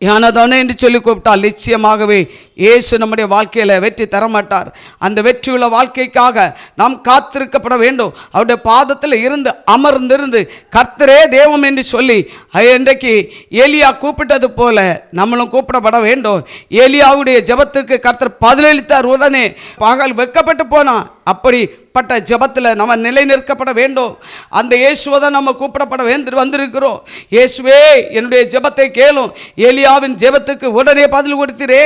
யானதானே என்று சொல்லி கூப்பிட்டால் நிச்சயமாகவே இயேசு நம்முடைய வாழ்க்கையில் வெற்றி தரமாட்டார். அந்த வெற்றியுள்ள வாழ்க்கைக்காக நாம் காத்திருக்கப்பட வேண்டும். அவருடைய பாதத்தில் இருந்து அமர்ந்திருந்து கர்த்தரே தேவம் என்று சொல்லி இன்றைக்கு ஏலியா கூப்பிட்டது போல நம்மளும் கூப்பிடப்பட வேண்டும். ஏலியாவுடைய ஜெபத்திற்கு கர்த்தர் பதிலளித்தார். உடனே பகல் வெட்கப்பட்டு போனான். அப்படிப்பட்ட ஜெபத்தில் நம்ம நிலை நிற்கப்பட வேண்டும். அந்த இயேசுவை தான் நம்ம கூப்பிடப்பட வந்திருக்கிறோம். இயேசுவே என்னுடைய ஜெபத்தை கேளும், ஏலியாவின் ஜெபத்துக்கு உடனே பதில் கொடுத்தீரே,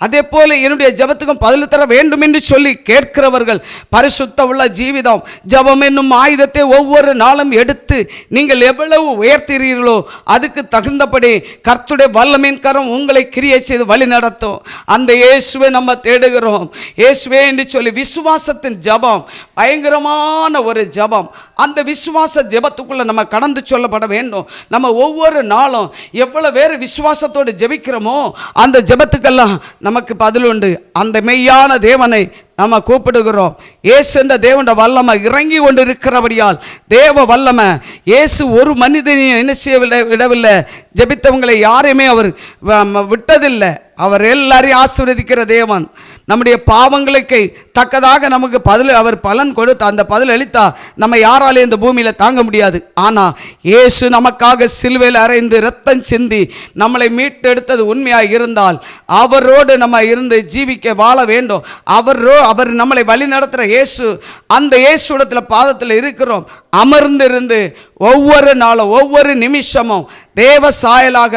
அதே போல என்னுடைய ஜெபத்துக்கும் பதில் தர வேண்டும் என்று சொல்லி கேட்கிறவர்கள் பரிசுத்த உள்ள ஜீவிதம், ஜெபம் என்னும் ஆயுதத்தை ஒவ்வொரு நாளும் எடுத்து நீங்கள் எவ்வளவு உயர்த்தீர்களோ அதுக்கு தகுந்தபடி கர்த்தருடைய வல்லமையின் கரம் உங்களை கிரியை செய்து வழி நடத்தும். அந்த இயேசுவை நம்ம தேடுகிறோம். இயேசுவே என்று சொல்லி விசுவாசத்தின் ஜெபம் பயங்கரமான ஒரு ஜெபம். அந்த விசுவாச ஜெபத்துக்குள்ள நம்ம கடந்து சொல்லப்பட வேண்டும். நம்ம ஒவ்வொரு நாளும் எவ்வளவு வேறு விசுவாசத்தோடு ஜெபிக்கிறோமோ அந்த ஜெபத்துக்கெல்லாம் நமக்கு பதில் உண்டு. அந்த மெய்யான தேவனை நம்ம கூப்பிடுகிறோம். இயேசு என்ற தேவனுடைய வல்லமை இறங்கி கொண்டு இருக்கிறபடியால் தேவ வல்லமை இயேசு ஒரு மனிதனையும் என்ன செய்ய விடவில்லை, ஜெபித்தவங்களை யாரையுமே அவர் விட்டதில்லை. அவர் எல்லாரையும் ஆசீர்வதிக்கிற தேவன். நம்முடைய பாவங்களுக்கு தக்கதாக நமக்கு அவர் பலன் கொடுத்து அந்த பதில் அளித்தா நம்ம யாராலையும் இந்த பூமியில் தாங்க முடியாது. ஆனால் இயேசு நமக்காக சிலுவையில் அறைந்து இரத்தம் சிந்தி நம்மளை மீட்டெடுத்தது உண்மையாக இருந்தால் அவரோடு நம்ம இருந்து ஜீவிக்க வாழ வேண்டும். அவர் நம்மளை வழி நடத்துகிற இயேசு, அந்த இயேசுடத்தில் பாதத்தில் இருக்கிறோம். அமர்ந்திருந்து ஒவ்வொரு நாளும் ஒவ்வொரு நிமிஷமும் தேவ சாயலாக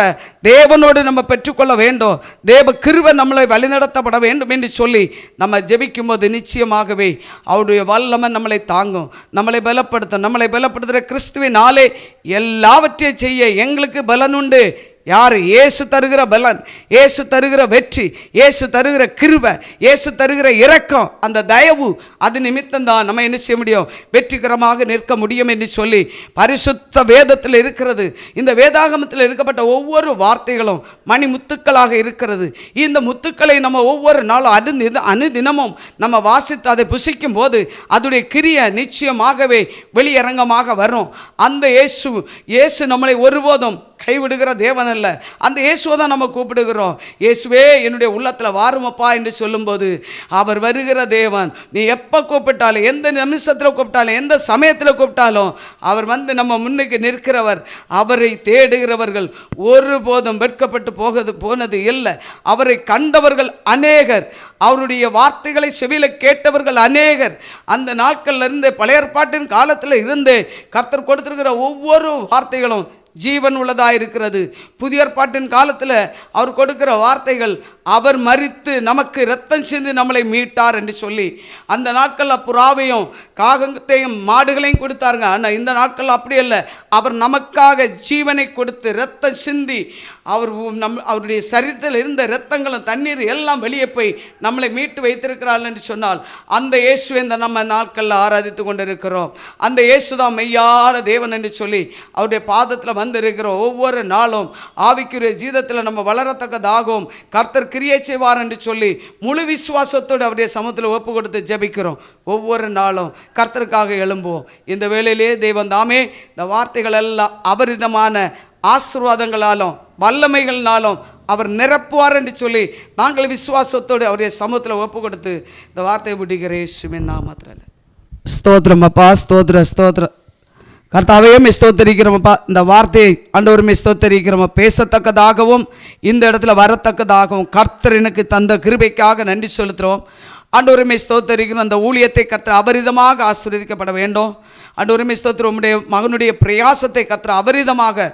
தேவனோடு நம்ம பெற்றுக்கொள்ள வேண்டும். தேவ கிருபை நம்மளை வழிநடத்தப்பட வேண்டும் என்று சொல்லி நம்ம ஜெபிக்கும் போது நிச்சயமாகவே அவருடைய வல்லமை நம்மளை தாங்கும், நம்மளை பலப்படுத்தும். நம்மளை பலப்படுத்துகிற கிறிஸ்துவினாலே எல்லாவற்றையும் செய்ய எங்களுக்கு பலனுண்டு யார்? இயேசு தருகிற பலன், இயேசு தருகிற வெற்றி, இயேசு தருகிற கிருபை, இயேசு தருகிற இரக்கம், அந்த தயவு, அது நிமித்தம்தான் நம்ம என்ன செய்ய முடியும்? வெற்றிகரமாக நிற்க முடியும் என்று சொல்லி பரிசுத்த வேதத்தில் இருக்கிறது. இந்த வேதாகமத்தில் இருக்கப்பட்ட ஒவ்வொரு வார்த்தைகளும் மணி முத்துக்களாக இருக்கிறது. இந்த முத்துக்களை நம்ம ஒவ்வொரு நாளும் அனுதினமும் நம்ம வாசித்து அதை புசிக்கும் போது அதோடைய கிரியை நிச்சயமாகவே வெளியரங்கமாக வரும். அந்த இயேசு நம்மளை ஒருபோதும் கைவிடுகிற தேவன் அல்ல. அந்த இயேசுவை தான் நம்ம கூப்பிடுகிறோம். இயேசுவே என்னுடைய உள்ளத்தில் வாருமப்பா என்று சொல்லும்போது அவர் வருகிற தேவன். நீ எப்போ கூப்பிட்டாலும், எந்த நிமிஷத்தில் கூப்பிட்டாலும், எந்த சமயத்தில் கூப்பிட்டாலும் அவர் வந்து நம்ம முன்னுக்கு நிற்கிறவர். அவரை தேடுகிறவர்கள் ஒருபோதும் வெட்கப்பட்டு போனது இல்லை. அவரை கண்டவர்கள் அநேகர், அவருடைய வார்த்தைகளை செவியில் கேட்டவர்கள் அநேகர். அந்த நாட்களில் இருந்து, பழைய ஏற்பாட்டின் காலத்தில் இருந்து கர்த்தர் கொடுத்திருக்கிற ஒவ்வொரு வார்த்தைகளும் ஜீவன் உள்ளதாக இருக்கிறது. புதிய ஏற்பாட்டின் காலத்தில் அவர் கொடுக்கிற வார்த்தைகள், அவர் மரித்து நமக்கு இரத்தம் சிந்தி நம்மளை மீட்டார் என்று சொல்லி, அந்த நாட்களில் புறாவையும் காகத்தையும் மாடுகளையும் கொடுத்தாருங்க. ஆனால் இந்த நாட்கள் அப்படி இல்லை. அவர் நமக்காக ஜீவனை கொடுத்து இரத்தம் சிந்தி அவருடைய சரீரத்தில் இருந்த இரத்தங்களும் தண்ணீர் எல்லாம் வெளியே போய் நம்மளை மீட்டு வைத்திருக்கிறார்கள் என்று சொன்னால், அந்த இயேசுவை இந்த நம்ம நாட்களில் ஆராதித்து கொண்டிருக்கிறோம். அந்த இயேசு தான் மெய்யான தேவன் என்று சொல்லி அவருடைய பாதத்தில் வந்திருக்கிறோம். ஒவ்வொரு நாளும் ஆவிக்குரிய ஜீவிதத்தில் நம்ம வளரத்தக்கதாகவும் கர்த்தர் கிரியை செய்வார் என்று சொல்லி முழு விசுவாசத்தோடு அவருடைய சமூகத்தில் ஒப்பு கொடுத்து ஜெபிக்கிறோம். ஒவ்வொரு நாளும் கர்த்தருக்காக எழும்புவோம். இந்த வேளையிலே தெய்வம் தாமே இந்த வார்த்தைகள் எல்லாம் அபரிதமான ஆசீர்வாதங்களாலும் வல்லமைகள்னாலும் அவர் நிரப்புவார் என்று சொல்லி நாங்கள் விசுவாசத்தோடு அவருடைய சமூகத்தில் ஒப்பு கொடுத்து இந்த வார்த்தையை முடிக்கிறேன். இயேசுவின் நாமத்தினால ஸ்தோத்திரம் அப்பா, ஸ்தோத்திரம். கர்த்தாவையும் ஸ்தோத்தரிக்கிறோமப்பா. இந்த வார்த்தையை ஆண்டவருமே ஸ்தோத்தரிக்கிறோம். பேசத்தக்கதாகவும் இந்த இடத்துல வரத்தக்கதாகவும் கர்த்தர் எனக்கு தந்த கிருபைக்காக நன்றி செலுத்துகிறோம். ஆண்டவருமே ஸ்தோத்தரிக்கிறோம். அந்த ஊழியத்தை கர்த்தர் அபரிதமாக ஆசீர்வதிக்கப்பட வேண்டும். ஆண்டவருமே ஸ்தோத்திரம். உம்முடைய மகனுடைய பிரயாசத்தை கர்த்தர் அபரிதமாக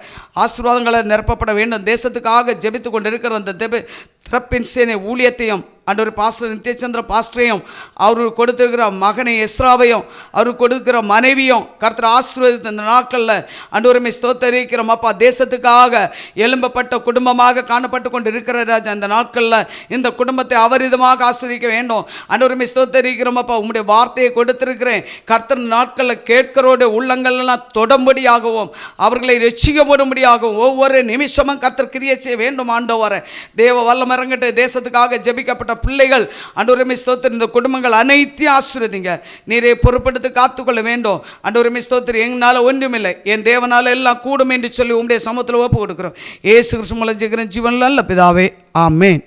ஆசீர்வாதங்களை நிரப்பப்பட வேண்டும். தேசத்துக்காக ஜெபித்து கொண்டிருக்கிற அந்த திறப்பின் சேனை ஊழியத்தையும் ஆண்டவர் பாஸ்டர் நித்யச்சந்திர பாஸ்டரையும் அவர் கொடுத்திருக்கிற மகனை எஸ்ராவையும் அவர் கொடுக்கிற மனைவியும் கர்த்தர் ஆசீர்வதித்த இந்த நாட்களில் ஆண்டவருமே ஸ்தோத்தரிக்கிறோம் அப்பா. தேசத்துக்காக எழும்பப்பட்ட குடும்பமாக காணப்பட்டு கொண்டு இருக்கிற ராஜா, இந்த நாட்களில் இந்த குடும்பத்தை அபரிதமாக ஆசீர்வதிக்க வேண்டும். ஆண்டவருமே ஸ்தோத்தரிக்கிறோம் அப்பா. உம்முடைய வார்த்தையை கொடுத்திருக்கிறேன். கர்த்தர் நாட்களில் கேட்கிறோட உள்ளங்கள்லாம் தொடம்படியாகவும் அவர்களை ரட்சிக்கப்படும்படியாகவும் ஒவ்வொரு நிமிஷமும் கர்த்தர் கிரியை செய்ய வேண்டும். ஆண்டவரே தேவ வல்லமை இறங்கட்டு. தேசத்துக்காக ஜெபிக்கப்பட்ட பிள்ளைகள் ஆண்டவரே ஸ்தோத்திரம். இந்த குடும்பங்கள் அனைத்தையும் ஆசீர்வதிங்க. நீரை பொறுப்படுத்தி காத்துக்கொள்ள வேண்டும். ஆண்டவரே ஸ்தோத்திரம். எங்களால் ஒன்றுமில்லை, என் தேவனால எல்லாம் கூடும் என்று சொல்லி உம்முடைய சமூகத்தில் ஒப்பு கொடுக்கிறோம். இயேசு கிறிஸ்து மூலம் ஜெபிக்கிறேன் ஜீவனில் நல்ல பிதாவே, ஆமென்.